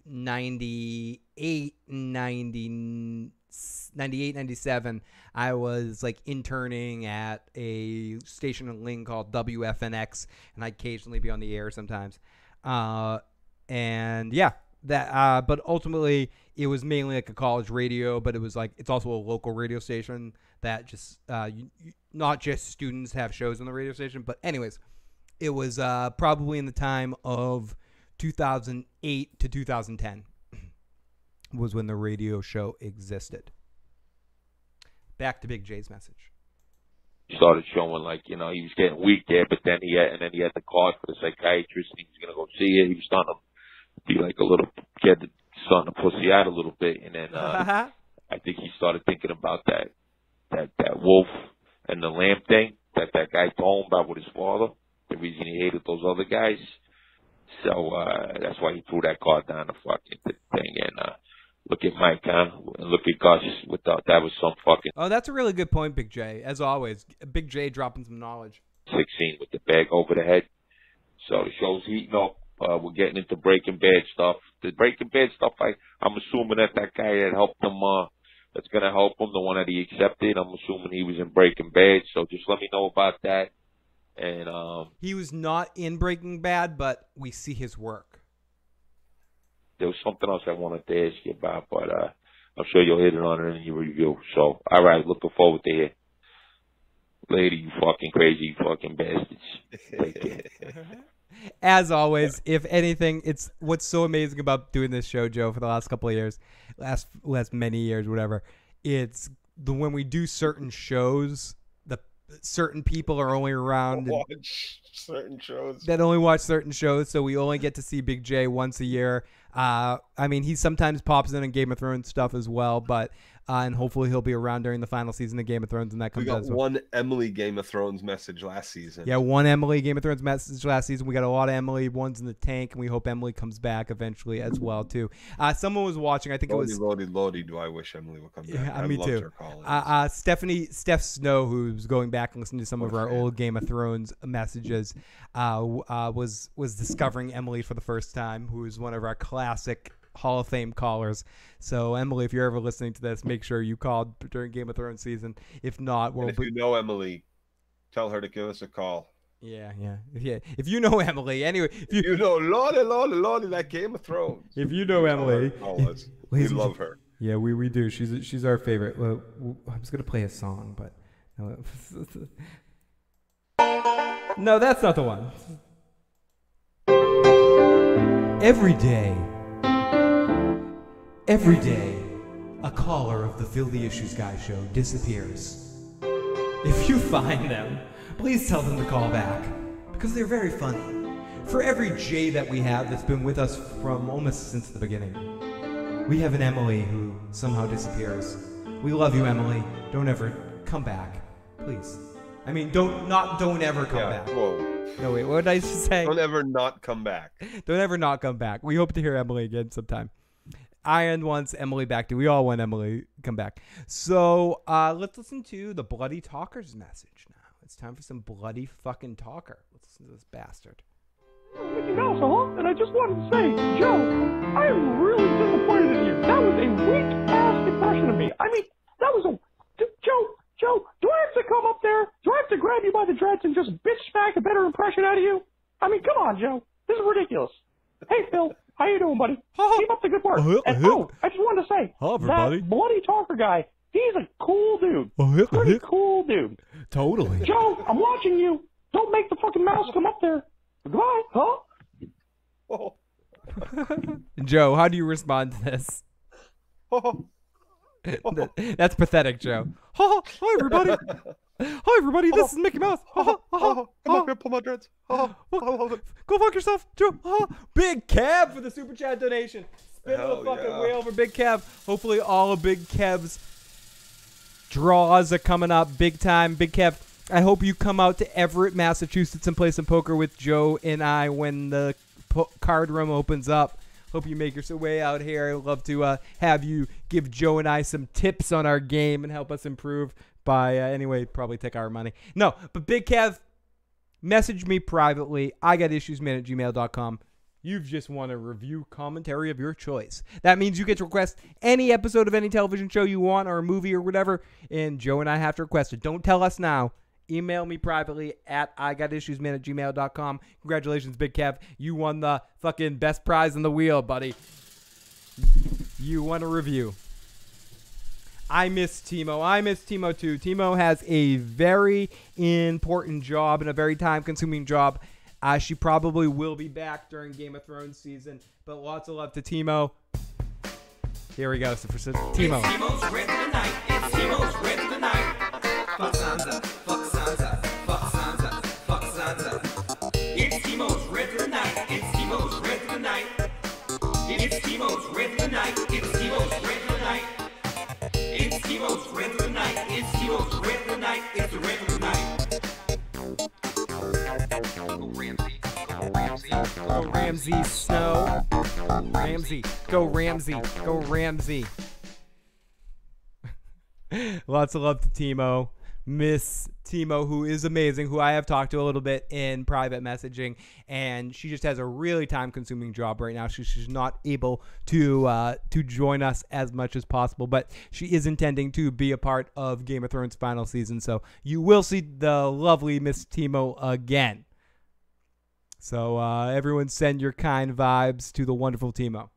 98, 97, I was like interning at a station in Ling called WFNX, and I'd occasionally be on the air sometimes. And yeah, that. But ultimately, it was mainly like a college radio, but it was like it's also a local radio station that just not just students have shows on the radio station. But anyways, it was probably in the time of 2008 to 2010 was when the radio show existed. Back to Big J's message. started showing like, you know, he was getting weak there, but then he had the card for the psychiatrist, and he was gonna go see it. He was starting to be like a little kid, starting to pussy out a little bit, and then I think he started thinking about that wolf and the lamb thing that guy told him about with his father. The reason he hated those other guys. So that's why he threw that card down the fucking thing. And look at Mike, huh? And look at Gus. That was some fucking. Oh, that's a really good point, Big J. As always, Big J dropping some knowledge. 16 with the bag over the head. So the show's heating up. We're getting into Breaking Bad stuff. The Breaking Bad stuff, I'm assuming that guy that helped him, that's going to help him, the one that he accepted, I'm assuming he was in Breaking Bad. So just let me know about that. And he was not in Breaking Bad, but we see his work. There was something else I wanted to ask you about, but I'm sure you'll hit it on it in your review. So, all right, looking forward to it. Lady, you fucking crazy, you fucking bastards. Take care. As always, if anything, it's what's so amazing about doing this show, Joe, for the last couple of years, last many years, whatever. It's when we do certain shows, certain people are only around watch certain shows. That only watch certain shows, so we only get to see Big J once a year. I mean, he sometimes pops in Game of Thrones stuff as well, but and hopefully he'll be around during the final season of Game of Thrones, and that comes We got out as well. one Emily Game of Thrones message last season. Yeah, one Emily Game of Thrones message last season. We got a lot of Emily ones in the tank, and we hope Emily comes back eventually as well too. Someone was watching. I think Lordy, it was Lordy. Do I wish Emily would come back? Yeah, I me loved too. her calling. Steph Snow, who's going back and listening to some of our old Game of Thrones messages, was discovering Emily for the first time, who is one of our classic Hall of Fame callers. So Emily, if you're ever listening to this, make sure you called during Game of Thrones season. If not, if you know Emily, tell her to give us a call. Yeah. If you know Emily, anyway, if you know Lordy, that Game of Thrones. If you know Emily, call us. We love her. Yeah, we do. She's our favorite. Well, I was gonna play a song, but no, that's not the one. Every day, a caller of the The Issues Guy show disappears. If you find them, please tell them to call back, because they're very funny. For every J that we have that's been with us from almost since the beginning, we have an Emily who somehow disappears. We love you, Emily. Don't ever come back, please. I mean, don't ever come back. Whoa. No, wait, what did I just say? Don't ever not come back. Don't ever not come back. We hope to hear Emily again sometime. Iron wants Emily back too. We all want Emily come back. So let's listen to the Bloody Talker's message now. It's time for some bloody fucking talker. Let's listen to this bastard. Mickey Mouse, and I just wanted to say, Joe, I'm really disappointed in you. That was a weak-ass impression of me. I mean, that was a... Joe, do I have to come up there? Do I have to grab you by the dreads and just bitch smack a better impression out of you? I mean, come on, Joe. This is ridiculous. Hey, Phil. How you doing, buddy? Keep up the good work. And I just wanted to say, that Bloody Talker guy, he's a cool dude. Pretty cool dude. Totally. Joe, I'm watching you. Don't make the fucking mouse come up there. Goodbye, huh? Oh. Joe, how do you respond to this? That's pathetic, Joe. Hi, everybody. Hi, everybody. This is Mickey Mouse. Come up here, pull my dreads. Go fuck yourself, Joe. Big Kev for the super chat donation. Spin the fucking wheel for Big Kev. Hopefully, all of Big Kev's draws are coming up big time. Big Kev, I hope you come out to Everett, Massachusetts, and play some poker with Joe and I when the card room opens up. Hope you make your way out here. I'd love to have you give Joe and I some tips on our game and help us improve by, anyway, probably take our money. No, but Big Kev, message me privately. IGotIssuesMan@gmail.com. You've just won a review commentary of your choice. That means you get to request any episode of any television show you want or a movie or whatever, and Joe and I have to request it. Don't tell us now. Email me privately at IGotIssuesMan@gmail.com. Congratulations, Big Kev. You won the fucking best prize on the wheel, buddy. You won a review. I miss Timo. I miss Timo too. Timo has a very important job and a very time-consuming job. She probably will be back during Game of Thrones season, but lots of love to Timo. Here we go. So for Timo. It's Timo's Red Tonight. It's Timo's Red Tonight. Fuck Sansa. Fuck Sansa. night. It's Timo's Rant of the Night. It's Timo's Rant of the Night. It's Timo's Rant of the Night. It's Timo's Rant of the Night. It's Timo's Rant of the Night. It's the Rant of the Night. Go Ramsey Snow. Ramsey. Go Ramsey. Go Ramsey. Lots of love to Timo. Miss Timo, who is amazing, who I have talked to a little bit in private messaging, and she just has a really time-consuming job right now. She's not able to join us as much as possible, but she is intending to be a part of Game of Thrones final season, so you will see the lovely Miss Timo again. So everyone send your kind vibes to the wonderful Timo.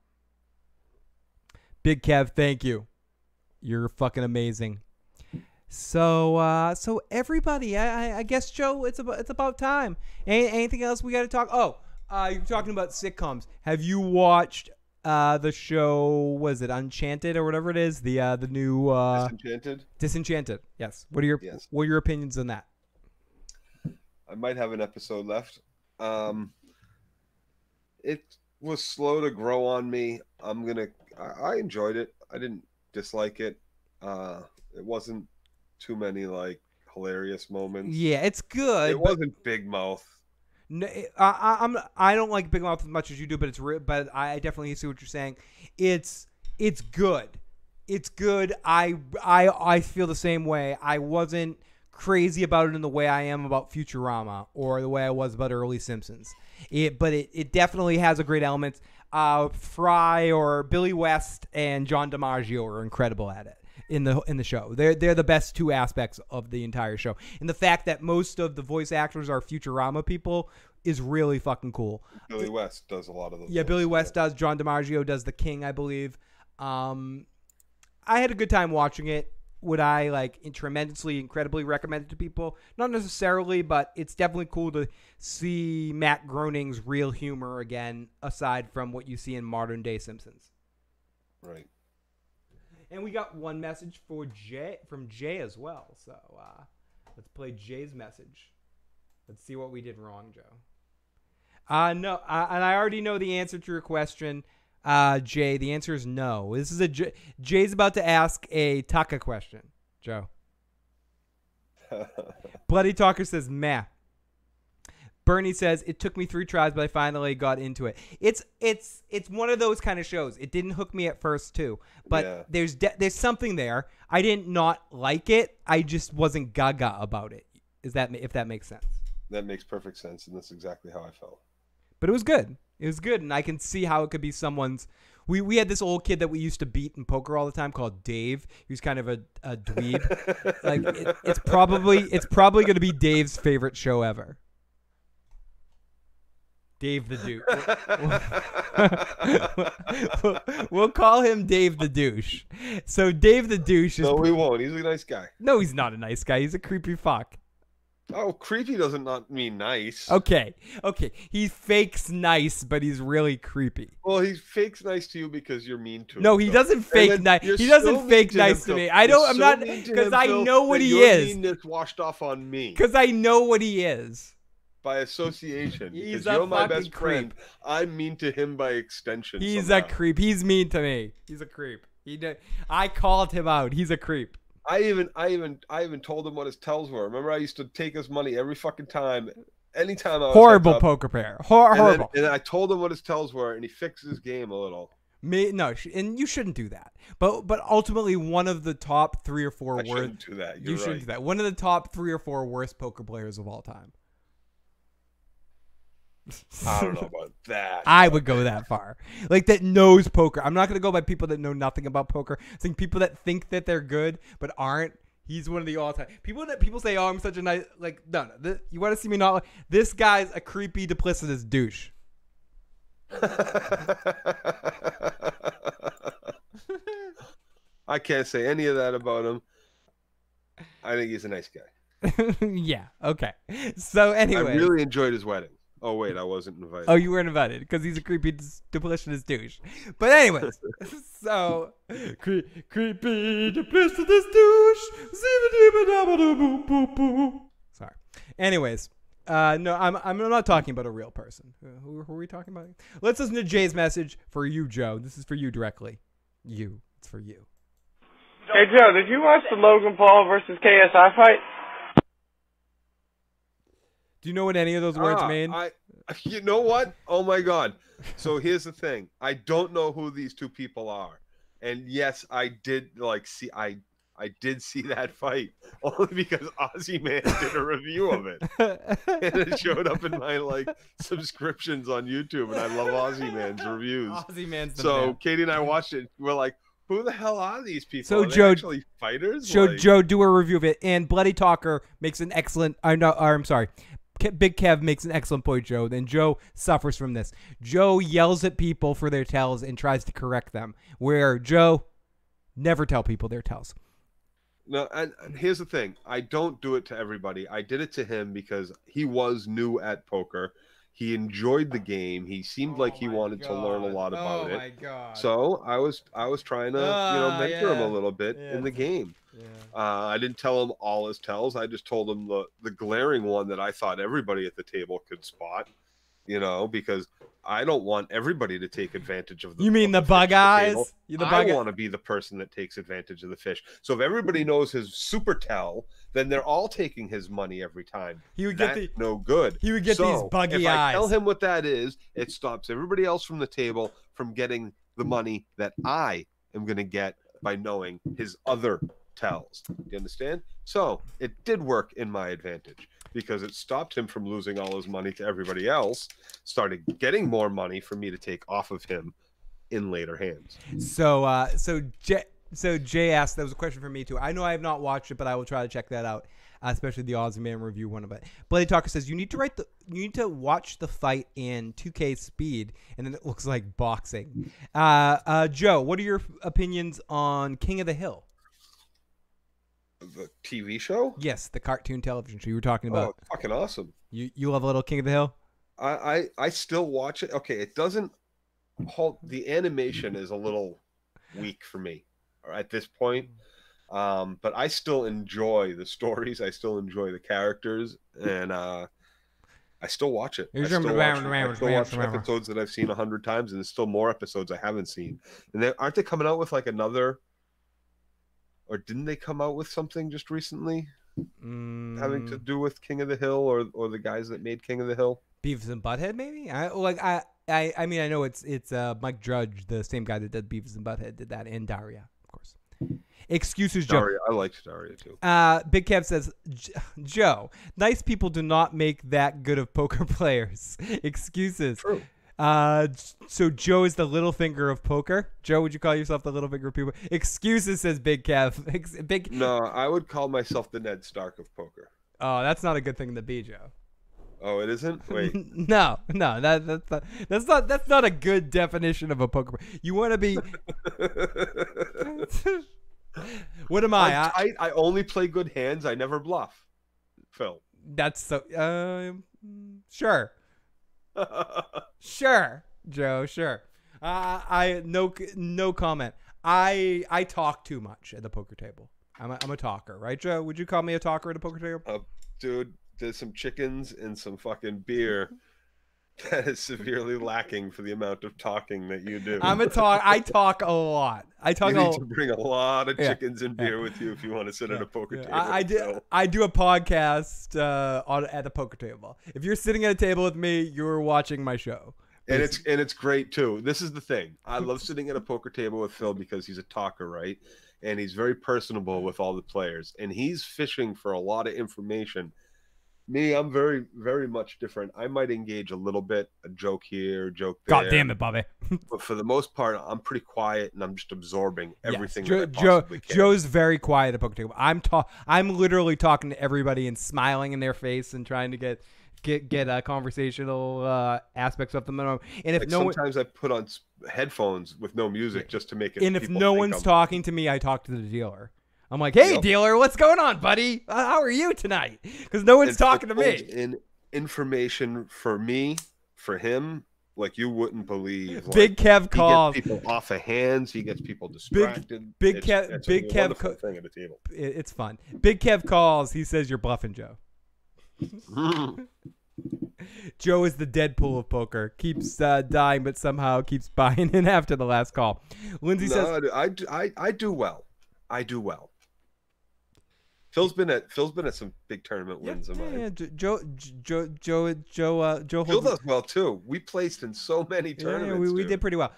Big Kev, thank you. You're fucking amazing. So everybody, I guess, Joe, it's about time. Anything else we got to talk? Oh, you're talking about sitcoms. Have you watched the show? Was it Enchanted or whatever it is? The new Disenchanted. Disenchanted. Yes. What are your opinions on that? I might have an episode left. It was slow to grow on me. I enjoyed it. I didn't dislike it. It wasn't too many like hilarious moments. Yeah, it's good. It wasn't Big Mouth. No, I don't like Big Mouth as much as you do, but but I definitely see what you're saying. It's good. It's good. I feel the same way. I wasn't crazy about it in the way I am about Futurama or the way I was about early Simpsons. But it definitely has a great element. Fry or Billy West and John DiMaggio are incredible at it in the show. They're the best two aspects of the entire show. And the fact that most of the voice actors are Futurama people is really fucking cool. Billy West does a lot of those. Yeah, Billy West does. John DiMaggio does the King, I believe. I had a good time watching it. Would I tremendously, incredibly recommend it to people? Not necessarily, but it's definitely cool to see Matt Groening's real humor again, aside from what you see in modern day Simpsons. Right. And we got one message from Jay as well. So let's play Jay's message. Let's see what we did wrong, Joe. And I already know the answer to your question. Jay, the answer is no. This is Jay's about to ask a Taka question, Joe. Bloody Talker says, meh. Bernie says, it took me 3 tries, but I finally got into it. It's one of those kind of shows. It didn't hook me at first, too. But there's something there. I didn't not like it. I just wasn't gaga about it. If that makes sense. That makes perfect sense, and that's exactly how I felt. But it was good. It was good, and I can see how it could be someone's. We had this old kid that we used to beat in poker all the time called Dave. He was kind of a dweeb. It's probably going to be Dave's favorite show ever. Dave the Douche. We'll call him Dave the Douche. So Dave the Douche is. No, we won't. He's a nice guy. No, he's not a nice guy. He's a creepy fuck. Oh, creepy doesn't not mean nice. Okay. He fakes nice, but he's really creepy. Well, he fakes nice to you because you're mean to him. No, he doesn't fake nice. He doesn't fake nice to me. I'm not because I know what he is. Your meanness washed off on me. Because I know what he is. By association. He's because you're my best creep. friend. I'm mean to him by extension. He's somehow. a creep. He's mean to me. He's a creep. I called him out. He's a creep. I even told him what his tells were. Remember, I used to take his money every fucking time. Anytime I was horrible poker player. Horrible. And I told him what his tells were, and he fixed his game a little. No, and you shouldn't do that. But ultimately, one of the top 3 or 4 worst. Shouldn't do that. You shouldn't do that. One of the top 3 or 4 worst poker players of all time. I don't know about that. I would go that far. That knows poker. I'm not going to go by people that know nothing about poker. I think people that think that they're good but aren't. He's one of the all-time. People say, oh, I'm such a nice... No. You want to see me not... This guy's a creepy, duplicitous douche. I can't say any of that about him. I think he's a nice guy. Yeah, okay. So anyway... I really enjoyed his wedding. Oh, wait, I wasn't invited. Oh, you weren't invited because he's a creepy, duplicitous douche. But anyways, so... Creepy, duplicitous douche. Sorry. Anyways, No, I'm not talking about a real person. Who are we talking about? Let's listen to Jay's message for you, Joe. This is for you directly. It's for you. Hey, Joe, did you watch the Logan Paul versus KSI fight? Do you know what any of those words mean? You know what? Oh my God. So here's the thing. I don't know who these two people are. And yes, I did see I did see that fight only because Ozzy Man did a review of it. And it showed up in my subscriptions on YouTube, and I love Ozzy Man's reviews. Ozzy Man's the So man. Katie and I watched it. We're like, who the hell are these people? So are they Joe, actually fighters? Joe, do a review of it. And Bloody Talker makes an excellent. I'm sorry. Big Kev makes an excellent point, Joe. Then Joe suffers from this. Joe yells at people for their tells and tries to correct them. Where Joe never tell people their tells. No, and here's the thing. I don't do it to everybody. I did it to him because he was new at poker. He enjoyed the game. He seemed like he wanted to learn a lot about it. Oh my God. So I was trying to mentor him a little bit in the game. Yeah. I didn't tell him all his tells. I just told him the glaring one that I thought everybody at the table could spot. Because I don't want everybody to take advantage of the. You mean the bug eyes? I want to be the person that takes advantage of the fish. So if everybody knows his super tell, then they're all taking his money every time. He would That's get no good. He would get these buggy if eyes. I tell him what that is, it stops everybody else from the table from getting the money that I am going to get by knowing his other tells. You understand? So it did work in my advantage because it stopped him from losing all his money to everybody else, started getting more money for me to take off of him in later hands. So Jay asked, that was a question for me too. I know I have not watched it, but I will try to check that out, especially the Ozzy Man review one of it. Bloody Talker says you need to watch the fight in 2K speed, and then it looks like boxing. Joe, what are your opinions on King of the Hill? The TV show? Yes, the cartoon television show you were talking about. Oh, fucking awesome. You love a little King of the Hill? I still watch it. Okay, it doesn't hold. The animation is a little weak for me at this point. But I still enjoy the stories. I still enjoy the characters, and I still watch it. I still watch episodes that I've seen 100 times, and there's still more episodes I haven't seen. And aren't they coming out with another? Or didn't they come out with something just recently having to do with King of the Hill or the guys that made King of the Hill? Beavis and Butthead, maybe? I mean, I know it's Mike Judge, the same guy that did Beavis and Butthead, did that, and Daria, of course. Excuses, Joe. Daria, I liked Daria too. Big Kev says, Joe, nice people do not make that good of poker players. Excuses. True. So Joe is the little finger of poker. Joe, would you call yourself the little finger of people? Excuses, says Big Kev. No, I would call myself the Ned Stark of poker. Oh, that's not a good thing to be, Joe. Oh, it isn't? Wait. No, that's not a good definition of a poker. You want to be. What am I? I only play good hands. I never bluff. Phil. That's so. Sure. Sure, Joe. Sure. No comment. I talk too much at the poker table. I'm a talker, right, Joe? Would you call me a talker at a poker table? Dude, there's some chickens and some fucking beer that is severely lacking for the amount of talking that you do. I talk a lot. You need to bring a lot of chickens and beer with you if you want to sit at a poker table. I do a podcast at the poker table. If you're sitting at a table with me, you're watching my show. And it's great too. This is the thing. I love sitting at a poker table with Phil because he's a talker, right? And he's very personable with all the players. And he's fishing for a lot of information. Me, I'm very, very much different. I might engage a little bit, a joke here, a joke there. God damn it, Bobby. But for the most part, I'm pretty quiet and I'm just absorbing everything. Yes. That I possibly can. Joe's very quiet at the poker table. I'm literally talking to everybody and smiling in their face and trying to get conversational aspects of them. And if sometimes I put on headphones with no music just to make it. And if no one's talking to me, I talk to the dealer. I'm like, hey, dealer, what's going on, buddy? How are you tonight? Because no one's talking to me. In information for me, for him, like you wouldn't believe. Big Kev calls. He gets people off of hands. He gets people distracted. Big Kev thing at a table. It's fun. Big Kev calls. He says you're bluffing, Joe. Joe is the Deadpool of poker. Keeps dying, but somehow keeps buying in after the last call. Lindsay says, I do well. I do well. Phil's been at some big tournament wins of mine. Yeah, Joe Phil does well too. We placed in so many tournaments. Yeah, we did pretty well.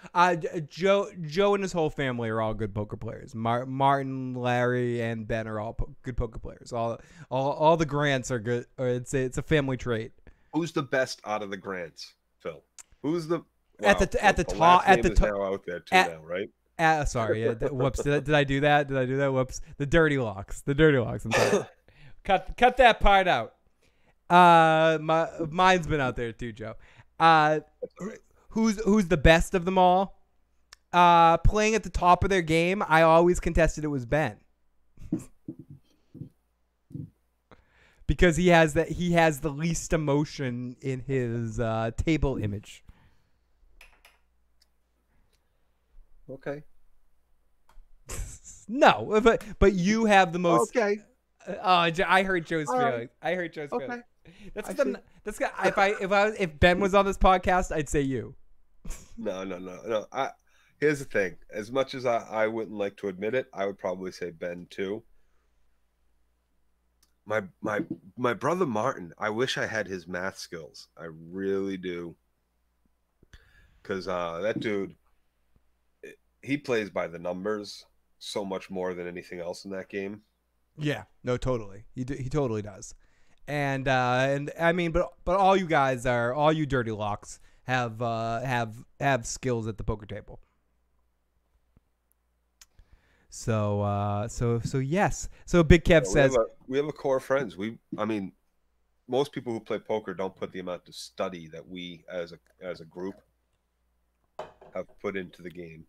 Joe and his whole family are all good poker players. Martin, Larry, and Ben are all good poker players. All the Grants are good. Or it's a family trait. Who's the best out of the Grants, Phil? Who's the at the top? At the top, now out there too now, right? Sorry. Whoops. Did I do that? Whoops. The Dirty Locks. I'm sorry. cut that part out. Mine's been out there too, Joe. Who's the best of them all? Playing at the top of their game, I always contested it was Ben. Because he has the least emotion in his table image. Okay. No, but you have the most. Okay. I hurt Joe's feelings. I hurt Joe's feelings. If Ben was on this podcast, I'd say you. No. Here's the thing. As much as I wouldn't like to admit it, I would probably say Ben too. My brother Martin, I wish I had his math skills. I really do. Because that dude, he plays by the numbers so much more than anything else in that game. Yeah, no, totally. He totally does. And I mean, but all you guys all you Dirty Locks have skills at the poker table. So yes. So Big Kev says we have a core of friends. Most people who play poker don't put the amount of study that we as a group have put into the game.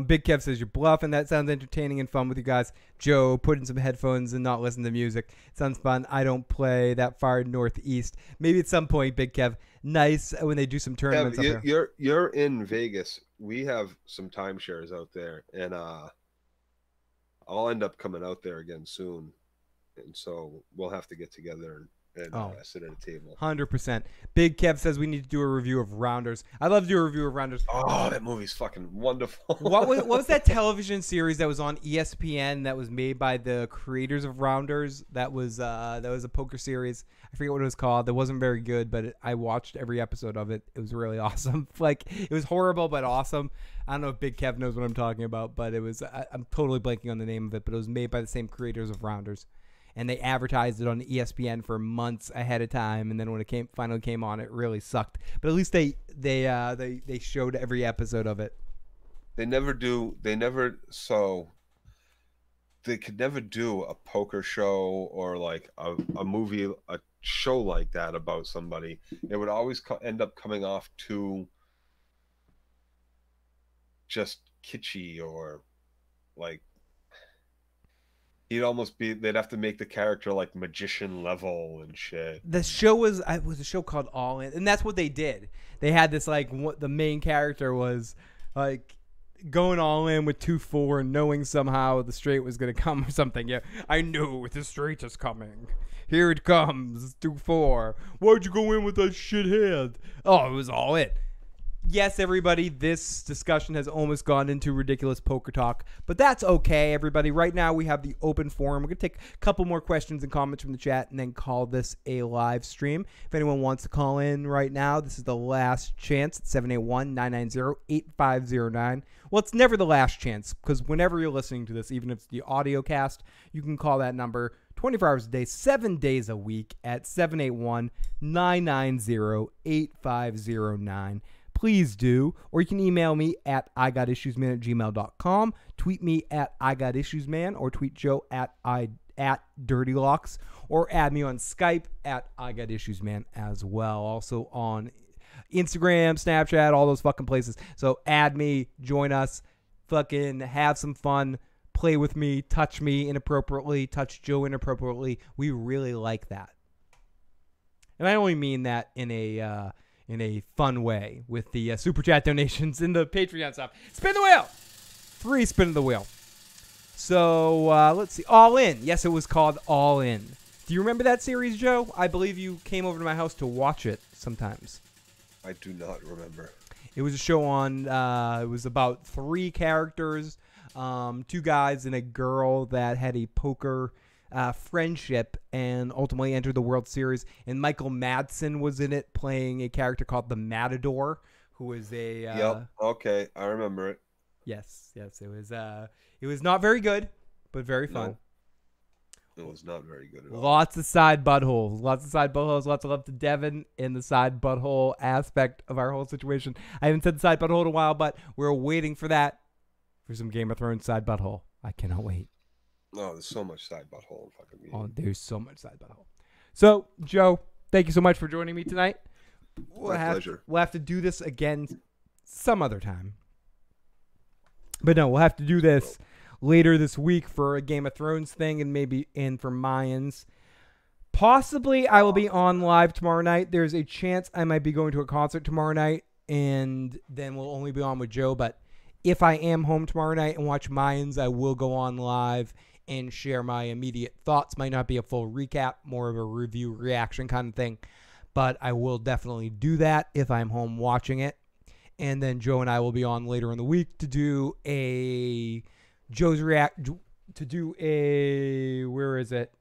Big Kev says you're bluffing. That sounds entertaining and fun with you guys. Joe, put in some headphones and not listen to music. Sounds fun. I don't play that far northeast. Maybe at some point, Big Kev. Nice when they do some tournaments. Kev, you're in Vegas. We have some timeshares out there, and I'll end up coming out there again soon, and so we'll have to get together and sit at a table. 100%. Big Kev says we need to do a review of Rounders. I'd love to do a review of Rounders. Oh, that movie's fucking wonderful. What was that television series that was on ESPN that was made by the creators of Rounders? That was a poker series. I forget what it was called. That wasn't very good, but I watched every episode of it. It was really awesome. It was horrible but awesome. I don't know if Big Kev knows what I'm talking about, but it was. I'm totally blanking on the name of it, but it was made by the same creators of Rounders. And they advertised it on ESPN for months ahead of time, and then when it finally came on, it really sucked. But at least they showed every episode of it. They could never do a poker show or like a movie, a show like that about somebody. It would always end up coming off too just kitschy or like. They'd have to make the character like magician level and shit. The show was a show called All In, and that's what they did. They had this the main character was like going all in with 2-4 and knowing somehow the straight was going to come or something. Yeah, I knew the straight is coming. Here it comes, 2-4. Why'd you go in with that shit hand? Oh, it was all in. Yes, everybody, this discussion has almost gone into ridiculous poker talk, but that's okay, everybody. Right now, we have the open forum. We're going to take a couple more questions and comments from the chat and then call this a live stream. If anyone wants to call in right now, this is the last chance at 781-990-8509. Well, it's never the last chance because whenever you're listening to this, even if it's the audio cast, you can call that number 24 hours a day, 7 days a week at 781-990-8509. Please do. Or you can email me at IGotIssuesMan@gmail.com. Tweet me at IGotIssuesMan or tweet Joe at DirtyLocks or add me on Skype at IGotIssuesMan as well. Also on Instagram, Snapchat, all those fucking places. So add me, join us, fucking have some fun, play with me, touch me inappropriately, touch Joe inappropriately. We really like that. And I only mean that in a fun way with the Super Chat donations and the Patreon stuff. Spin the wheel! 3 spin the wheel. So, let's see. All In. Yes, it was called All In. Do you remember that series, Joe? I believe you came over to my house to watch it sometimes. I do not remember. It was a show on, it was about 3 characters, 2 guys and a girl that had a poker friendship and ultimately entered the World Series. And Michael Madsen was in it playing a character called the Matador, who was a... Yep, okay, I remember it. Yes, it was not very good, but very fun. No. It was not very good at all. Lots of side buttholes. Lots of love to Devin in the side butthole aspect of our whole situation. I haven't said the side butthole in a while, but we're waiting for that. For some Game of Thrones side butthole. I cannot wait. Oh, there's so much side butthole in fucking media. Oh, there's so much side butthole. So, Joe, thank you so much for joining me tonight. My pleasure. We'll have to do this again some other time. But no, we'll have to do this later this week for a Game of Thrones thing and maybe for Mayans. Possibly I will be on live tomorrow night. There's a chance I might be going to a concert tomorrow night, and then we'll only be on with Joe. But if I am home tomorrow night and watch Mayans, I will go on live and share my immediate thoughts. Might not be a full recap, more of a review reaction kind of thing. But I will definitely do that if I'm home watching it. And then Joe and I will be on later in the week to do a... where is it?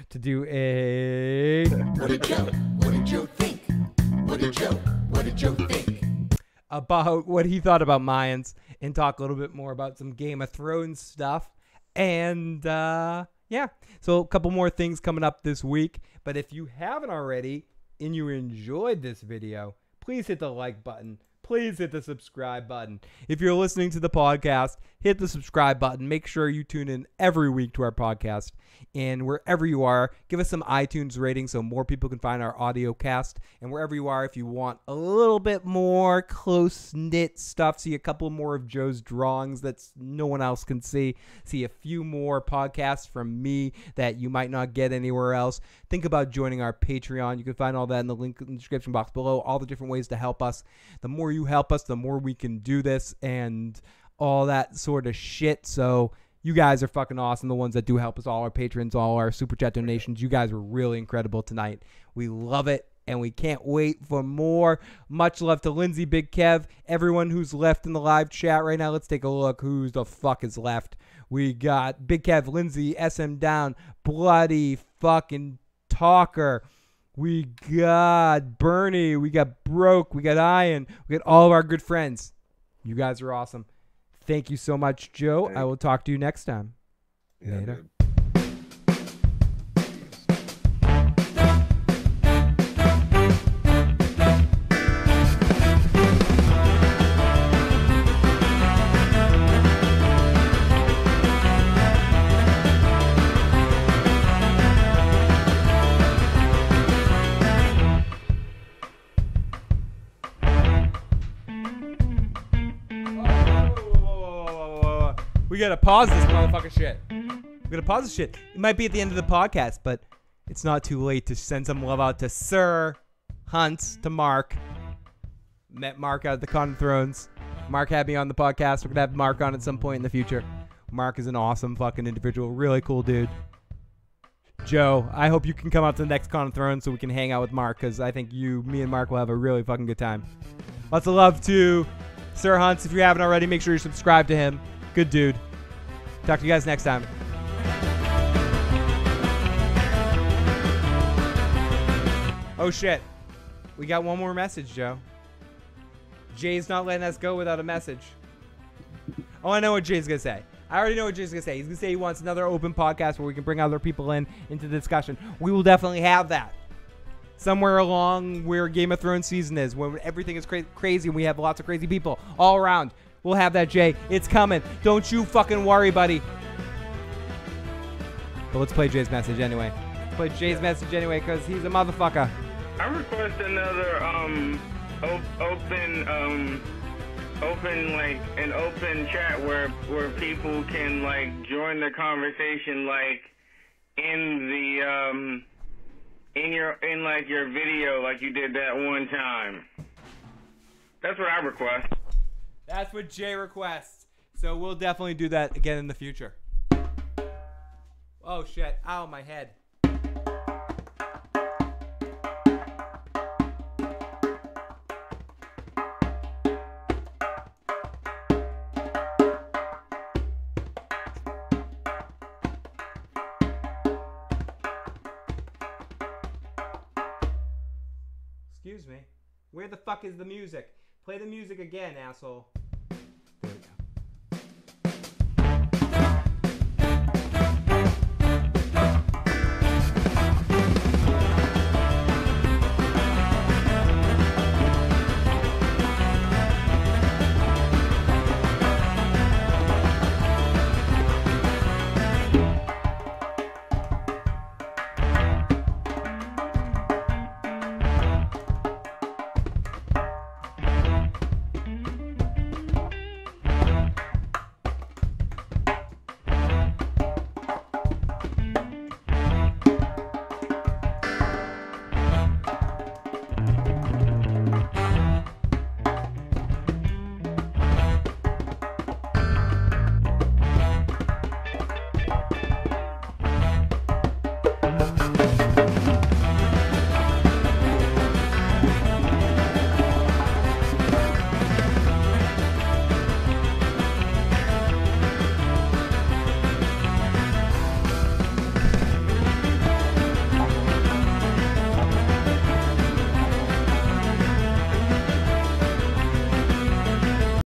to do a... What did Joe think? What did Joe think? About what he thought about Mayans and talk a little bit more about some Game of Thrones stuff. And, yeah. So a couple more things coming up this week. But if you haven't already and you enjoyed this video, please hit the like button. Please hit the subscribe button. If you're listening to the podcast, hit the subscribe button. Make sure you tune in every week to our podcast. And wherever you are, give us some iTunes rating so more people can find our audio cast. And wherever you are, if you want a little bit more close-knit stuff, see a couple more of Joe's drawings that no one else can see a few more podcasts from me that you might not get anywhere else, think about joining our Patreon. You can find all that in the link in the description box below, all the different ways to help us. The more you help us, the more we can do this and all that sort of shit. So you guys are fucking awesome, the ones that do help us, all our patrons, all our super chat donations. You guys were really incredible tonight. We love it, and we can't wait for more. Much love to Lindsay, Big Kev, everyone who's left in the live chat right now. Let's take a look who the fuck is left. We got Big Kev, Lindsay, SM Down, Bloody fucking Talker. We got Bernie. We got Broke. We got Ian. We got all of our good friends. You guys are awesome. Thank you so much, Joe. I will talk to you next time. Yeah, later. dude. We gotta pause this motherfucking shit. We gotta pause this shit. It might be at the end of the podcast, but it's not too late to send some love out to Sir Hunt, to Mark. Met Mark out at the Con of Thrones. Mark had me on the podcast. We're gonna have Mark on at some point in the future. Mark is an awesome fucking individual. Really cool dude. Joe, I hope you can come out to the next Con of Thrones so we can hang out with Mark, because I think me and Mark will have a really fucking good time. Lots of love to Sir Hunt. If you haven't already, make sure you subscribe to him. Good dude. Talk to you guys next time. Oh shit. We got one more message, Joe. Jay's not letting us go without a message. Oh, I know what Jay's gonna say. I already know what Jay's gonna say. He's gonna say he wants another open podcast where we can bring other people into the discussion. We will definitely have that. Somewhere along where Game of Thrones season is, when everything is crazy and we have lots of crazy people all around. We'll have that, Jay. It's coming. Don't you fucking worry, buddy. But let's play Jay's message anyway. Let's play Jay's message anyway, because he's a motherfucker. I request another open chat where people can like join the conversation like in your video like you did that one time. That's what I request. That's what Jay requests. So we'll definitely do that again in the future. Oh shit. Ow, my head. Excuse me. Where the fuck is the music? Play the music again, asshole.